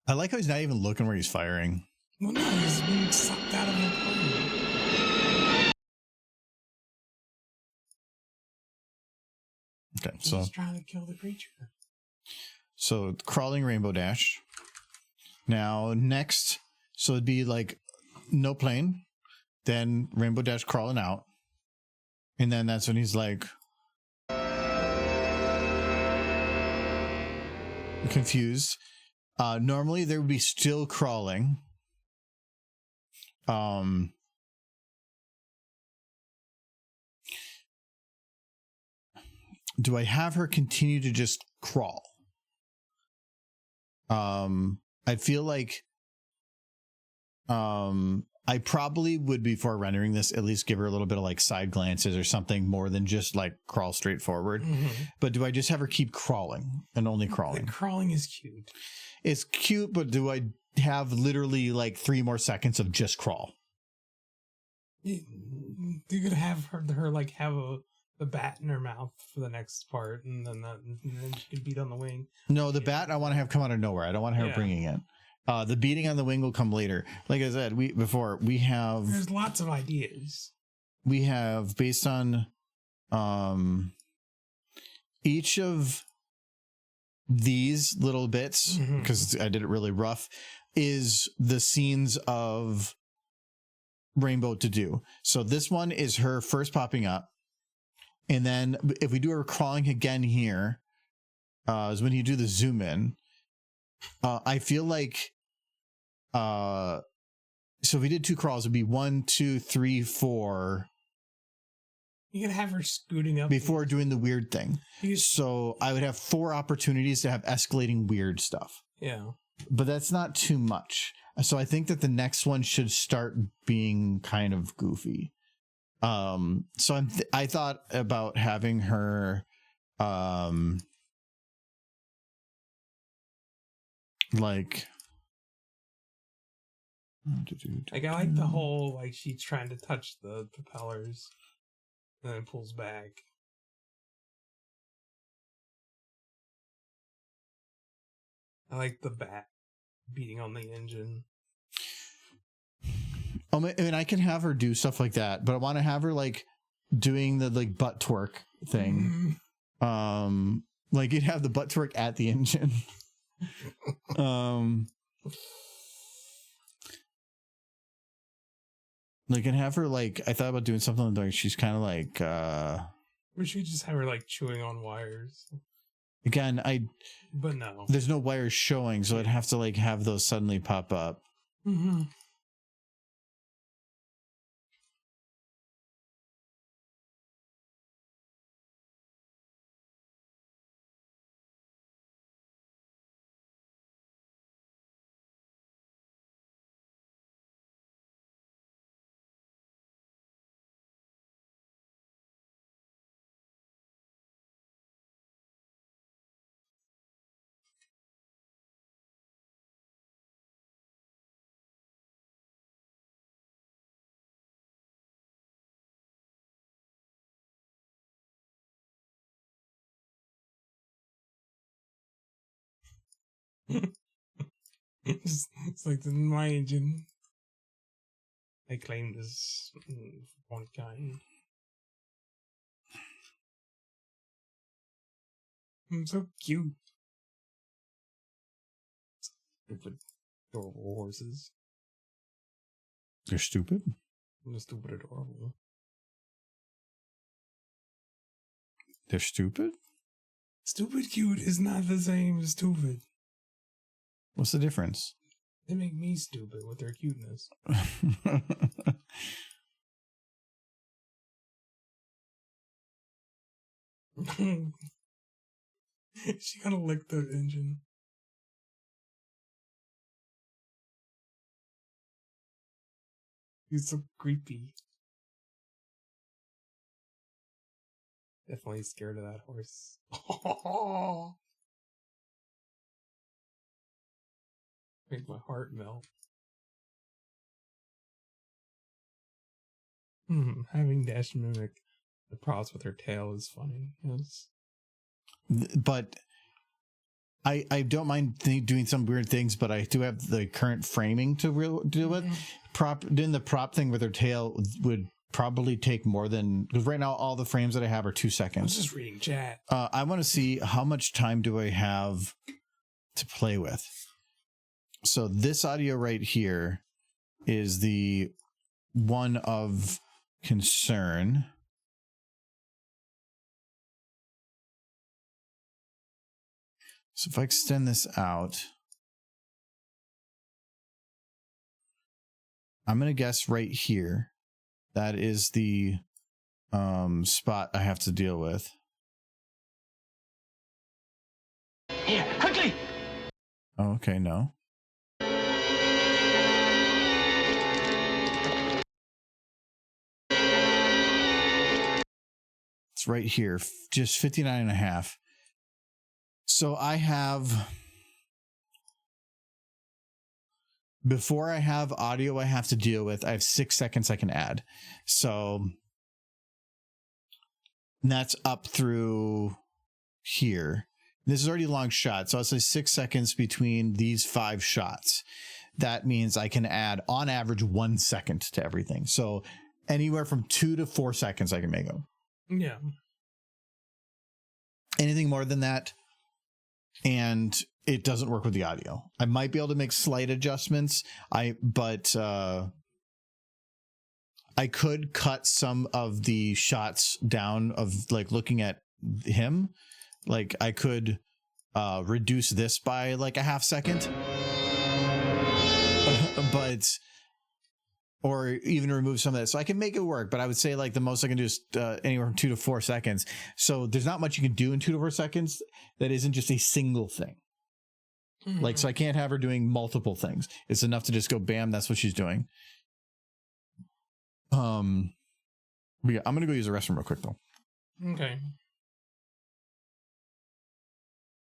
I like how he's not even looking where he's firing. Well, no, he's being sucked out of the plane. Okay, so he's trying to kill the creature. So crawling rainbow dash. Now next, so it'd be like no plane, then rainbow dash crawling out, and then that's when he's like confused. Normally there would be still crawling. Do I have her continue to just crawl? I feel like I probably would, before rendering this, at least give her a little bit of like side glances or something more than just like crawl straight forward. But do I just have her keep crawling and only crawling? The crawling is cute. It's cute, but do I have literally like 3 more seconds of just crawl? You could have her like have the bat in her mouth for the next part, and then she can beat on the wing. No, the bat I want to have come out of nowhere. I don't want her bringing it. The beating on the wing will come later. Like I said, there's lots of ideas. We have, based on each of these little bits, because I did it really rough, is the scenes of Rainbow to do. So this one is her first popping up, and then if we do her crawling again here, is when you do the zoom in. I feel like so if we did 2 crawls, it'd be 1, 2, 3, 4. You could have her scooting up before doing the weird thing. So I would have 4 opportunities to have escalating weird stuff. Yeah. But that's not too much. So I think that the next one should start being kind of goofy. So I thought about having her like I like the whole, like, she's trying to touch the propellers and then pulls back. I like the bat beating on the engine. I mean, I can have her do stuff like that, but I want to have her like doing the like butt twerk thing. Like you'd have the butt twerk at the engine. Like, and have her like, I thought about doing something like she's kind of like we should just have her like chewing on wires. Again, but no, there's no wires showing, so I'd have to like have those suddenly pop up. It's like my engine. I claim this one kind. I'm so cute. Stupid, adorable horses. You're stupid? I'm stupid, adorable. They're stupid? Stupid cute is not the same as stupid. What's the difference? They make me stupid with their cuteness. She gotta lick the engine. He's so creepy. Definitely scared of that horse. Make my heart melt. Having Dash mimic the props with her tail is funny. Yes. But I don't mind doing some weird things, but I do have the current framing to deal with. Doing the prop thing with her tail would probably take more than, because right now all the frames that I have are 2 I seconds. was just reading chat. I want to see how much time do I have to play with. So this audio right here is the one of concern. So if I extend this out, I'm going to guess right here, that is the spot I have to deal with. Here, quickly! Oh, okay, no. It's right here, just 59 and a half. So I have, before I have audio I have to deal with, I have 6 seconds I can add. So that's up through here. This is already a long shot, so I'll say 6 seconds between these 5 shots. That means I can add, on average, 1 second to everything. So anywhere from 2 to 4 seconds I can make them. Yeah. Anything more than that, and it doesn't work with the audio. I might be able to make slight adjustments. But I could cut some of the shots down of like looking at him. Like I could reduce this by like a half second, but or even remove some of that. So I can make it work, but I would say like the most I can do is anywhere from 2 to 4 seconds. So there's not much you can do in 2 to 4 seconds that isn't just a single thing. Like, so I can't have her doing multiple things. It's enough to just go, bam, that's what she's doing. But yeah, I'm going to go use the restroom real quick though. Okay.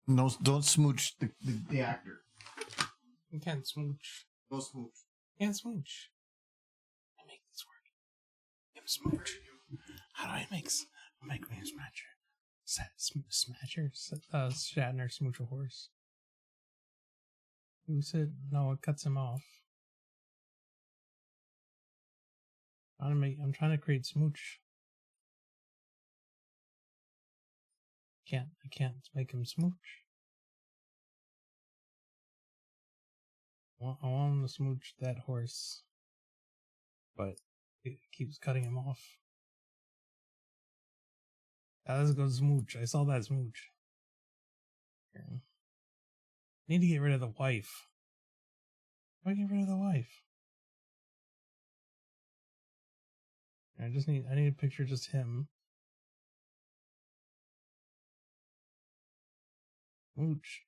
No, don't smooch the actor. You can't smooch. No smooch. Can't smooch. I make this work. I'm smooch. How do I make me a smatcher? Smatcher? Shatner smooch a horse. Who said no? It cuts him off. I'm trying to create smooch. I can't make him smooch. I want him to smooch that horse, but it keeps cutting him off. Let's go smooch. I saw that smooch. Here. Need to get rid of the wife. Why get rid of the wife? I need a picture of just him. Smooch.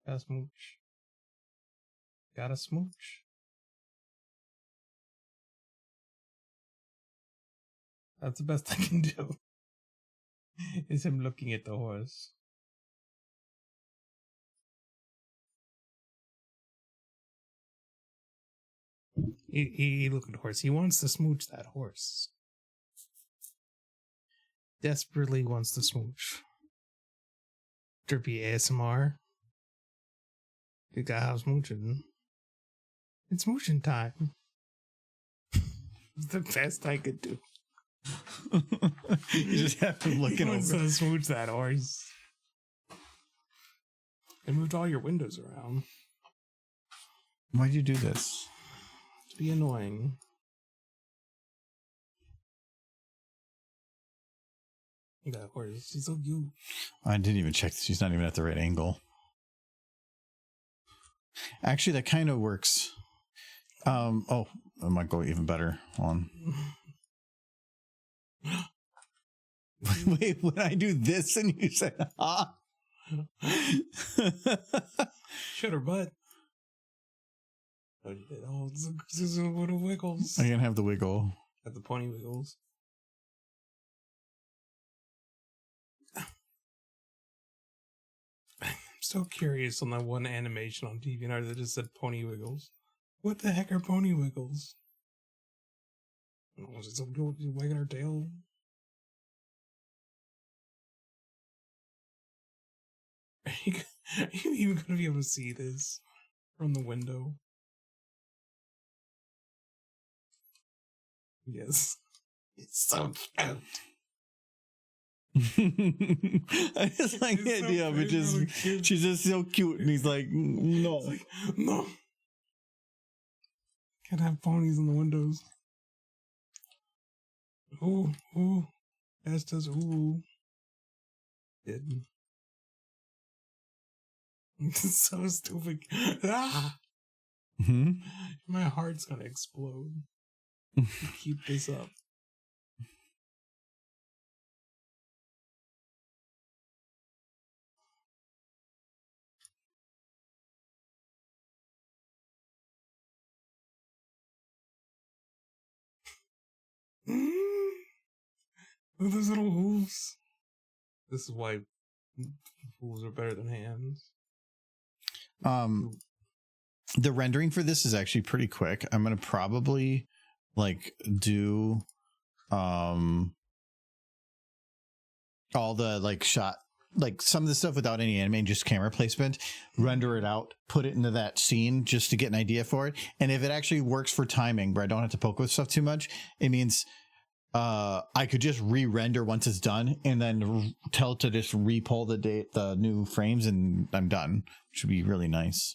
Gotta smooch. Gotta smooch. That's the best I can do. Is him looking at the horse. He look at the horse. He wants to smooch that horse. Desperately wants to smooch. Drippy ASMR. You got how smooching. It's motion time. It's the best I could do. You just have to look He it wants over. to smooch that horse. And moved all your windows around. Why'd you do this? To be annoying. That horse, she's so cute. I didn't even check. She's not even at the right angle. Actually, that kind of works. Oh, it might go even better. Hold on. Wait, when I do this and you say, ah. Shut her butt. Oh, this is a little wiggles. I can have the wiggle. Got the pony wiggles. I'm so curious on that one animation on DeviantArt that just said pony wiggles. What the heck are pony wiggles? Oh, is it some girl wagging her tail? Are you even going to be able to see this from the window? Yes. It's so cute. I just like the It's so idea of it. Just really cute. she's just so cute, and he's like, no. It's like, no. Can't have ponies in the windows. Ooh, ooh. That's just ooh. Did. It's so stupid. Ah! Hmm? My heart's gonna explode. Keep this up. Look at those little hooves. This is why hooves are better than hands. The rendering for this is actually pretty quick. I'm gonna probably like do all the like shot, like some of the stuff without any animating, just camera placement, render it out, put it into that scene just to get an idea for it. And if it actually works for timing where I don't have to poke with stuff too much, it means I could just re-render once it's done and then tell it to just re-pull the new frames, and I'm done, which would be really nice.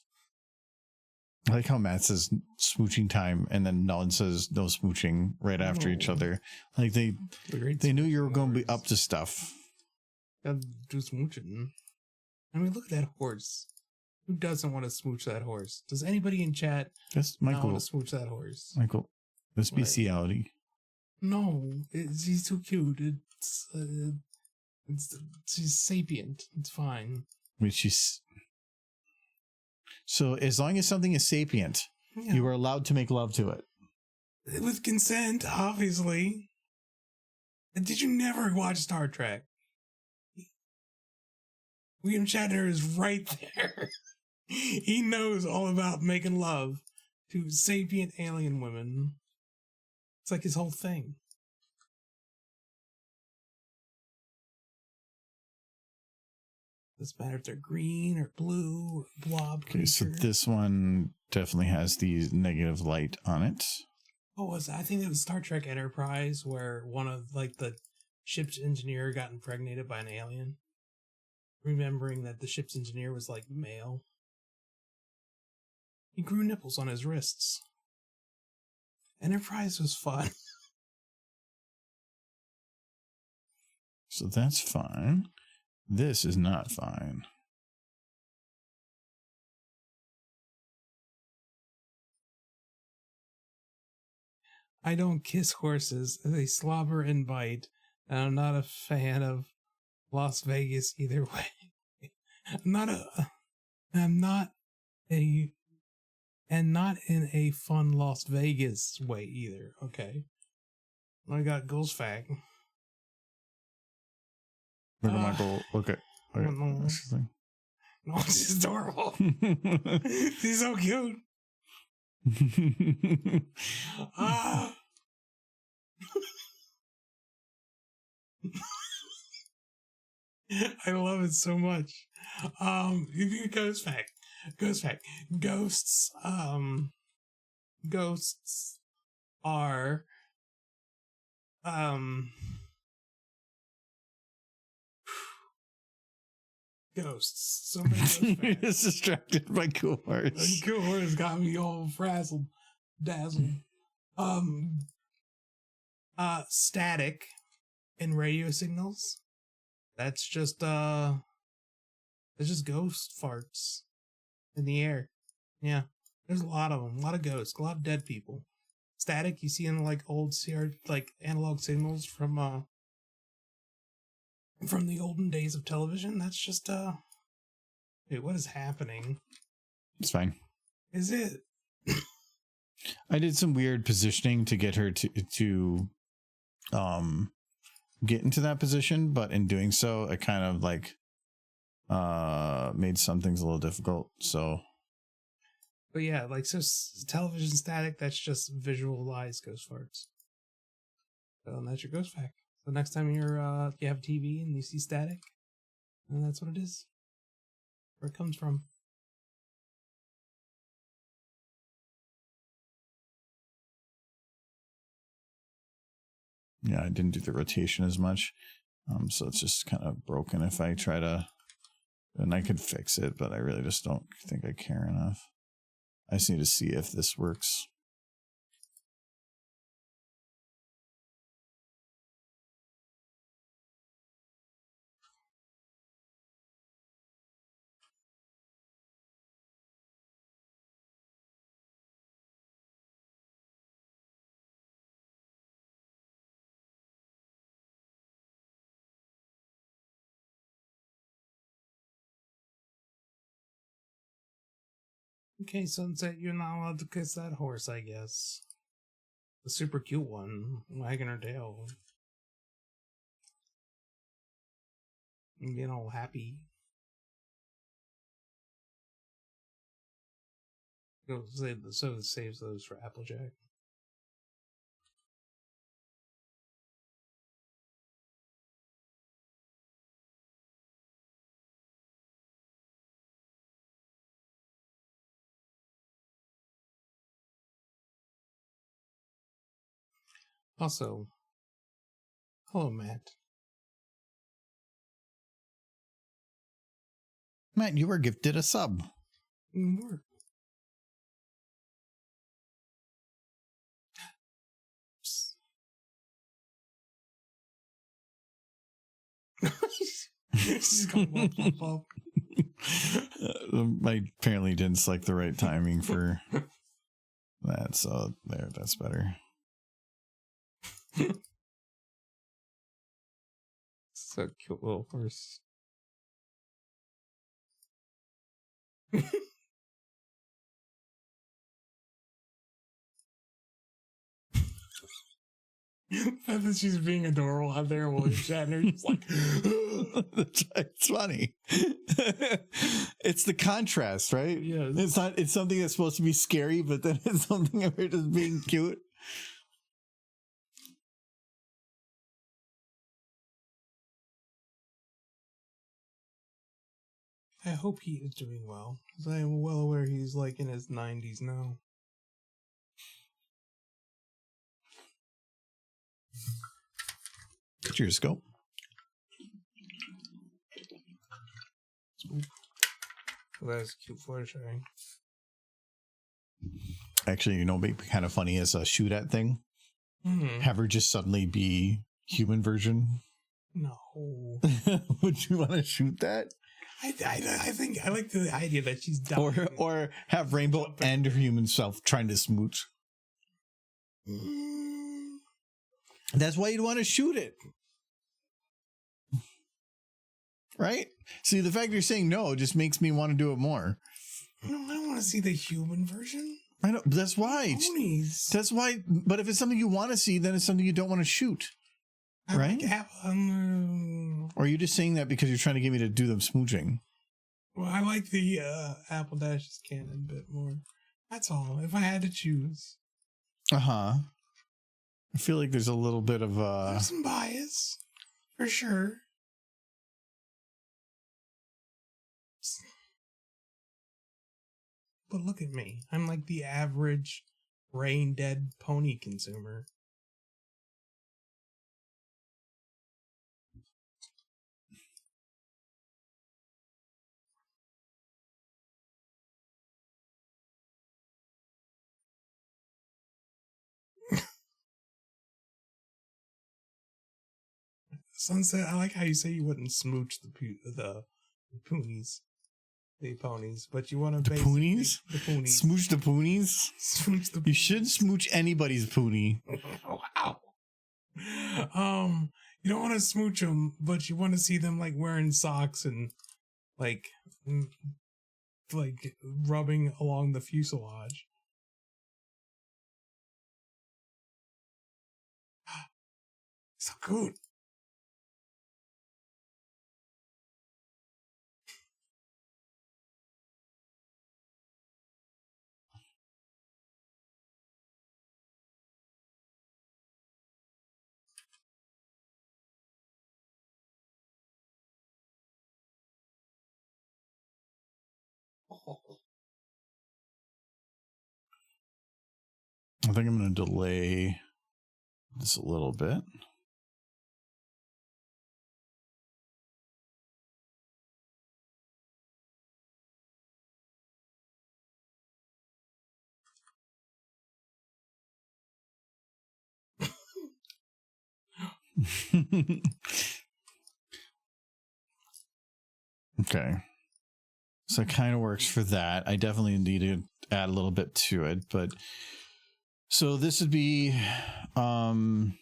I like how Matt says smooching time and then Nolan says no smooching right after each other. Like they knew you were going to be up to stuff. Gotta do smooching. I mean, look at that horse. Who doesn't want to smooch that horse? Does anybody in chat That's not Michael. want to smooch that horse? Michael, this What? bestiality. No, he's too cute. She's sapient. It's fine. Which is so as long as something is sapient, Yeah. you are allowed to make love to it. With consent, obviously. Did you never watch Star Trek? William Shatner is right there. He knows all about making love to sapient alien women. It's like his whole thing. Doesn't matter if they're green or blue or blob Okay, so creature. this one definitely has the negative light on it. What was it? I think it was Star Trek Enterprise where one of like the ship's engineer got impregnated by an alien. Remembering that the ship's engineer was like male. He grew nipples on his wrists. Enterprise was fun. So that's fine. This is not fine. I don't kiss horses. They slobber and bite. And I'm not a fan of Las Vegas either way. I'm not in a fun Las Vegas way either. Okay. I got Ghost Fact. Look at Michael. Look at. Look at no. what's his thing? No, she's adorable. She's so cute. Ah. I love it so much. Ghost fact. Ghosts ghosts are ghosts. So many ghost You're facts. just distracted by cool horse. Cool horse got me all frazzled, dazzled. Static and radio signals. It's just ghost farts in the air. Yeah, there's a lot of them. A lot of ghosts. A lot of dead people. Static you see in like old CR, like analog signals from the olden days of television. That's just wait, what is happening? It's fine. Is it? I did some weird positioning to get her to get into that position, but in doing so, I kind of like made some things a little difficult. So, But yeah, like so television static. That's just visualized ghost farts. So that's your ghost fact. So next time you have TV and you see static, and that's what it is. Where it comes from. yeah, I didn't do the rotation as much. So it's just kind of broken if I try to, and I could fix it, but I really just don't think I care enough. I just need to see if this works. Okay, Sunset, you're not allowed to kiss that horse, I guess. The super cute one, wagging her tail. And being all happy. So it saves those for Applejack. Also, hello, Matt. Matt, you were gifted a sub. More. She's going bump, bump, I apparently didn't select the right timing for that, so there, that's better. So cute little horse. And then she's being adorable out there while you're chatting her. She's like, It's funny. It's the contrast, right? Yeah. It's something that's supposed to be scary, but then it's something of her just being cute. I hope he is doing well, because I am well aware he's like in his 90s now. Cheers, go. That's cute foreshadowing. Actually, you know, it'd be kind of funny as a shoot at thing. Mm-hmm. Have her just suddenly be human version. No. Would you want to shoot that? I think I like the idea that she's dying. Or have Rainbow and her human self trying to smooch. That's why you'd want to shoot it. Right? See, the fact you're saying no just makes me want to do it more. No, I don't want to see the human version. I know. That's why. Ponies. That's why. But if it's something you want to see, then it's something you don't want to shoot. Right? Or are you just saying that because you're trying to get me to do them smooching? Well, I like the Apple Dash's canon bit more. That's all. If I had to choose. Uh-huh. I feel like there's a little bit of There's some bias. For sure. But look at me. I'm like the average brain dead pony consumer. Sunset, I like how you say you wouldn't smooch the ponies. The ponies, but you want to The poonies? The ponies. Smooch the poonies? Smooch the You should smooch anybody's poonie. Wow. You don't want to smooch them, but you want to see them like wearing socks and like rubbing along the fuselage. So good. I think I'm going to delay this a little bit. Okay. So it kind of works for that. I definitely need to add a little bit to it, but so this would be so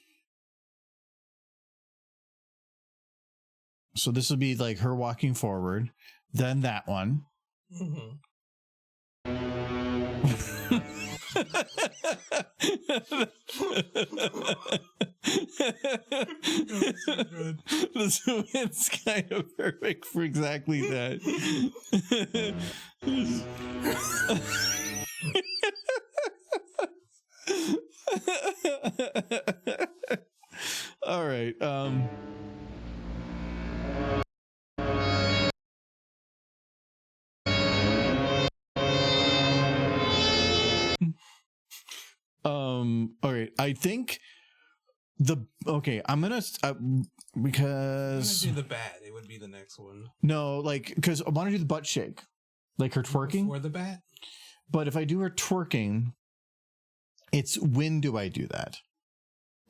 this would be like her walking forward, then that one. Mm-hmm. It's kind of perfect for exactly that. All right. All right. I think I'm gonna because I'm gonna do the bat. It would be the next one. No, like because I want to do the butt shake, like her twerking Before the bat. But if I do her twerking, it's when do I do that?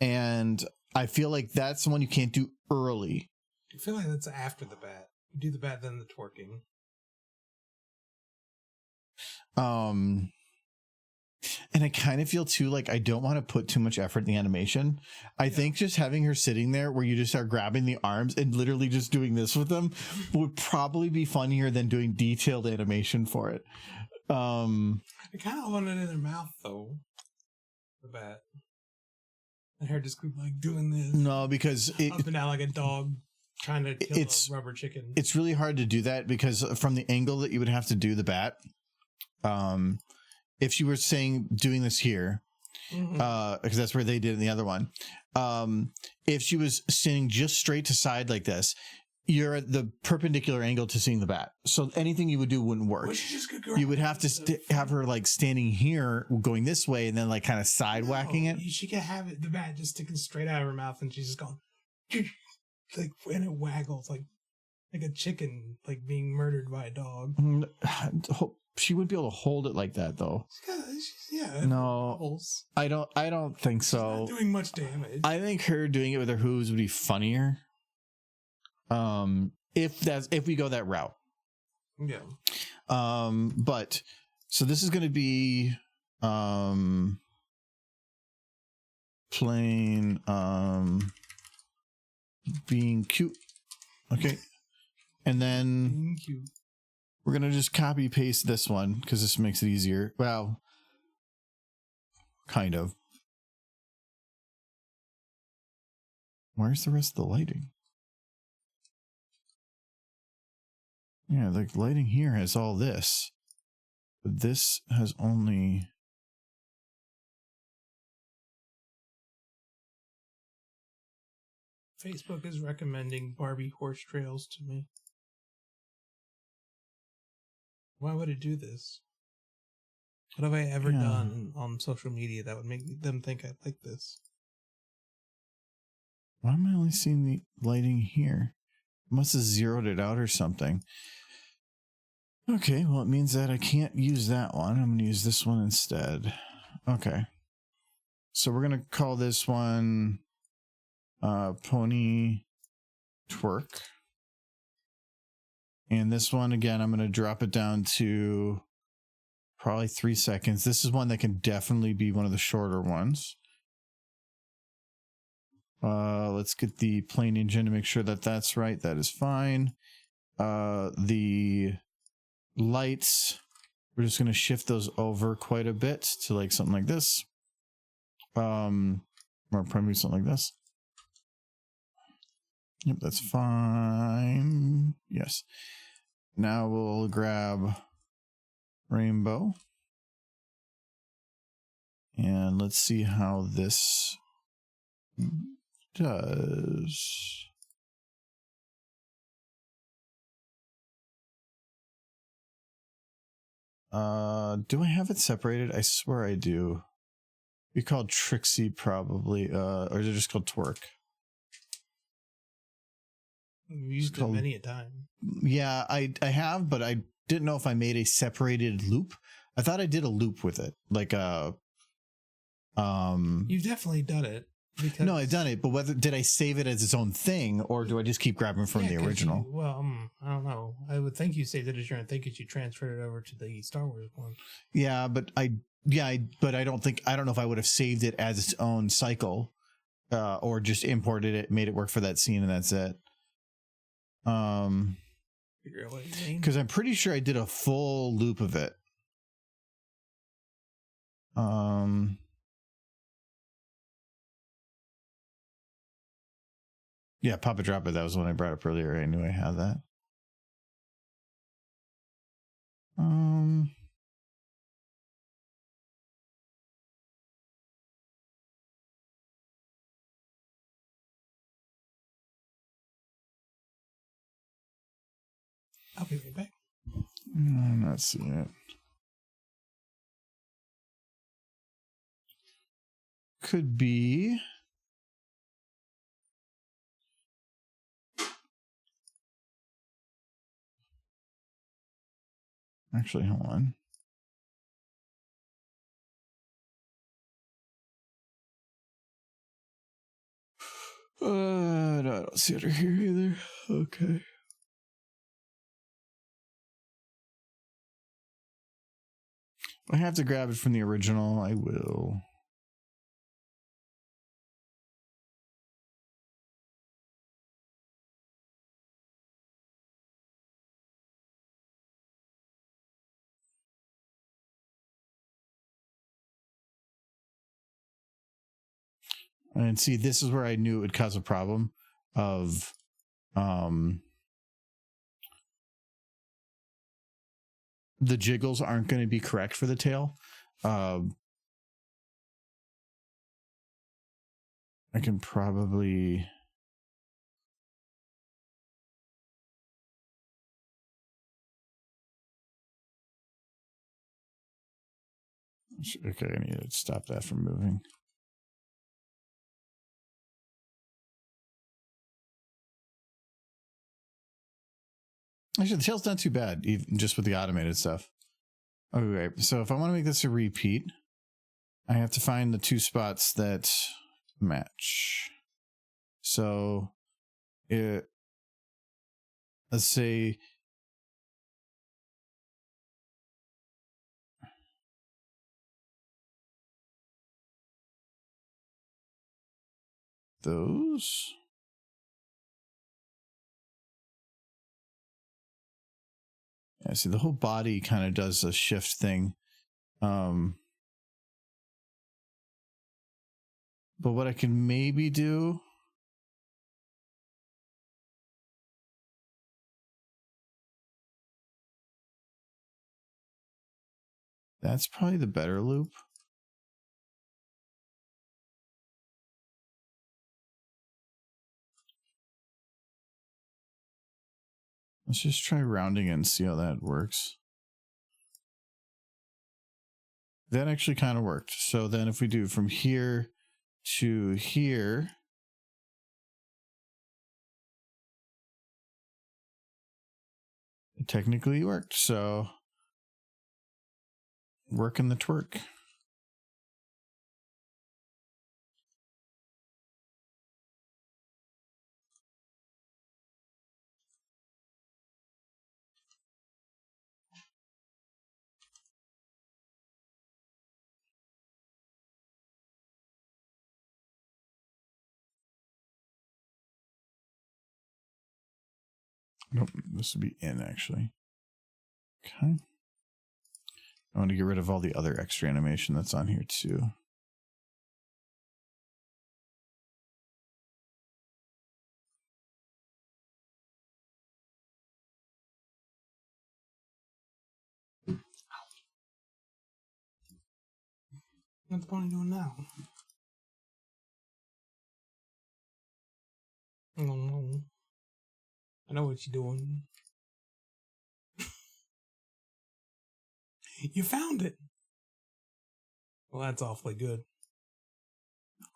And I feel like that's the one you can't do early. I feel like that's after the bat. You do the bat, then the twerking. And I kind of feel too like I don't want to put too much effort in the animation. I think just having her sitting there where you just are grabbing the arms and literally just doing this with them would probably be funnier than doing detailed animation for it. I kind of want it in her mouth though. The bat. And her just like doing this. No, because up and down like a dog trying to kill a rubber chicken. It's really hard to do that because from the angle that you would have to do the bat, if you were saying doing this here, because that's where they did in the other one, if she was standing just straight to side like this, you're at the perpendicular angle to seeing the bat. So anything you would do wouldn't work. You would have to have her like standing here going this way and then like kind of side whacking it. She could have the bat just sticking straight out of her mouth and she's just going like, and it waggles like a chicken like being murdered by a dog. She wouldn't be able to hold it like that though. Yeah. No, I don't think so. She's not doing much damage. I think her doing it with her hooves would be funnier. If we go that route. Yeah. But so this is going to be plain being cute. Okay. And then being cute. We're going to just copy paste this one because this makes it easier. Well, kind of. Where's the rest of the lighting? Yeah, the lighting here has all this. But this has only... Facebook is recommending Barbie horse trails to me. Why would it do this? What have I ever Yeah. done on social media that would make them think I like this? Why am I only seeing the lighting here? Must have zeroed it out or something. Okay, well, it means that I can't use that one. I'm going to use this one instead. Okay. So we're going to call this one Pony Twerk. And this one, again, I'm going to drop it down to probably 3 seconds. This is one that can definitely be one of the shorter ones. Let's get the plane engine to make sure that that's right. That is fine. The lights, we're just going to shift those over quite a bit to like something like this. Or probably something like this. Yep, that's fine. Yes. Now we'll grab rainbow. And let's see how this does. Do I have it separated? I swear I do. We called Trixie probably, or is it just called Twerk? We've used it many a time. Yeah, I have, but I didn't know if I made a separated loop. I thought I did a loop with it, like a. You've definitely done it. Because no, I've done it, but whether did I save it as its own thing, or do I just keep grabbing from the original? I don't know. I would think you saved it as your own thing because you transferred it over to the Star Wars one. Yeah, but I don't know if I would have saved it as its own cycle, or just imported it, made it work for that scene, and that's it. Figure out what you mean. Because I'm pretty sure I did a full loop of it. Yeah, Papa Drop It. That was the one I brought up earlier. I knew I had that. I'll be right back. I'm not seeing it. Could be. Actually, hold on. No, I don't see it here either. Okay. I have to grab it from the original. I will. And see, this is where I knew it would cause a problem of the jiggles aren't going to be correct for the tail. I can probably. Okay, I need to stop that from moving. Actually, the tail's not too bad, even just with the automated stuff. Okay, so if I want to make this a repeat, I have to find the two spots that match. So, let's say those. Yeah, see, the whole body kind of does a shift thing. But what I can maybe do. That's probably the better loop. Let's just try rounding it and see how that works. that actually kind of worked. So then if we do from here to here, it technically worked. So working the twerk. Nope, this would be in actually. Okay. I want to get rid of all the other extra animation that's on here too. What's the point of doing now? I don't know. I know what you're doing. You found it. Well, that's awfully good.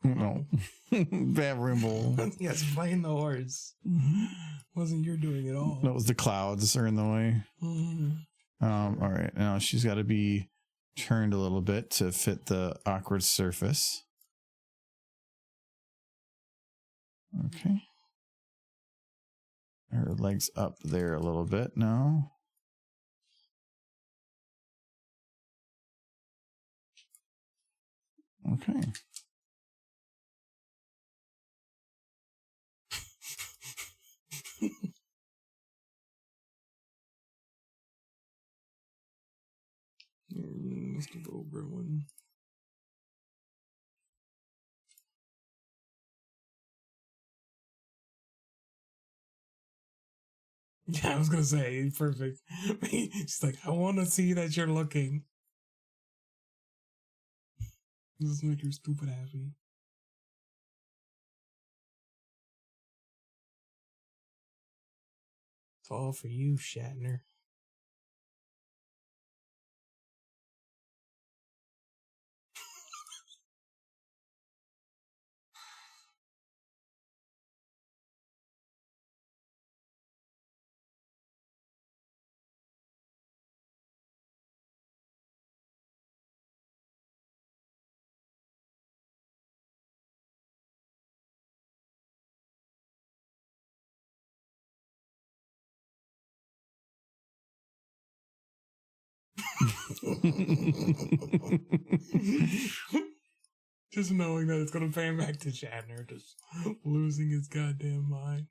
No. Bad Rimble. Yes, playing the horse. Wasn't your doing at all. That was the clouds are in the way. Mm-hmm. All right. Now she's got to be turned a little bit to fit the awkward surface. Okay. Her legs up there a little bit now. Okay. Let's do the over one. Yeah, I was gonna say perfect. She's like, I want to see that you're looking. This make her stupid happy. It's all for you, Shatner. Just knowing that it's gonna pan back to Shatner, just losing his goddamn mind.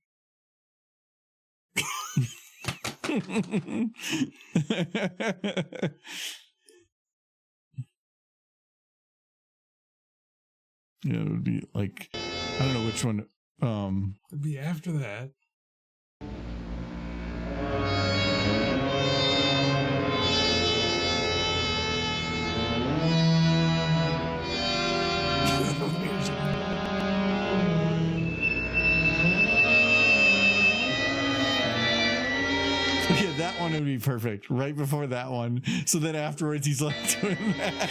Yeah, it would be like, I don't know which one. It'd be after that. Yeah, that one would be perfect. Right before that one. So then afterwards he's like doing that.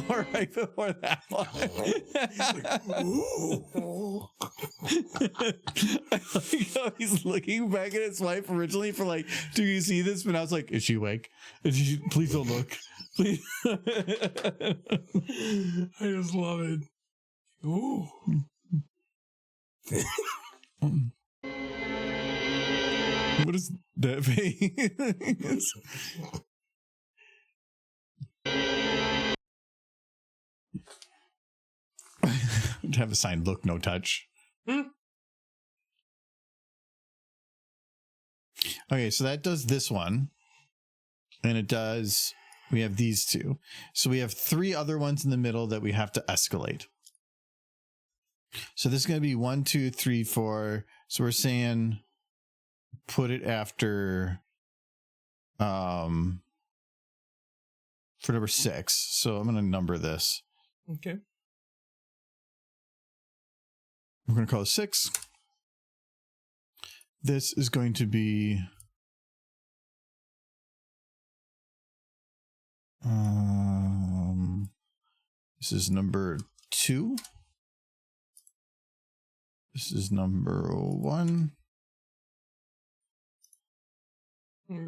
Or right before that one. I like how he's looking back at his wife originally for like, do you see this? But I was like, is she awake? Please don't look. Please. I just love it. Ooh. What is that face? To have a sign, look, no touch. Okay, so that does this one. And it does, we have these two. So we have 3 other ones in the middle that we have to escalate. So this is going to be 1, 2, 3, 4. So we're saying put it after for number 6. So I'm going to number this. Okay. We're going to call it 6. This is going to be This is number 2. This is number 1.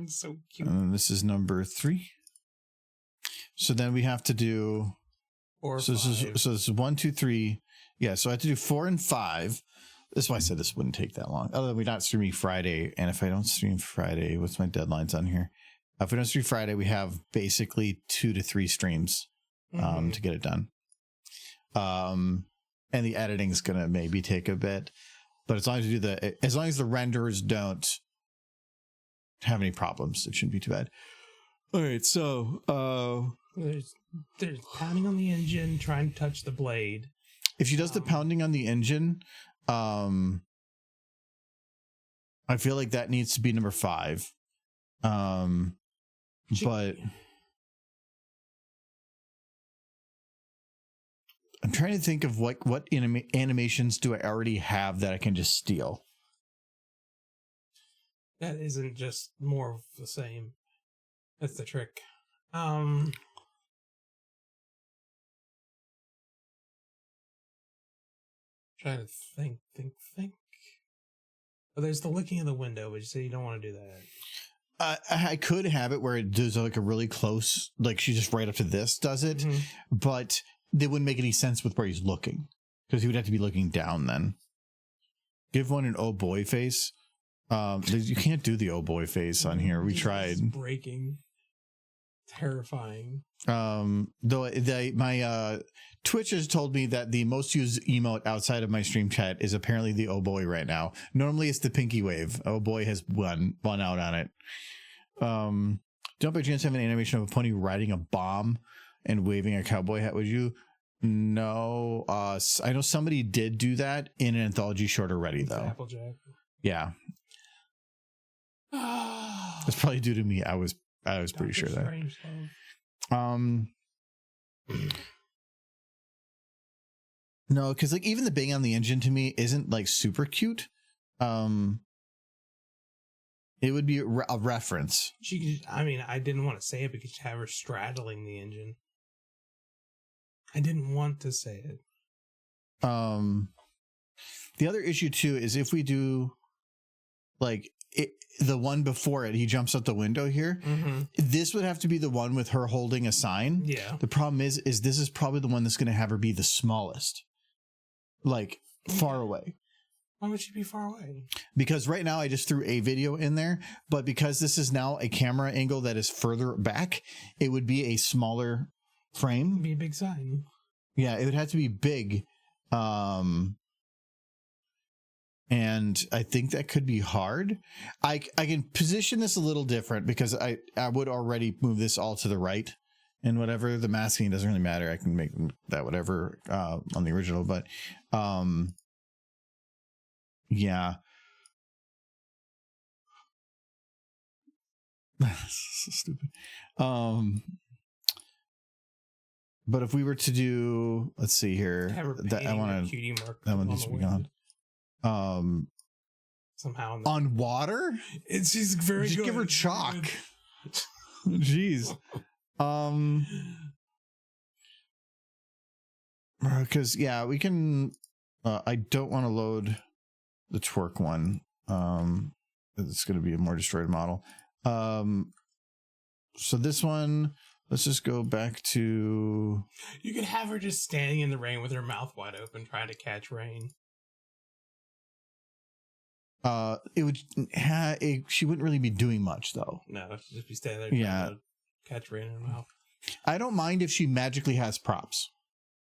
So cute. And this is number 3. So then we have to do 4 or so 5. this is 1, 2, 3. Yeah, so I have to do 4 and 5. That's why I said this wouldn't take that long. Other than we're not streaming Friday. And if I don't stream Friday, what's my deadlines on here? If we don't stream Friday, we have basically 2 to 3 streams to get it done. And the editing is gonna maybe take a bit, but as long as you do as long as the renders don't have any problems, it shouldn't be too bad. All right, so there's pounding on the engine, trying to touch the blade. if she does the pounding on the engine, I feel like that needs to be number 5. But I'm trying to think of what animations do I already have that I can just steal. That isn't just more of the same. That's the trick. Trying to think. Well, there's the looking in the window, but you say you don't want to do that. I could have it where it does like a really close, like she just right up to this does it, but they wouldn't make any sense with where he's looking because he would have to be looking down then. Give one an oh boy face. You can't do the oh boy face on here. We tried. It's breaking. Terrifying. Though my Twitch has told me that the most used emote outside of my stream chat is apparently the oh boy right now. Normally it's the pinky wave. Oh boy has won out on it. Don't by chance have an animation of a pony riding a bomb and waving a cowboy hat, would you? No. I know somebody did do that in an anthology short already though. Applejack. Yeah. That's probably due to me. I was pretty sure that. Strange, no, because like even the bang on the engine to me isn't like super cute. It would be a reference. I didn't want to say it because you have her straddling the engine. I didn't want to say it. The other issue too is if we do like the one before it, he jumps out the window here. This would have to be the one with her holding a sign. Yeah. The problem is this is probably the one that's going to have her be the smallest, like far away. Why would she be far away? Because right now I just threw a video in there, but because this is now a camera angle that is further back, it would be a smaller frame. It'd be a big sign. Yeah, it would have to be big. And I think that could be hard. I can position this a little different because I would already move this all to the right and whatever. The masking doesn't really matter. I can make that whatever on the original, but yeah. So stupid. But if we were to do, let's see here, that I want to, that one needs to be gone. Somehow on water, she's very just good. Give her chalk. Jeez. Because yeah, we can. I don't want to load the twerk one. It's going to be a more destroyed model. So this one, let's just go back to. You could have her just standing in the rain with her mouth wide open, trying to catch rain. It would she wouldn't really be doing much though. No, she'd just be standing there trying to catch rain in her mouth. I don't mind if she magically has props.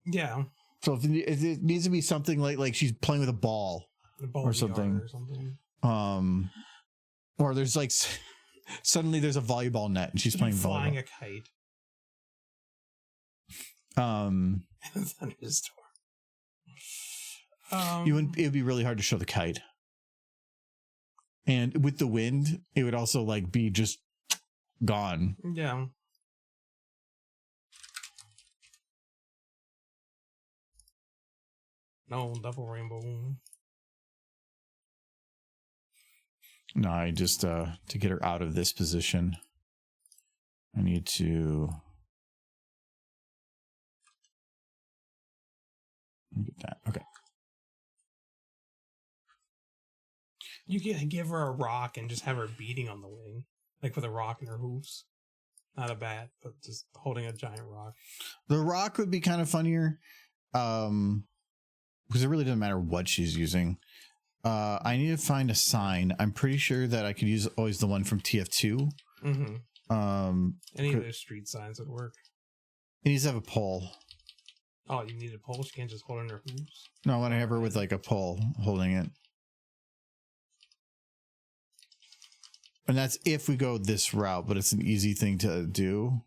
Yeah. So if it needs to be something like she's playing with a ball or something. Or there's like suddenly there's a volleyball net and she's playing flying volleyball. A kite. Thunderstorm. It would be really hard to show the kite. And with the wind, it would also like be just gone. Yeah. No, double rainbow. No, I just to get her out of this position, I need to Look at that. Okay. You can give her a rock and just have her beating on the wing, like with a rock in her hooves. Not a bat, but just holding a giant rock. The rock would be kind of funnier, because it really doesn't matter what she's using. I need to find a sign. I'm pretty sure that I could use always the one from TF2. Mm-hmm. Any of those street signs would work. It needs to have a pole. Oh, you need a pole? She can't just hold it in her hooves? No, I want to have her with like a pole holding it. And that's if we go this route, but it's an easy thing to do.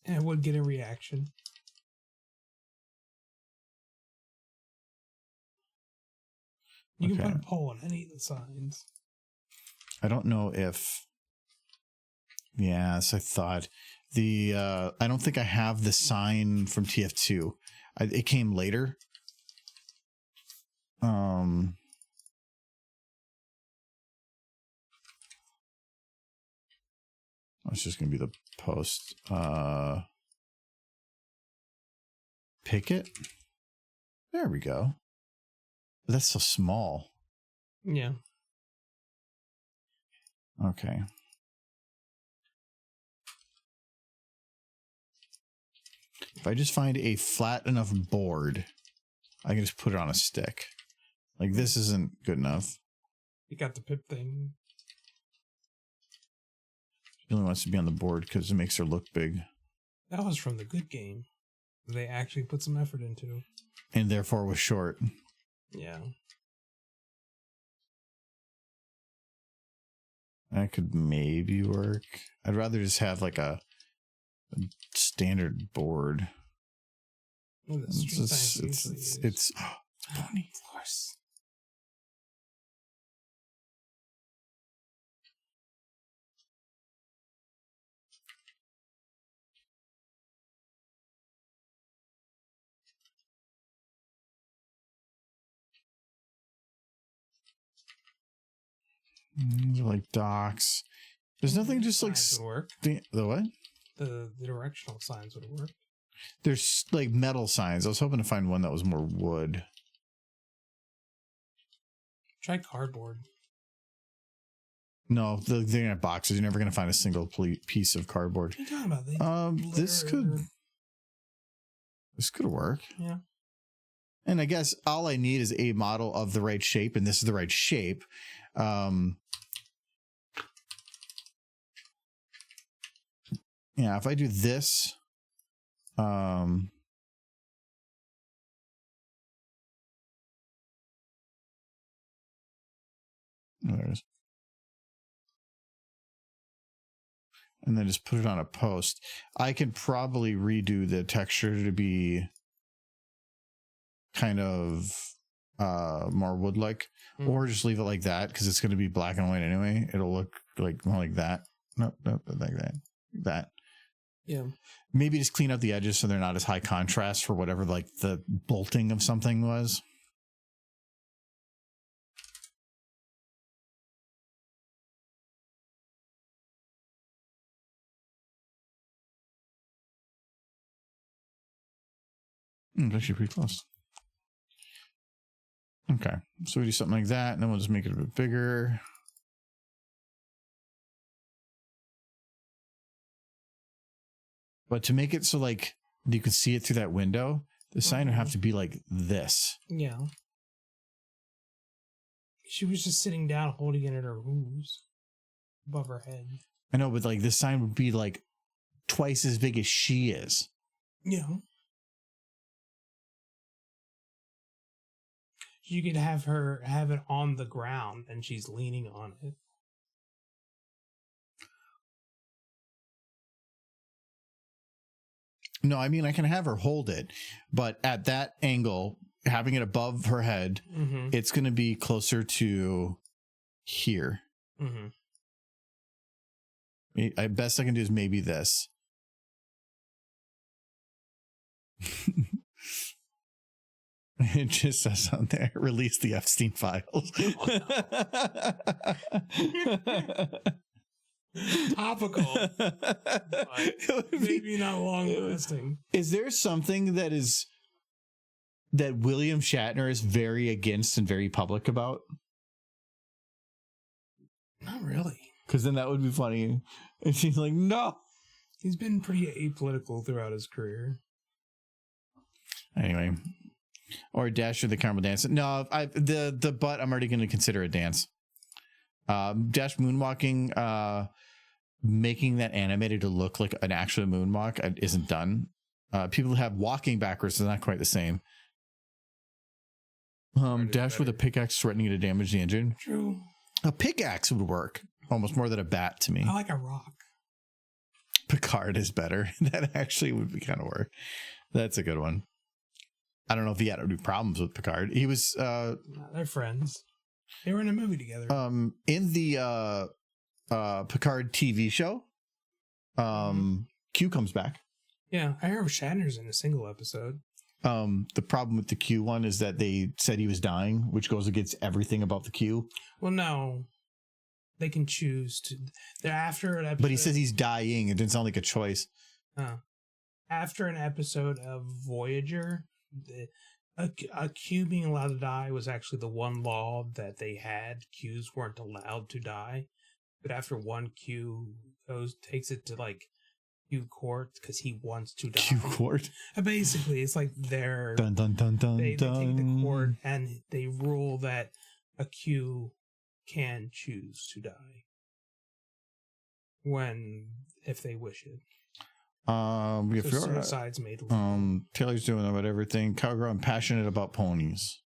And it would get a reaction. You can put a pole on any of the signs. I don't know if... Yes, I thought. I don't think I have the sign from TF2. It came later. It's just going to be the post. Pick it. There we go. That's so small. Yeah. Okay. If I just find a flat enough board, I can just put it on a stick. Like, this isn't good enough. You got the pip thing. She only wants to be on the board because it makes her look big. That was from the good game. They actually put some effort into. And therefore was short. Yeah. That could maybe work. I'd rather just have like a standard board. Well, it's pony horse. Like docks. There's nothing just like work. The what? The directional signs would work. There's like metal signs. I was hoping to find one that was more wood. Try cardboard. No, they're gonna have boxes. You're never gonna find a single piece of cardboard. What are you talking about? This could work. Yeah. And I guess all I need is a model of the right shape, and this is the right shape. Yeah, if I do this, there it is. And then just put it on a post. I could probably redo the texture to be kind of more wood-like, or just leave it like that because it's going to be black and white anyway. It'll look like more like that. Nope, like that. Yeah. Maybe just clean up the edges so they're not as high contrast for whatever like the bolting of something was. It's actually pretty close. Okay, so we do something like that, and then we'll just make it a bit bigger. But to make it so like you can see it through that window, the sign would have to be like this. Yeah. She was just sitting down holding it in her hooves above her head. I know, but like this sign would be like twice as big as she is. Yeah. You could have it on the ground and she's leaning on it. No, I mean, I can have her hold it, but at that angle, having it above her head, it's going to be closer to here. Best I can do is maybe this. It just says on there, release the Epstein files. Topical. Maybe not long lasting. Is there something that is that William Shatner is very against and very public about? Not really. Because then that would be funny. And she's like, no. He's been pretty apolitical throughout his career. Anyway. Or Dash or the Caramel Dance. No, the butt I'm already going to consider a dance. Dash moonwalking, making that animated to look like an actual moonwalk isn't done. People have walking backwards, so it's not quite the same. Dash with a pickaxe threatening to damage the engine. True. A pickaxe would work almost more than a bat to me. I like a rock. Picard is better. That actually would be kind of work. That's a good one. I don't know if he had any problems with Picard. He was they're friends. They were in a movie together. In the Picard TV show, Q comes back. Yeah, I heard Shatner's in a single episode. The problem with the Q one is that they said he was dying, which goes against everything about the Q. Well, no. They can choose to. They're after an episode. But he says he's dying. It didn't sound like a choice. After an episode of Voyager, a Q being allowed to die was actually the one law that they had. Qs weren't allowed to die. But after one Q takes it to like Q court because he wants to die. Q court? Basically, it's like they're dun, dun, dun, dun, they take the dun. court and they rule that a Q can choose to die if they wish it. We have suicide's made legal. Taylor's doing about everything. Cowgirl, I'm passionate about ponies.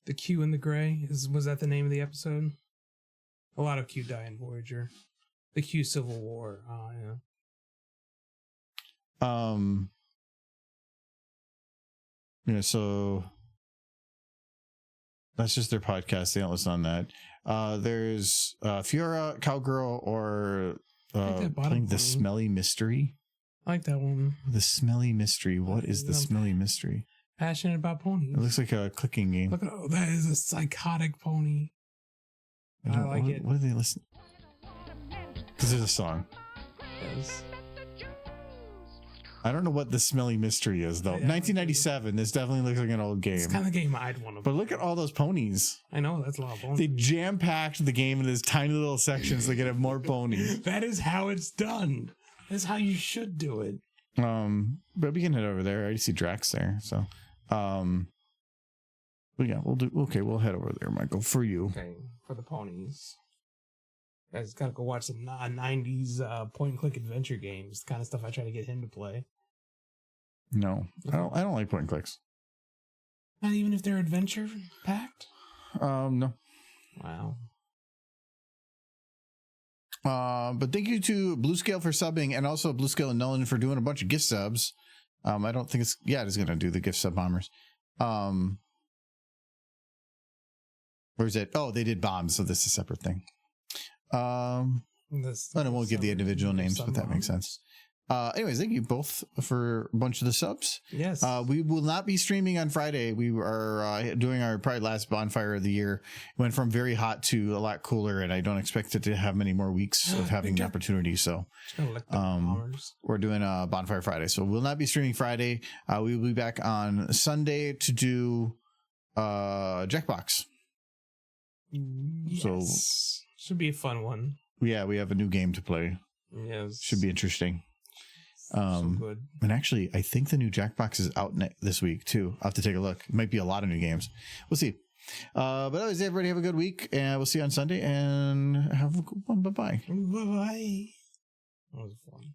The Q in the Gray was that the name of the episode? A lot of Q die in Voyager. The Q Civil War. Oh yeah. Yeah, so that's just their podcast. They don't listen on that. There's Fiora, Cowgirl, or playing The Smelly Mystery. I like that one. The Smelly Mystery. What is The Smelly Mystery? Passionate about ponies. It looks like a clicking game. Look, that is a psychotic pony. I like it. What do they listen? Because there's a song. Yes. I don't know what The Smelly Mystery is, though. 1997. This definitely looks like an old game. It's the kind of game I'd want to play. But look at all those ponies. I know, that's a lot of ponies. They jam-packed the game into this tiny little section so they could have more ponies. That is how it's done. That's how you should do it. But we can head over there. I see Drax there, so but yeah, we'll head over there, Michael, for you. Okay, for the ponies. You guys gotta go watch some 90s point and click adventure games, the kind of stuff I try to get him to play. No, I don't like point and clicks. Not even if they're adventure packed? No. Wow. But thank you to Bluescale for subbing, and also Bluescale and Nolan for doing a bunch of gift subs. I don't think it is going to do the gift sub bombers. Where's it? Oh, they did bombs, so this is a separate thing. I won't give the individual names, but that makes sense. Anyways, thank you both for a bunch of the subs. Yes. We will not be streaming on Friday. We are doing our probably last bonfire of the year. It went from very hot to a lot cooler, and I don't expect it to have many more weeks of having the opportunity. So we're doing a bonfire Friday. So we'll not be streaming Friday. We will be back on Sunday to do Jackbox. Yes. So should be a fun one. Yeah, we have a new game to play. Yes. Should be interesting. So good. And actually, I think the new Jackbox is out this week too. I'll have to take a look. It might be a lot of new games. We'll see. But anyways, everybody have a good week, and we'll see you on Sunday. And have a good one. Bye bye. Bye bye. That was fun.